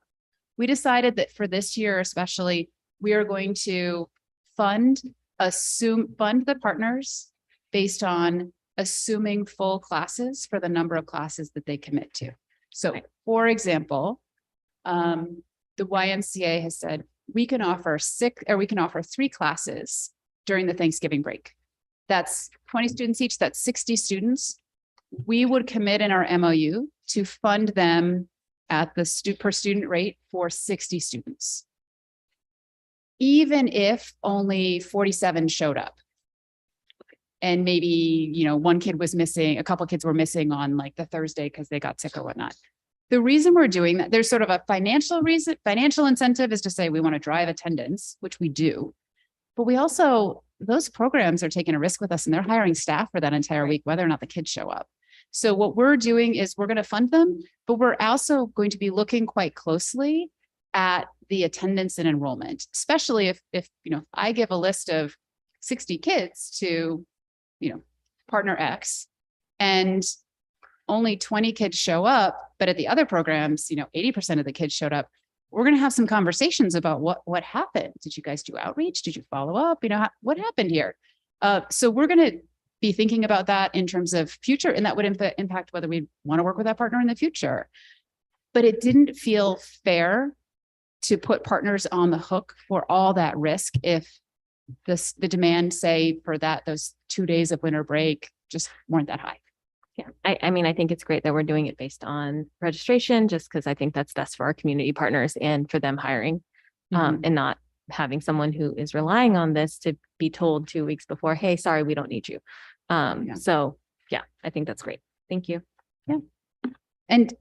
We decided that for this year, especially, we are going to fund the partners based on assuming full classes for the number of classes that they commit to. So for example, the YMCA has said, we can offer 3 classes during the Thanksgiving break. That's 20 students each, that's 60 students. We would commit in our MOU to fund them at the per student rate for 60 students. Even if only 47 showed up. And maybe, one kid was missing, a couple kids were missing on like the Thursday because they got sick or whatnot. The reason we're doing that, there's sort of a financial incentive is to say we want to drive attendance, which we do. But we also, those programs are taking a risk with us and they're hiring staff for that entire week, whether or not the kids show up. So what we're doing is we're going to fund them, but we're also going to be looking quite closely at the attendance and enrollment, especially if I give a list of 60 kids to, partner X and only 20 kids show up, but at the other programs, 80% of the kids showed up. We're going to have some conversations about what happened. Did you guys do outreach? Did you follow up? What happened here? So we're going to be thinking about that in terms of future, and that would impact whether we want to work with that partner in the future. But it didn't feel fair to put partners on the hook for all that risk if the demand, say, for those 2 days of winter break just weren't that high. Yeah, I think it's great that we're doing it based on registration, just because I think that's best for our community partners and for them hiring, and not having someone who is relying on this to be told 2 weeks before, hey, sorry, we don't need you. So yeah, I think that's great. Thank you. And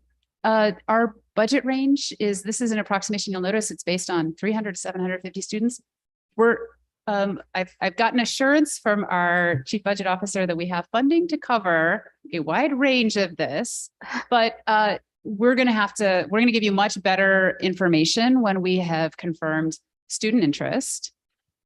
our budget range is, this is an approximation. You'll notice it's based on 300 to 750 students. I've gotten assurance from our chief budget officer that we have funding to cover a wide range of this, but we're going to give you much better information when we have confirmed student interest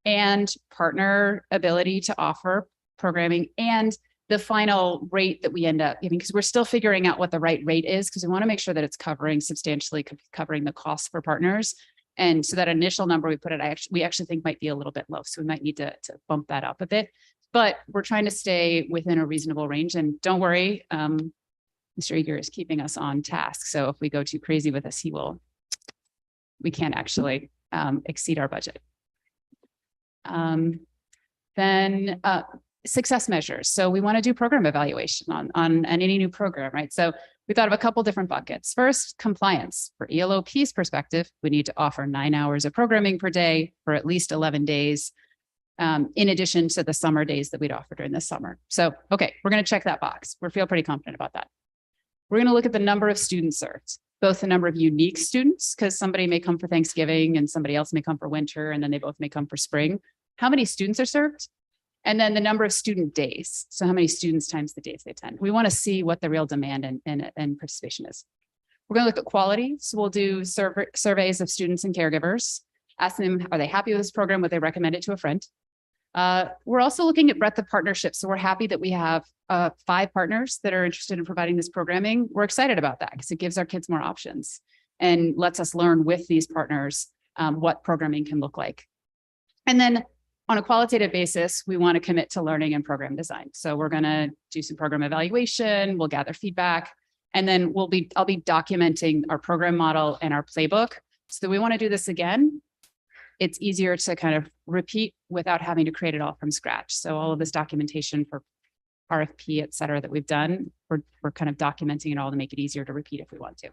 and partner ability to offer programming and the final rate that we end up giving, because we're still figuring out what the right rate is, because we want to make sure that it's substantially covering the costs for partners. And so that initial number we put it, we actually think might be a little bit low. So we might need to bump that up a bit, but we're trying to stay within a reasonable range. And don't worry, Mr. Eager is keeping us on task. So if we go too crazy with this, we can't actually exceed our budget. Then success measures. So we want to do program evaluation on any new program, right? So we thought of a couple different buckets. First, compliance. For ELOP's perspective, we need to offer 9 hours of programming per day for at least 11 days, in addition to the summer days that we'd offer during the summer. So, okay, we're going to check that box. We feel pretty confident about that. We're going to look at the number of students served, both the number of unique students, because somebody may come for Thanksgiving and somebody else may come for winter, and then they both may come for spring. How many students are served? And then the number of student days. So how many students times the days they attend. We want to see what the real demand and participation is. We're going to look at quality. So we'll do surveys of students and caregivers, ask them, are they happy with this program? Would they recommend it to a friend? We're also looking at breadth of partnerships. So we're happy that we have 5 partners that are interested in providing this programming. We're excited about that because it gives our kids more options and lets us learn with these partners what programming can look like. And then on a qualitative basis, we want to commit to learning and program design. So we're going to do some program evaluation, we'll gather feedback, and then I'll be documenting our program model and our playbook. So that we want to do this again, it's easier to kind of repeat without having to create it all from scratch. So all of this documentation for RFP, et cetera, that we've done, we're kind of documenting it all to make it easier to repeat if we want to.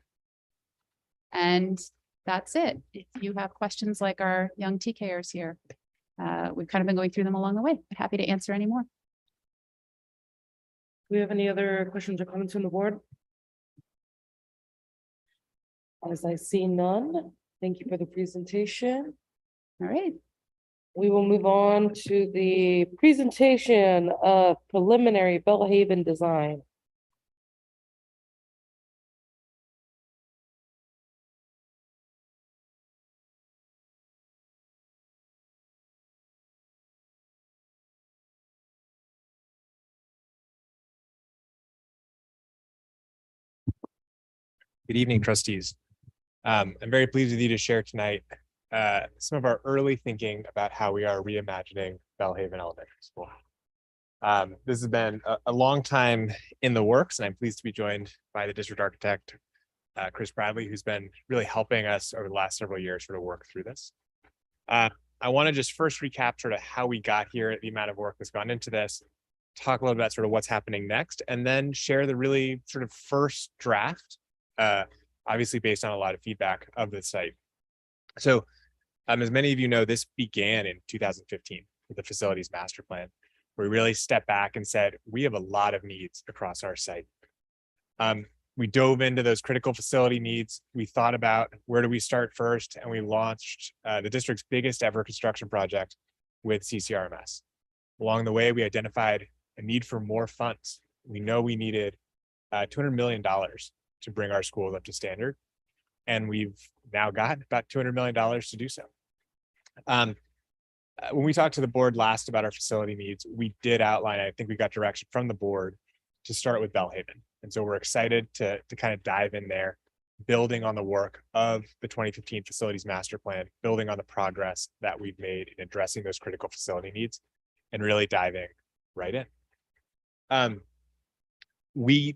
And that's it. If you have questions like our young TKers here, we've kind of been going through them along the way, but happy to answer any more. Do we have any other questions or comments from the board? As I see none, thank you for the presentation. All right. We will move on to the presentation of preliminary Bellhaven design. Good evening, trustees. I'm very pleased with you to share tonight some of our early thinking about how we are reimagining Bellhaven Elementary School. This has been a long time in the works, and I'm pleased to be joined by the district architect, Chris Bradley, who's been really helping us over the last several years sort of work through this. I want to just first recap sort of how we got here, the amount of work that's gone into this, talk a little about sort of what's happening next, and then share the really sort of first draft, obviously based on a lot of feedback of the site. So as many of you know, this began in 2015 with the facilities master plan, where we really stepped back and said, we have a lot of needs across our site. We dove into those critical facility needs. We thought about where do we start first, and we launched the district's biggest ever construction project with CCRMS. Along the way, we identified a need for more funds. We know we needed $200 million to bring our schools up to standard. And we've now got about $200 million to do so. When we talked to the board last about our facility needs, we did outline, I think we got direction from the board to start with Bellhaven. And so we're excited to kind of dive in there, building on the work of the 2015 facilities master plan, building on the progress that we've made in addressing those critical facility needs and really diving right in.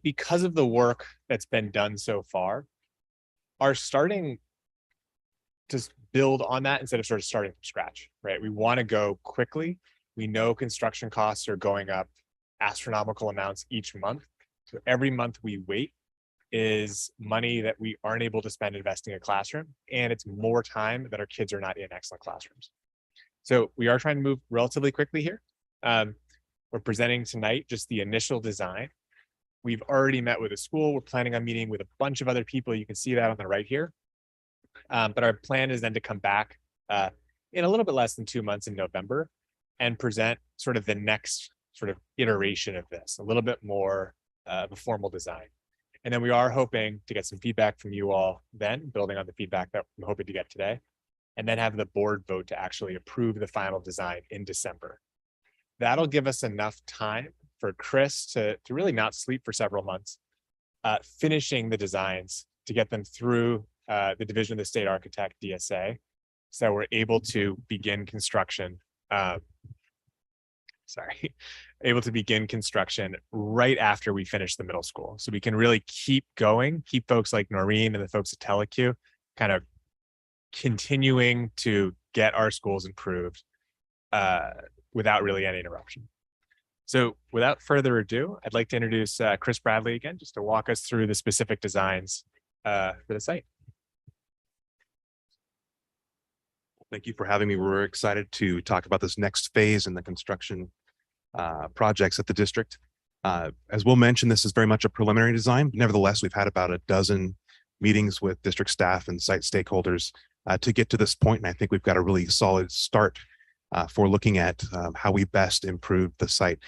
Because of the work that's been done so far, are starting to build on that instead of sort of starting from scratch, right? We want to go quickly. We know construction costs are going up astronomical amounts each month. So every month we wait is money that we aren't able to spend investing in a classroom, and it's more time that our kids are not in excellent classrooms. So we are trying to move relatively quickly here. We're presenting tonight just the initial design We've already met with a school. We're planning on meeting with a bunch of other people. You can see that on the right here. But our plan is then to come back in a little bit less than 2 months in November and present sort of the next sort of iteration of this, a little bit more of a formal design. And then we are hoping to get some feedback from you all then, building on the feedback that I'm hoping to get today, and then have the board vote to actually approve the final design in December. That'll give us enough time for Chris to really not sleep for several months, finishing the designs to get them through the Division of the State Architect, DSA, so we're able to begin construction. Able to begin construction right after we finish the middle school. So we can really keep going, keep folks like Noreen and the folks at TeleQ kind of continuing to get our schools improved without really any interruption. So without further ado, I'd like to introduce Chris Bradley again, just to walk us through the specific designs for the site. Thank you for having me. We're excited to talk about this next phase in the construction projects at the district. As Will mentioned, this is very much a preliminary design. Nevertheless, we've had about a dozen meetings with district staff and site stakeholders to get to this point. And I think we've got a really solid start for looking at how we best improve the site.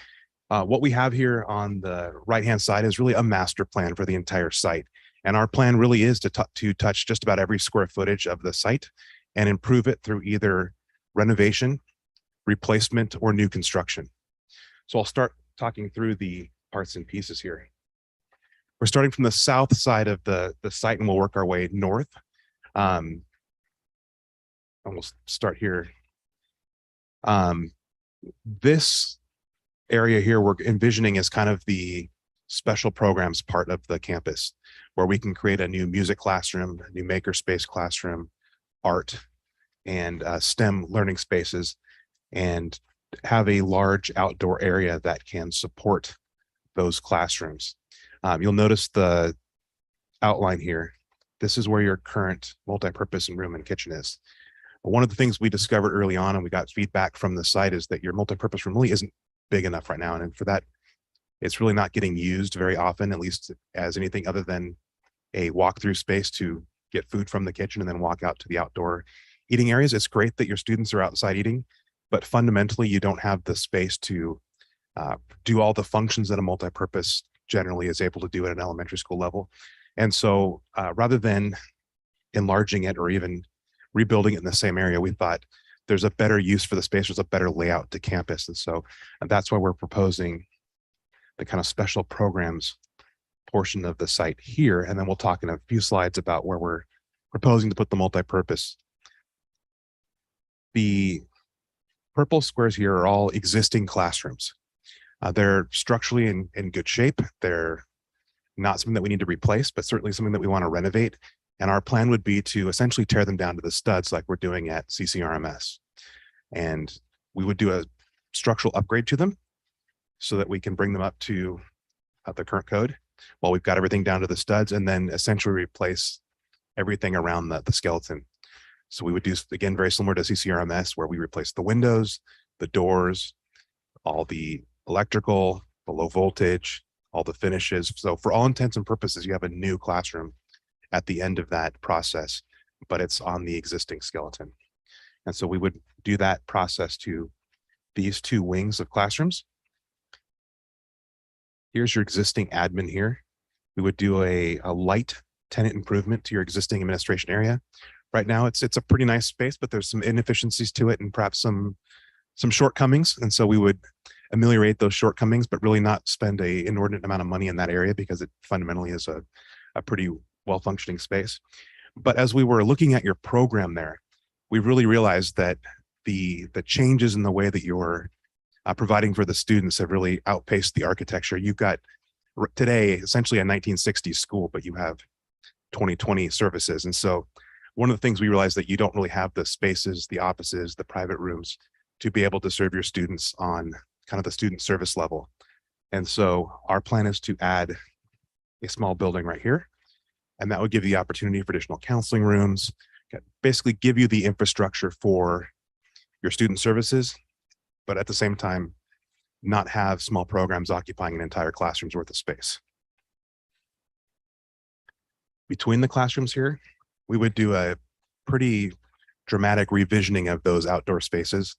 What we have here on the right-hand side is really a master plan for the entire site. And our plan really is to touch just about every square footage of the site and improve it through either renovation, replacement, or new construction. So I'll start talking through the parts and pieces here. We're starting from the south side of the site and we'll work our way north. And we'll start here. This area here we're envisioning as kind of the special programs part of the campus, where we can create a new music classroom, a new makerspace classroom, art, and STEM learning spaces, and have a large outdoor area that can support those classrooms. You'll notice the outline here. This is where your current multi-purpose room and kitchen is. One of the things we discovered early on, and we got feedback from the site, is that your multi-purpose room really isn't big enough right now. And for that, it's really not getting used very often, at least as anything other than a walk-through space to get food from the kitchen and then walk out to the outdoor eating areas. It's great that your students are outside eating, but fundamentally you don't have the space to do all the functions that a multi-purpose generally is able to do at an elementary school level. And so rather than enlarging it or even rebuilding it in the same area, we thought there's a better use for the space, there's a better layout to campus. And so that's why we're proposing the kind of special programs portion of the site here. And then we'll talk in a few slides about where we're proposing to put the multi-purpose. The purple squares here are all existing classrooms. They're structurally in good shape. They're not something that we need to replace, but certainly something that we want to renovate. And our plan would be to essentially tear them down to the studs like we're doing at CCRMS. And we would do a structural upgrade to them so that we can bring them up to the current code while we've got everything down to the studs, and then essentially replace everything around the skeleton. So we would do, again, very similar to CCRMS, where we replace the windows, the doors, all the electrical, the low voltage, all the finishes. So for all intents and purposes, you have a new classroom at the end of that process, but it's on the existing skeleton. And so we would do that process to these two wings of classrooms. Here's your existing admin here. We would do a light tenant improvement to your existing administration area. Right now, it's a pretty nice space, but there's some inefficiencies to it and perhaps some shortcomings. And so we would ameliorate those shortcomings, but really not spend an inordinate amount of money in that area because it fundamentally is a pretty well-functioning space. But as we were looking at your program there, we really realized that the changes in the way that you're providing for the students have really outpaced the architecture. You've got today essentially a 1960s school, but you have 2020 services. And so one of the things we realized that you don't really have the spaces, the offices, the private rooms to be able to serve your students on kind of the student service level. And so our plan is to add a small building right here. And that would give you the opportunity for additional counseling rooms, basically give you the infrastructure for your student services, but at the same time, not have small programs occupying an entire classroom's worth of space. Between the classrooms here, we would do a pretty dramatic revisioning of those outdoor spaces.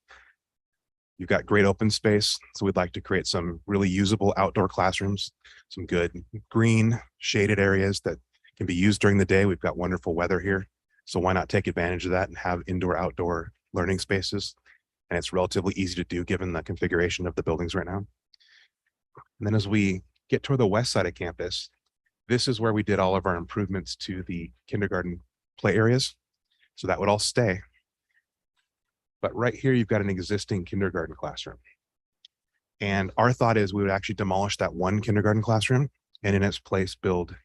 You've got great open space, so we'd like to create some really usable outdoor classrooms, some good green shaded areas that can be used during the day. We've got wonderful weather here, so why not take advantage of that and have indoor outdoor learning spaces? And it's relatively easy to do given the configuration of the buildings right now. And then as we get toward the west side of campus, this is where we did all of our improvements to the kindergarten play areas. So that would all stay. But right here, you've got an existing kindergarten classroom. And our thought is we would actually demolish that one kindergarten classroom and in its place build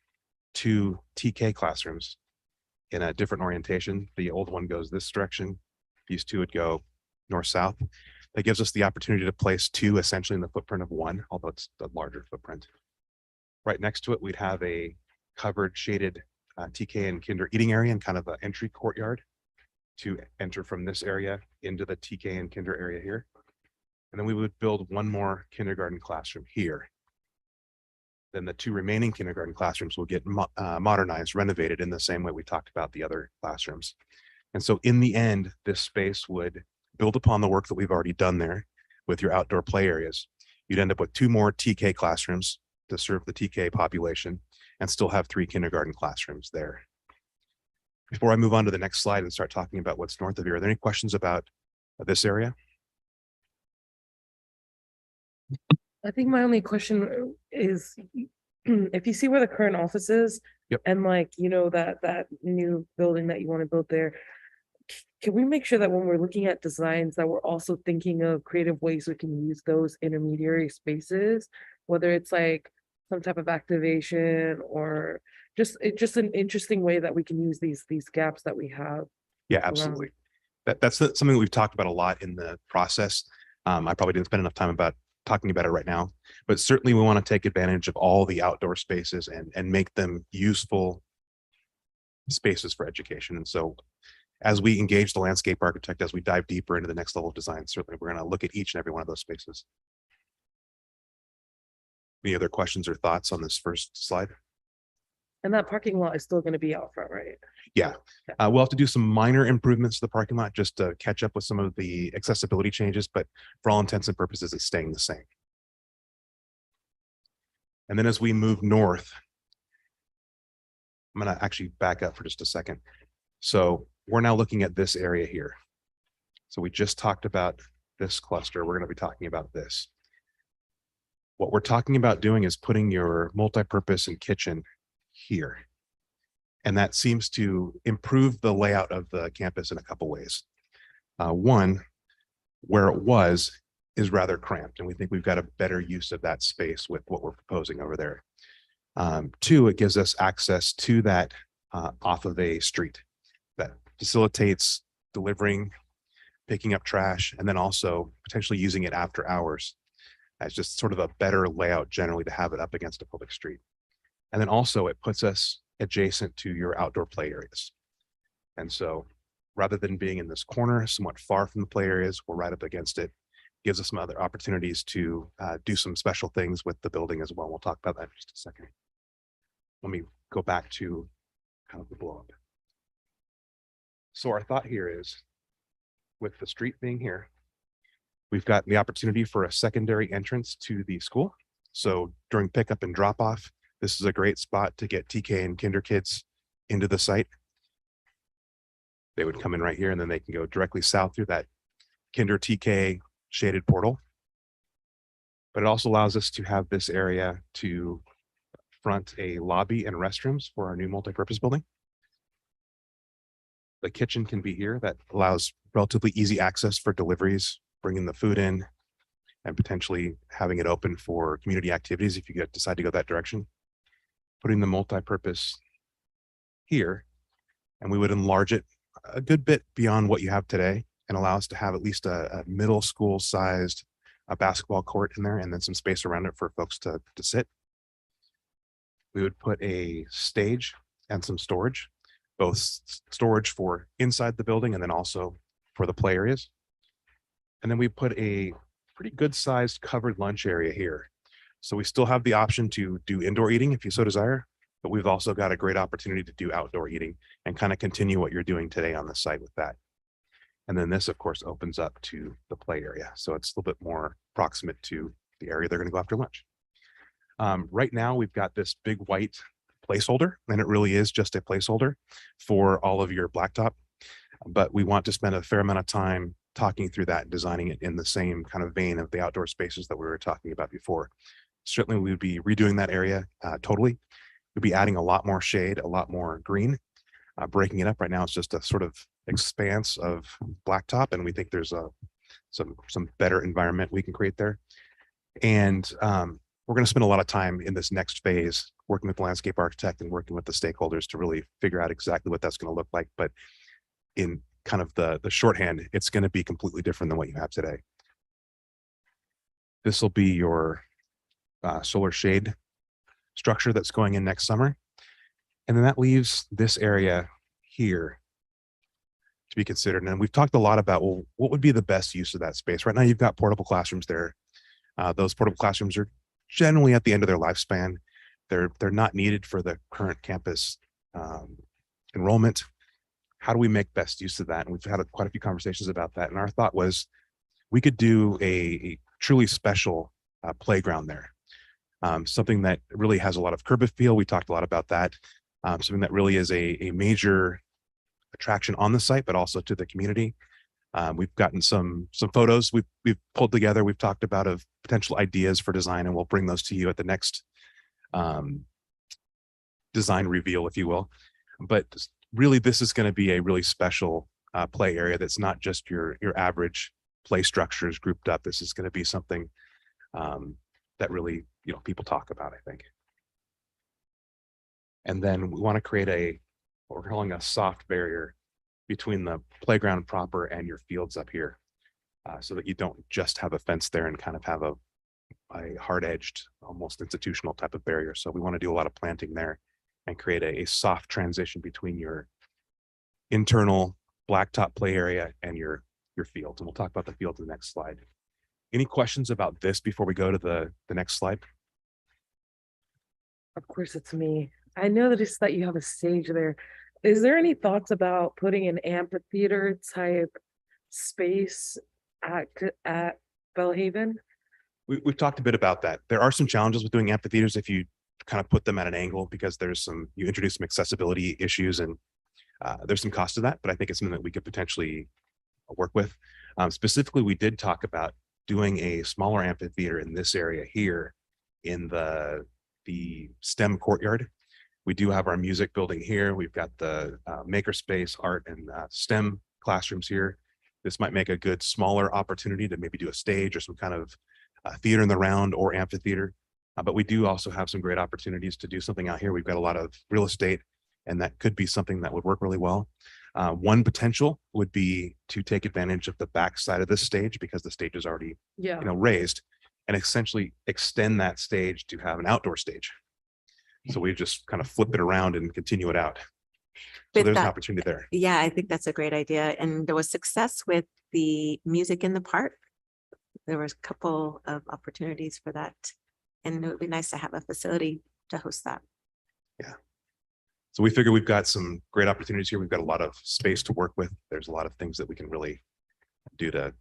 2 TK classrooms in a different orientation. The old one goes this direction. These 2 would go north-south. That gives us the opportunity to place 2 essentially in the footprint of 1, although it's the larger footprint. Right next to it, we'd have a covered shaded TK and kinder eating area and kind of an entry courtyard to enter from this area into the TK and kinder area here. And then we would build 1 more kindergarten classroom here. Then the 2 remaining kindergarten classrooms will get modernized, renovated in the same way we talked about the other classrooms. And so in the end, this space would build upon the work that we've already done there with your outdoor play areas. You'd end up with 2 more TK classrooms to serve the TK population and still have 3 kindergarten classrooms there. Before I move on to the next slide and start talking about what's north of here, are there any questions about this area? I think my only question is, if you see where the current office is, Yep. and like, you know, that new building that you want to build there, can we make sure that when we're looking at designs that we're also thinking of creative ways we can use those intermediary spaces, whether it's like some type of activation or just an interesting way that we can use these gaps that we have. Yeah, absolutely. That's something that we've talked about a lot in the process. I probably didn't spend enough time about talking about it right now, but certainly we want to take advantage of all the outdoor spaces and make them useful spaces for education. And so as we engage the landscape architect, as we dive deeper into the next level of design, certainly we're going to look at each and every one of those spaces. Any other questions or thoughts on this first slide? And that parking lot is still going to be out front, right? Yeah, we'll have to do some minor improvements to the parking lot just to catch up with some of the accessibility changes, but for all intents and purposes, it's staying the same. And then as we move north, I'm going to actually back up for just a second. So we're now looking at this area here. So we just talked about this cluster. We're going to be talking about this. What we're talking about doing is putting your multi-purpose and kitchen here. And that seems to improve the layout of the campus in a couple ways. One, where it was is rather cramped, and we think we've got a better use of that space with what we're proposing over there. 2, it gives us access to that off of a street that facilitates delivering, picking up trash, and then also potentially using it after hours as just sort of a better layout generally to have it up against a public street. And then also it puts us adjacent to your outdoor play areas. And so rather than being in this corner, somewhat far from the play areas, we're right up against it. Gives us some other opportunities to do some special things with the building as well. We'll talk about that in just a second. Let me go back to kind of the blow up. So our thought here is, with the street being here, we've got the opportunity for a secondary entrance to the school. So during pickup and drop off, this is a great spot to get TK and kinder kids into the site. They would come in right here and then they can go directly south through that kinder TK shaded portal. But it also allows us to have this area to front a lobby and restrooms for our new multi-purpose building. The kitchen can be here. That allows relatively easy access for deliveries, bringing the food in, and potentially having it open for community activities if you decide to go that direction. Putting the multi-purpose here, and we would enlarge it a good bit beyond what you have today and allow us to have at least a middle school sized basketball court in there and then some space around it for folks to sit. We would put a stage and some storage, both storage for inside the building and then also for the play areas. And then we put a pretty good sized covered lunch area here. So we still have the option to do indoor eating if you so desire, but we've also got a great opportunity to do outdoor eating and kind of continue what you're doing today on the site with that. And then this, of course, opens up to the play area. So it's a little bit more proximate to the area they're going to go after lunch. Right now, we've got this big white placeholder, and it really is just a placeholder for all of your blacktop. But we want to spend a fair amount of time talking through that and designing it in the same kind of vein of the outdoor spaces that we were talking about before. Certainly, we would be redoing that area totally. We'd be adding a lot more shade, a lot more green, breaking it up. Right now, it's just a sort of expanse of blacktop, and we think there's some better environment we can create there. And we're going to spend a lot of time in this next phase working with the landscape architect and working with the stakeholders to really figure out exactly what that's going to look like. But in kind of the shorthand, it's going to be completely different than what you have today. This will be your solar shade structure that's going in next summer. And then that leaves this area here to be considered. And we've talked a lot about, well, what would be the best use of that space? Right now, you've got portable classrooms there. Those portable classrooms are generally at the end of their lifespan. They're not needed for the current campus enrollment. How do we make best use of that? And we've had quite a few conversations about that. And our thought was we could do a truly special playground there. Something that really has a lot of curb appeal. We talked a lot about that. Something that really is a major attraction on the site, but also to the community. We've gotten some photos we've pulled together. We've talked about of potential ideas for design, and we'll bring those to you at the next design reveal, if you will. But really, this is going to be a really special play area that's not just your average play structures grouped up. This is going to be something that really, people talk about, I think. And then we want to create what we're calling a soft barrier between the playground proper and your fields up here, so that you don't just have a fence there and kind of have a hard-edged, almost institutional type of barrier. So we want to do a lot of planting there and create a soft transition between your internal blacktop play area and your fields. And we'll talk about the fields in the next slide. Any questions about this before we go to the next slide? Of course, it's me. I know that it's that you have a stage there. Is there any thoughts about putting an amphitheater type space at Belhaven? We've talked a bit about that. There are some challenges with doing amphitheaters if you kind of put them at an angle, because you introduce some accessibility issues, and there's some cost to that, but I think it's something that we could potentially work with. Specifically, we did talk about doing a smaller amphitheater in this area here in the STEM courtyard. We do have our music building here. We've got the makerspace, art, and STEM classrooms here. This might make a good smaller opportunity to maybe do a stage or some kind of theater in the round or amphitheater. But we do also have some great opportunities to do something out here. We've got a lot of real estate, and that could be something that would work really well. One potential would be to take advantage of the back side of this stage, because the stage is already raised, and essentially extend that stage to have an outdoor stage. So we just kind of flip it around and continue it out. So there's an opportunity there. Yeah, I think that's a great idea. And there was success with the music in the park. There was a couple of opportunities for that. And it would be nice to have a facility to host that. Yeah. So we figure we've got some great opportunities here. We've got a lot of space to work with. There's a lot of things that we can really do to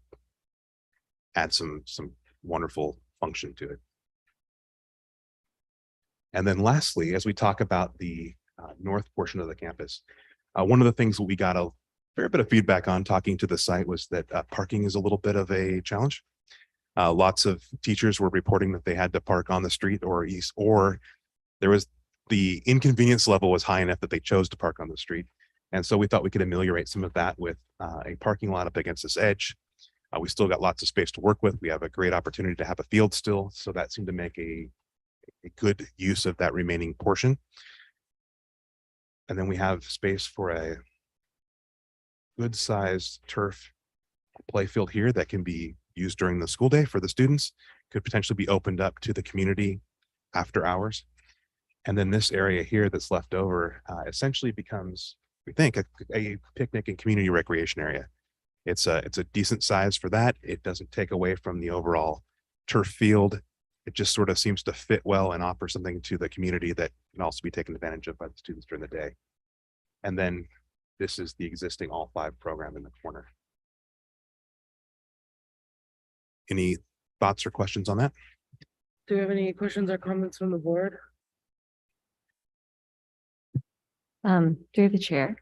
add some wonderful function to it. And then lastly, as we talk about the north portion of the campus, one of the things that we got a fair bit of feedback on talking to the site was that parking is a little bit of a challenge. Lots of teachers were reporting that they had to park on the street or east, or the inconvenience level was high enough that they chose to park on the street. And so we thought we could ameliorate some of that with a parking lot up against this edge. We still got lots of space to work with. We have a great opportunity to have a field still. So that seemed to make a good use of that remaining portion. And then we have space for a good sized turf play field here that can be used during the school day for the students, could potentially be opened up to the community after hours. And then this area here that's left over essentially becomes, we think, a picnic and community recreation area. It's a decent size for that. It doesn't take away from the overall turf field. it just sort of seems to fit well and offer something to the community that can also be taken advantage of by the students during the day. And then this is the existing all 5 program in the corner. Any thoughts or questions on that? Do you have any questions or comments from the board? Through the chair.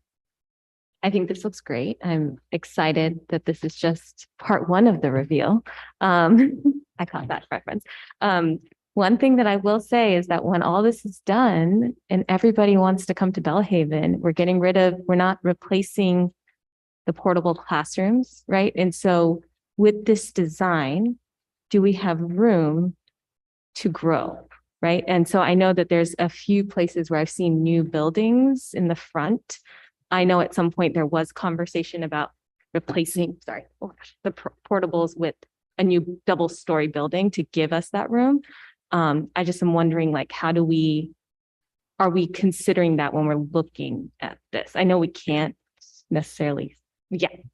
I think this looks great. I'm excited that this is just part 1 of the reveal. I caught that reference. One thing that I will say is that when all this is done and everybody wants to come to Belhaven, we're not replacing the portable classrooms, right? And so with this design, do we have room to grow, right? And so I know that there's a few places where I've seen new buildings in the front. I know at some point there was conversation about replacing, the portables with a new double-story building to give us that room. I just am wondering, like, are we considering that when we're looking at this? I know we can't necessarily,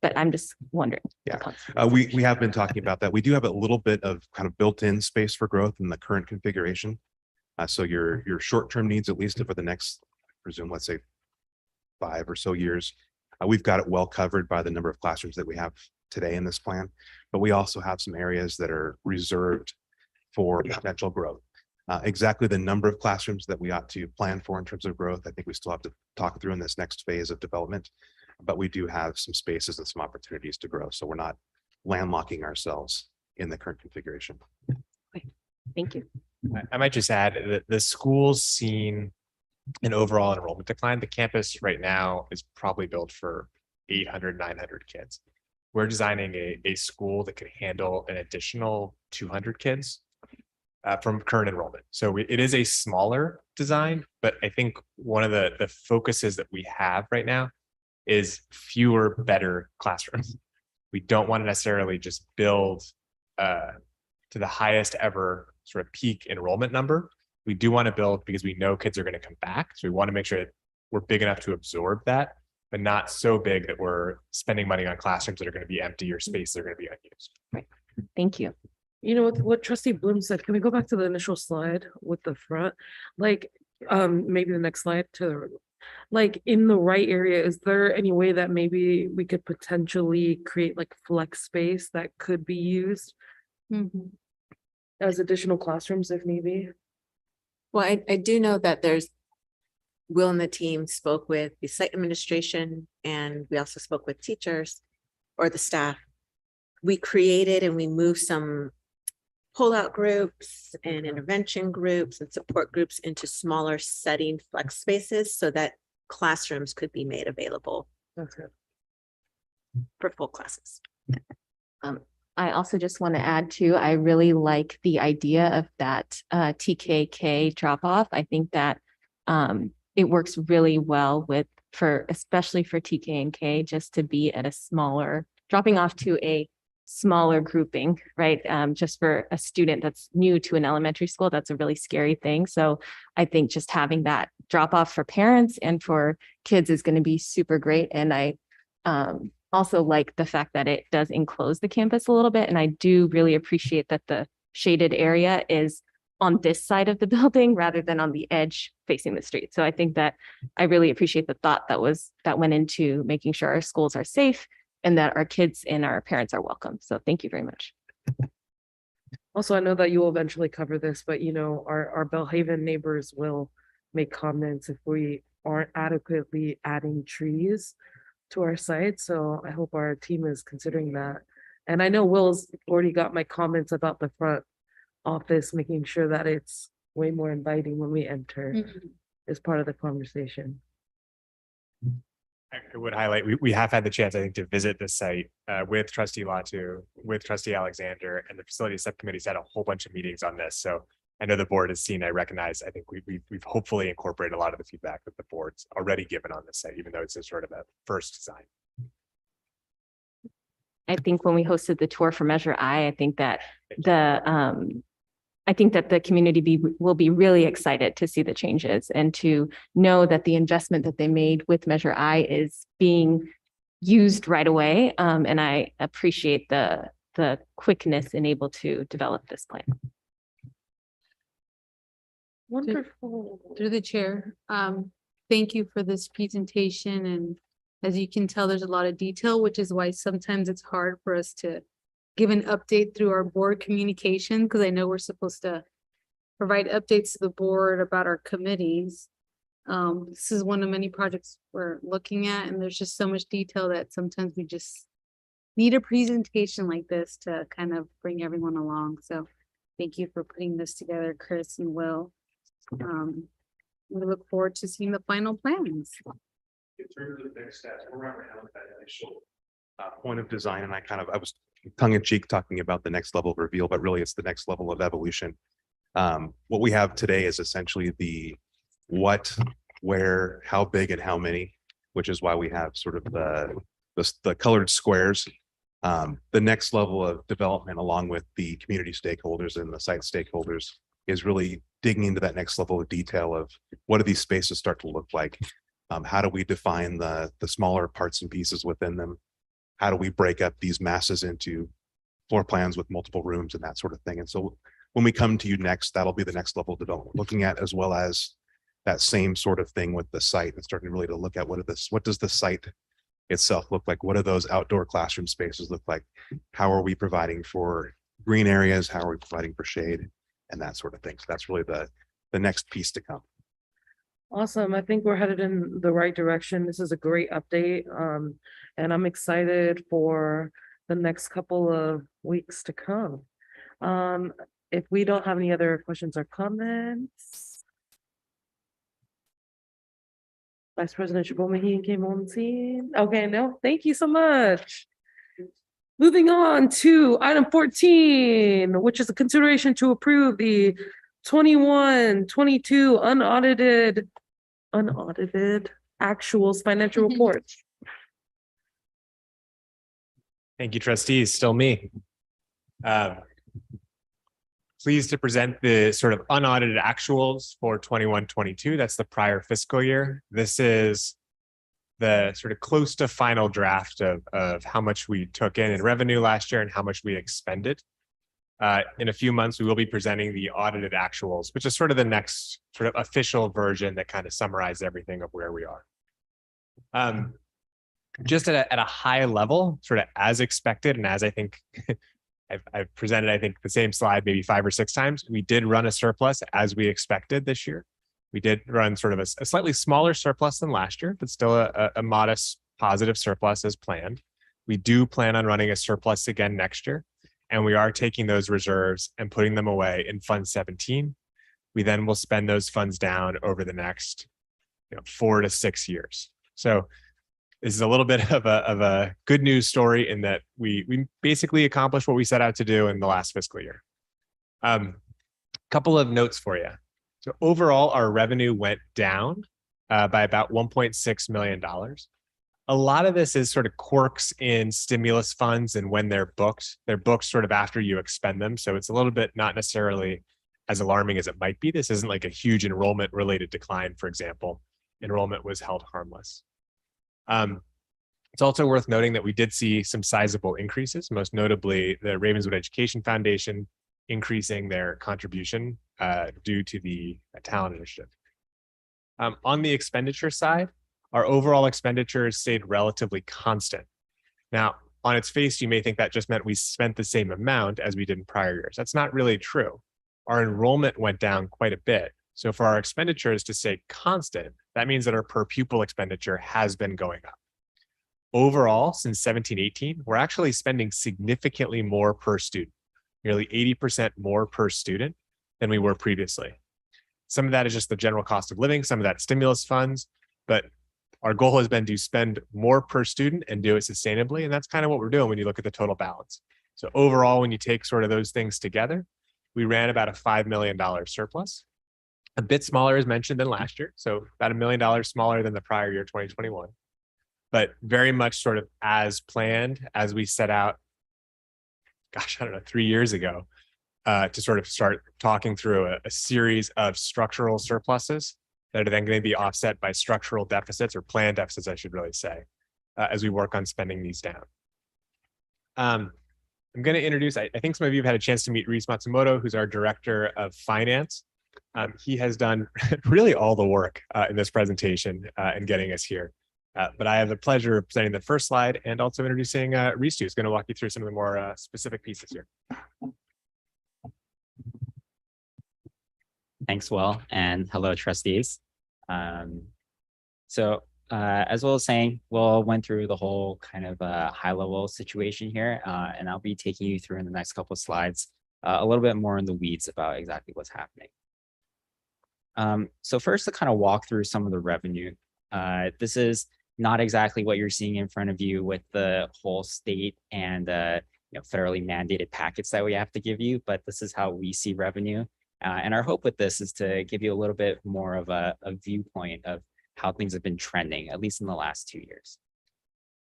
but I'm just wondering. Yeah, we have been talking about that. We do have a little bit of kind of built-in space for growth in the current configuration. So your short-term needs, at least for the next, I presume, let's say 5 or so years, we've got it well covered by the number of classrooms that we have today in this plan. But we also have some areas that are reserved for potential growth. Exactly the number of classrooms that we ought to plan for in terms of growth, I think we still have to talk through in this next phase of development. But we do have some spaces and some opportunities to grow. So we're not landlocking ourselves in the current configuration. Thank you. I might just add that the school's seen an overall enrollment decline. The campus right now is probably built for 800, 900 kids. We're designing a school that could handle an additional 200 kids from current enrollment. So it is a smaller design, but I think one of the focuses that we have right now is fewer, better classrooms. We don't want to necessarily just build to the highest ever sort of peak enrollment number. We do want to build because we know kids are going to come back. So we want to make sure that we're big enough to absorb that, but not so big that we're spending money on classrooms that are going to be empty or space that are going to be unused. Right. Thank you. You know what Trustee Bloom said, can we go back to the initial slide with the front? Like, maybe the next slide like in the right area, is there any way that maybe we could potentially create like flex space that could be used as additional classrooms if need be? Well, I do know that Will and the team spoke with the site administration, and we also spoke with teachers or the staff. We created and we moved some pull-out groups and intervention groups and support groups into smaller setting flex spaces so that classrooms could be made available for full classes. I also just want to add too, I really like the idea of that TKK drop off. I think that it works really well especially for TK and K, just to be at a smaller, dropping off to a smaller grouping, right? Just for a student that's new to an elementary school, that's a really scary thing. So I think just having that drop off for parents and for kids is going to be super great. And I also like the fact that it does enclose the campus a little bit. And I do really appreciate that the shaded area is on this side of the building rather than on the edge facing the street. So I think that I really appreciate the thought that went into making sure our schools are safe and that our kids and our parents are welcome. So thank you very much. Also, I know that you will eventually cover this, but our Belhaven neighbors will make comments if we aren't adequately adding trees to our site. So I hope our team is considering that. And I know Will's already got my comments about the front office, making sure that it's way more inviting when we enter as part of the conversation. I would highlight, we have had the chance, I think, to visit the site with Trustee Latu, with Trustee Alexander, and the facility subcommittee's had a whole bunch of meetings on this. So I know the board has seen, I recognize, I think we've hopefully incorporated a lot of the feedback that the board's already given on this site, even though it's a sort of a first design. I think when we hosted the tour for Measure I think that the community will be really excited to see the changes and to know that the investment that they made with Measure I is being used right away. And I appreciate the quickness in able to develop this plan. Wonderful. Through the chair, thank you for this presentation, and as you can tell, there's a lot of detail, which is why sometimes it's hard for us to give an update through our board communication, because I know we're supposed to provide updates to the board about our committees. This is one of many projects we're looking at, and there's just so much detail that sometimes we just need a presentation like this to kind of bring everyone along. So thank you for putting this together, Chris and Will. We look forward to seeing the final plans. In terms of the next steps, we're right now at that initial point of design, and I was tongue in cheek talking about the next level of reveal, but really it's the next level of evolution. What we have today is essentially the what, where, how big, and how many, which is why we have sort of the colored squares. The next level of development, along with the community stakeholders and the site stakeholders, is really digging into that next level of detail of what do these spaces start to look like? How do we define the smaller parts and pieces within them? How do we break up these masses into floor plans with multiple rooms and that sort of thing? And so when we come to you next, that'll be the next level of development, looking at as well as that same sort of thing with the site and starting really to look at what does the site itself look like? What do those outdoor classroom spaces look like? How are we providing for green areas? How are we providing for shade and that sort of thing? So that's really the next piece to come. Awesome. I think we're headed in the right direction. This is a great update. And I'm excited for the next couple of weeks to come. If we don't have any other questions or comments. Vice President Chabot-Maheen came on the scene. Okay, no, thank you so much. Moving on to item 14, which is a consideration to approve the 21-22 unaudited actuals financial report. Thank you, trustees. Still me. Pleased to present the sort of unaudited actuals for 21-22. That's the prior fiscal year. This is the sort of close to final draft of how much we took in revenue last year and how much we expended. In a few months, we will be presenting the audited actuals, which is sort of the next sort of official version that kind of summarizes everything of where we are. Just at a high level, sort of as expected, and as I think I've presented, I think the same slide maybe 5 or 6 times, we did run a surplus as we expected this year. We did run sort of a slightly smaller surplus than last year, but still a modest positive surplus as planned. We do plan on running a surplus again next year, and we are taking those reserves and putting them away in Fund 17. We then will spend those funds down over the next 4 to 6 years. So this is a little bit of a good news story in that we basically accomplished what we set out to do in the last fiscal year. Couple of notes for you. So overall, our revenue went down by about $1.6 million. A lot of this is sort of quirks in stimulus funds and when they're booked. They're booked sort of after you expend them. So it's a little bit not necessarily as alarming as it might be. This isn't like a huge enrollment related decline, for example. Enrollment was held harmless. It's also worth noting that we did see some sizable increases, most notably the Ravenswood Education Foundation increasing their contribution due to the talent initiative. On the expenditure side, our overall expenditures stayed relatively constant. Now, on its face, you may think that just meant we spent the same amount as we did in prior years. That's not really true. Our enrollment went down quite a bit. So for our expenditures to stay constant, that means that our per pupil expenditure has been going up. Overall, since 17-18, we're actually spending significantly more per student, nearly 80% more per student than we were previously. Some of that is just the general cost of living, some of that stimulus funds, but our goal has been to spend more per student and do it sustainably. And that's kind of what we're doing when you look at the total balance. So overall, when you take sort of those things together, we ran about a $5 million surplus. A bit smaller as mentioned than last year. So about $1 million smaller than the prior year, 2021. But very much sort of as planned as we set out, gosh, I don't know, 3 years ago, to sort of start talking through a series of structural surpluses that are then going to be offset by structural deficits, or planned deficits, I should really say, as we work on spending these down. I'm going to introduce, I think some of you have had a chance to meet Reese Matsumoto, who's our Director of Finance. He has done really all the work in this presentation and getting us here. But I have the pleasure of presenting the first slide and also introducing Reese, who's going to walk you through some of the more specific pieces here. Thanks, Will, and hello, trustees. As Will was saying, Will went through the whole kind of high-level situation here, and I'll be taking you through in the next couple of slides a little bit more in the weeds about exactly what's happening. So first, to kind of walk through some of the revenue. This is not exactly what you're seeing in front of you with the whole state and federally mandated packets that we have to give you, but this is how we see revenue. And our hope with this is to give you a little bit more of a viewpoint of how things have been trending, at least in the last 2 years.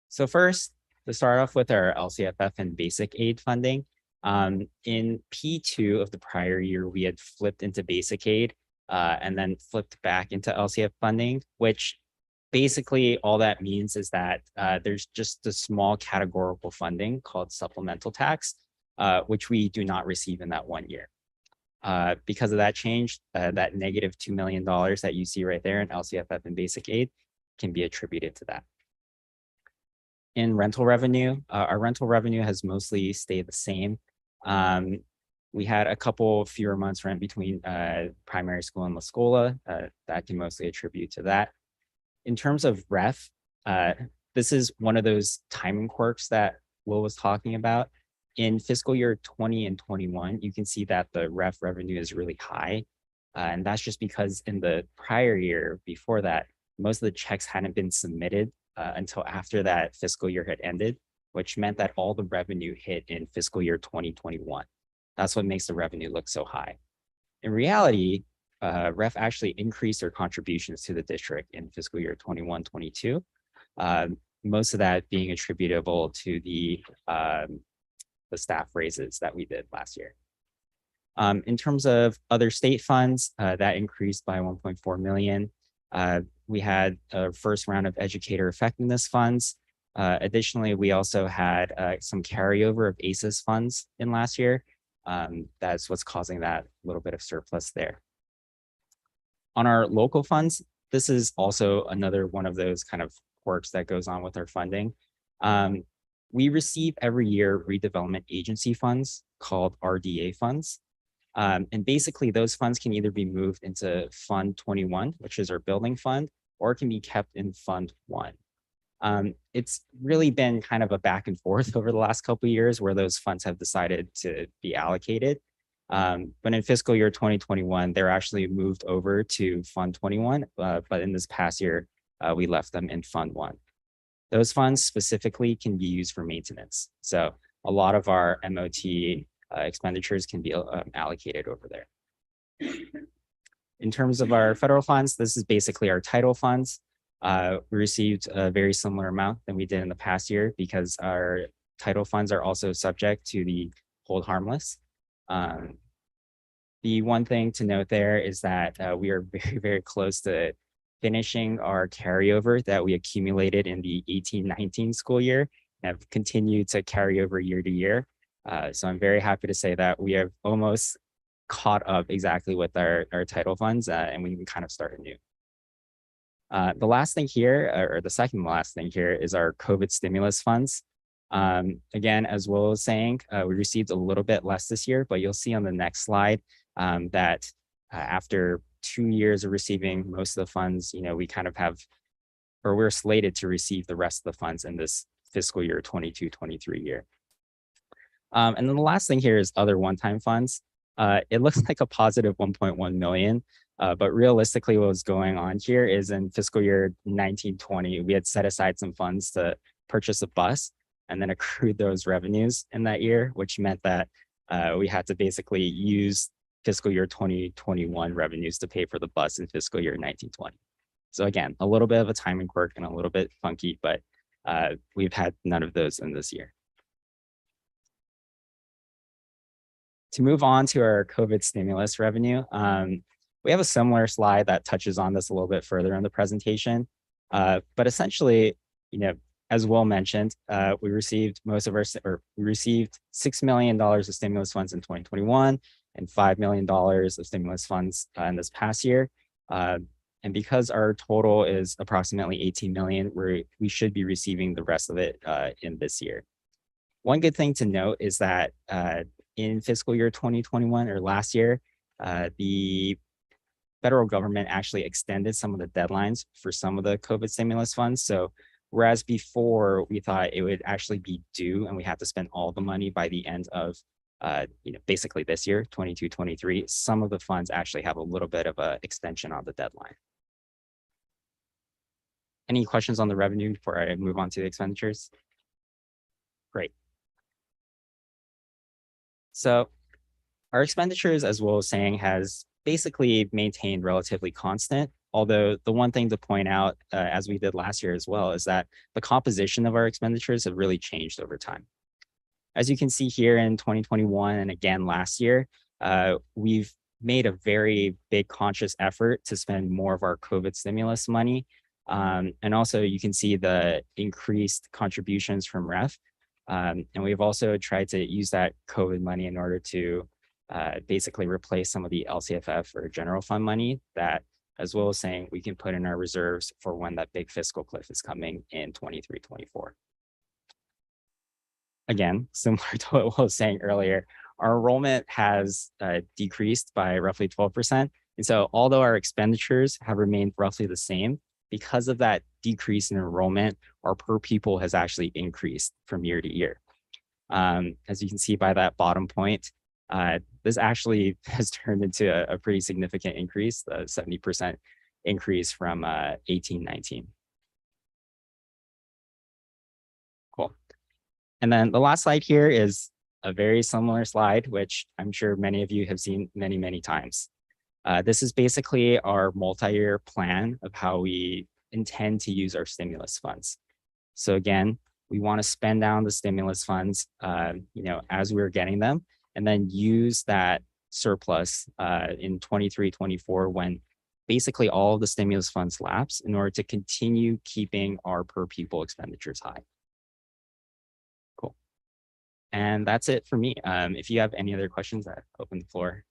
So first, to start off with our LCFF and basic aid funding, in P2 of the prior year, we had flipped into basic aid and then flipped back into LCF funding, which basically all that means is that there's just a small categorical funding called supplemental tax, which we do not receive in that 1 year. Because of that change, that negative $2 million that you see right there in LCFF and basic aid can be attributed to that. In rental revenue, our rental revenue has mostly stayed the same. We had a couple fewer months rent between primary school and La Scola. That can mostly attribute to that. In terms of ref, this is one of those timing quirks that Will was talking about. In fiscal year 20 and 21, you can see that the ref revenue is really high. And that's just because in the prior year before that, most of the checks hadn't been submitted until after that fiscal year had ended, which meant that all the revenue hit in fiscal year 2021. That's what makes the revenue look so high. In reality, ref actually increased their contributions to the district in fiscal year 21-22. Most of that being attributable to the staff raises that we did last year. In terms of other state funds, that increased by 1.4 million. We had a first round of educator effectiveness funds. Additionally, we also had some carryover of ACES funds in last year. That's what's causing that little bit of surplus there. On our local funds, this is also another one of those kind of quirks that goes on with our funding. We receive every year redevelopment agency funds called RDA funds. And basically those funds can either be moved into Fund 21, which is our building fund, or it can be kept in Fund 1. It's really been kind of a back and forth over the last couple of years where those funds have decided to be allocated. But in fiscal year 2021, they're actually moved over to Fund 21, but in this past year, we left them in Fund 1. Those funds specifically can be used for maintenance. So a lot of our MOT expenditures can be allocated over there. In terms of our federal funds, this is basically our title funds. We received a very similar amount than we did in the past year because our title funds are also subject to the hold harmless. The one thing to note there is that we are very, very close to finishing our carryover that we accumulated in the 18-19 school year and have continued to carry over year to year. So I'm very happy to say that we have almost caught up exactly with our title funds and we can kind of start anew. The last thing here, or the second last thing here, is our COVID stimulus funds. Again, as Will was saying, we received a little bit less this year, but you'll see on the next slide that after 2 years of receiving most of the funds, we kind of have, or we're slated to receive the rest of the funds in this fiscal year 22-23 year. And then the last thing here is other one-time funds. It looks like a positive 1.1 million. But realistically, what was going on here is in fiscal year 19-20, we had set aside some funds to purchase a bus and then accrued those revenues in that year, which meant that we had to basically use fiscal year 2021 revenues to pay for the bus in fiscal year 19-20. So again, a little bit of a timing quirk and a little bit funky, but we've had none of those in this year. To move on to our COVID stimulus revenue, we have a similar slide that touches on this a little bit further in the presentation. But essentially, as Will mentioned, we received $6 million of stimulus funds in 2021. and $5 million of stimulus funds in this past year. And because our total is approximately 18 million, we should be receiving the rest of it in this year. One good thing to note is that in fiscal year 2021 or last year, the federal government actually extended some of the deadlines for some of the COVID stimulus funds. So whereas before we thought it would actually be due and we had to spend all the money by the end of basically this year, 22-23, some of the funds actually have a little bit of an extension on the deadline. Any questions on the revenue before I move on to the expenditures? Great. So our expenditures, as Will was saying, has basically maintained relatively constant. Although the one thing to point out, as we did last year as well, is that the composition of our expenditures have really changed over time. As you can see here in 2021 and again last year, we've made a very big conscious effort to spend more of our COVID stimulus money. And also you can see the increased contributions from REF. And we've also tried to use that COVID money in order to basically replace some of the LCFF or general fund money that, as well as saying, we can put in our reserves for when that big fiscal cliff is coming in 23-24. Again, similar to what Will was saying earlier, our enrollment has decreased by roughly 12%. And so although our expenditures have remained roughly the same, because of that decrease in enrollment, our per pupil has actually increased from year to year. As you can see by that bottom point, this actually has turned into a pretty significant increase, the 70% increase from 18-19. Cool. And then the last slide here is a very similar slide, which I'm sure many of you have seen many, many times. This is basically our multi-year plan of how we intend to use our stimulus funds. So again, we want to spend down the stimulus funds, as we're getting them, and then use that surplus in 23-24 when basically all of the stimulus funds lapse in order to continue keeping our per pupil expenditures high. Cool. And that's it for me. If you have any other questions, I open the floor.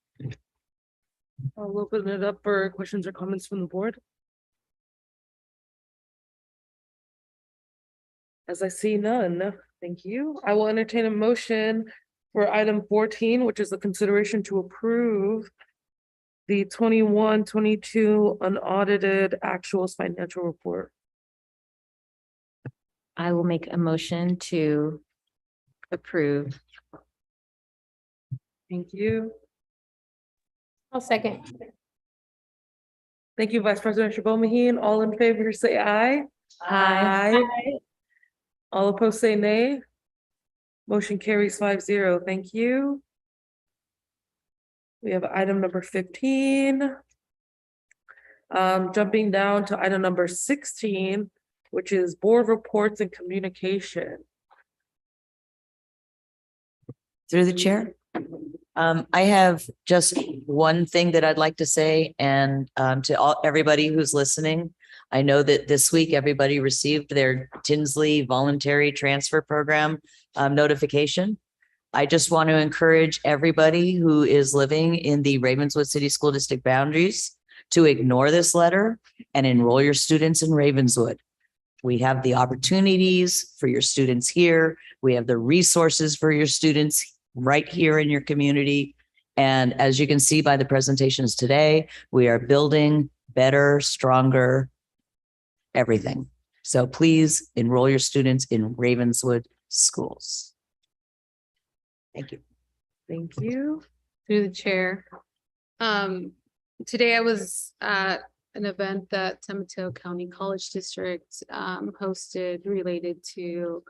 I'll open it up for questions or comments from the board. As I see none, thank you. I will entertain a motion for item 14, which is the consideration to approve the 21-22 unaudited actuals financial report. I will make a motion to approve. Thank you. I'll second. Thank you, Vice President Shabomaheen. All in favor, say aye. Aye. All opposed, say nay. Motion carries 5-0. Thank you. We have item number 15. Jumping down to item number 16, which is board reports and communication. Through the chair. I have just one thing that I'd like to say, and to everybody who's listening, I know that this week everybody received their Tinsley Voluntary Transfer Program notification. I just want to encourage everybody who is living in the Ravenswood City School District boundaries to ignore this letter and enroll your students in Ravenswood. We have the opportunities for your students here. We have the resources for your students right here in your community. And as you can see by the presentations today, we are building better, stronger, everything. So please enroll your students in Ravenswood schools. Thank you. Thank you. Through the chair. Today I was at an event that San Mateo County College District hosted related to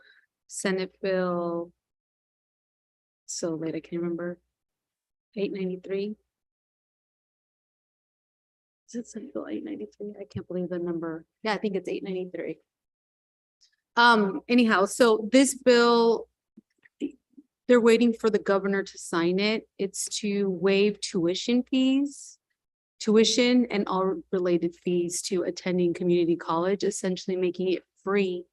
Senate Bill. So late, I can't remember. 893. Is it Senate Bill 893? I can't believe the number. Yeah, I think it's 893. Anyhow, so this bill, they're waiting for the governor to sign it. It's to waive tuition and all related fees to attending community college, essentially making it free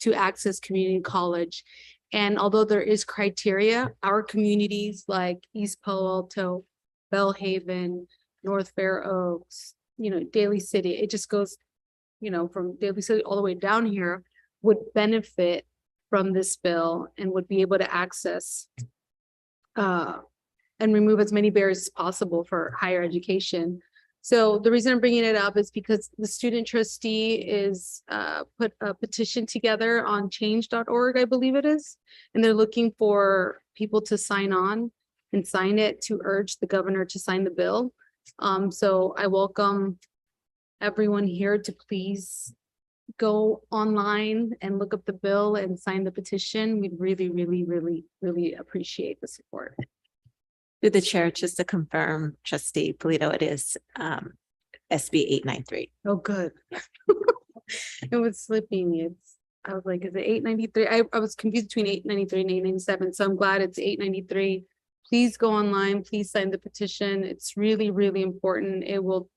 to access community college. And although there is criteria, our communities like East Palo Alto, Bellhaven, North Fair Oaks, Daly City, it just goes, from Daly City all the way down here, would benefit from this bill and would be able to access and remove as many barriers as possible for higher education. So the reason I'm bringing it up is because the student trustee is put a petition together on change.org, I believe it is. And they're looking for people to sign on and sign it to urge the governor to sign the bill. So I welcome everyone here to please go online and look up the bill and sign the petition. We'd really, really, really, really appreciate the support. Through the chair, just to confirm, Trustee Polito, it is SB 893. Oh, good. It was slipping me. I was like, is it 893? I was confused between 893 and 897. So I'm glad it's 893. Please go online. Please sign the petition. It's really, really important. It will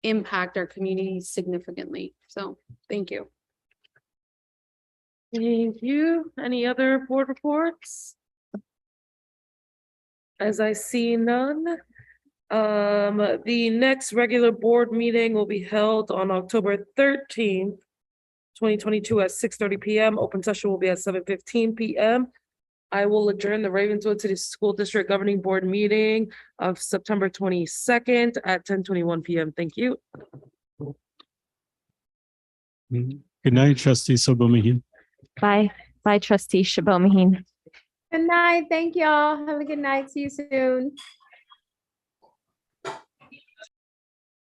impact our community significantly. So thank you. Thank you. Any other board reports? As I see none, the next regular board meeting will be held on October 13th, 2022 at 6:30 p.m. Open session will be at 7:15 p.m. I will adjourn the Ravenswood City School District Governing Board meeting of September 22nd at 10:21 p.m. Thank you. Good night, Trustee Sobomihin. Bye. Bye, Trustee Shabomahin. Good night. Thank y'all. Have a good night. See you soon.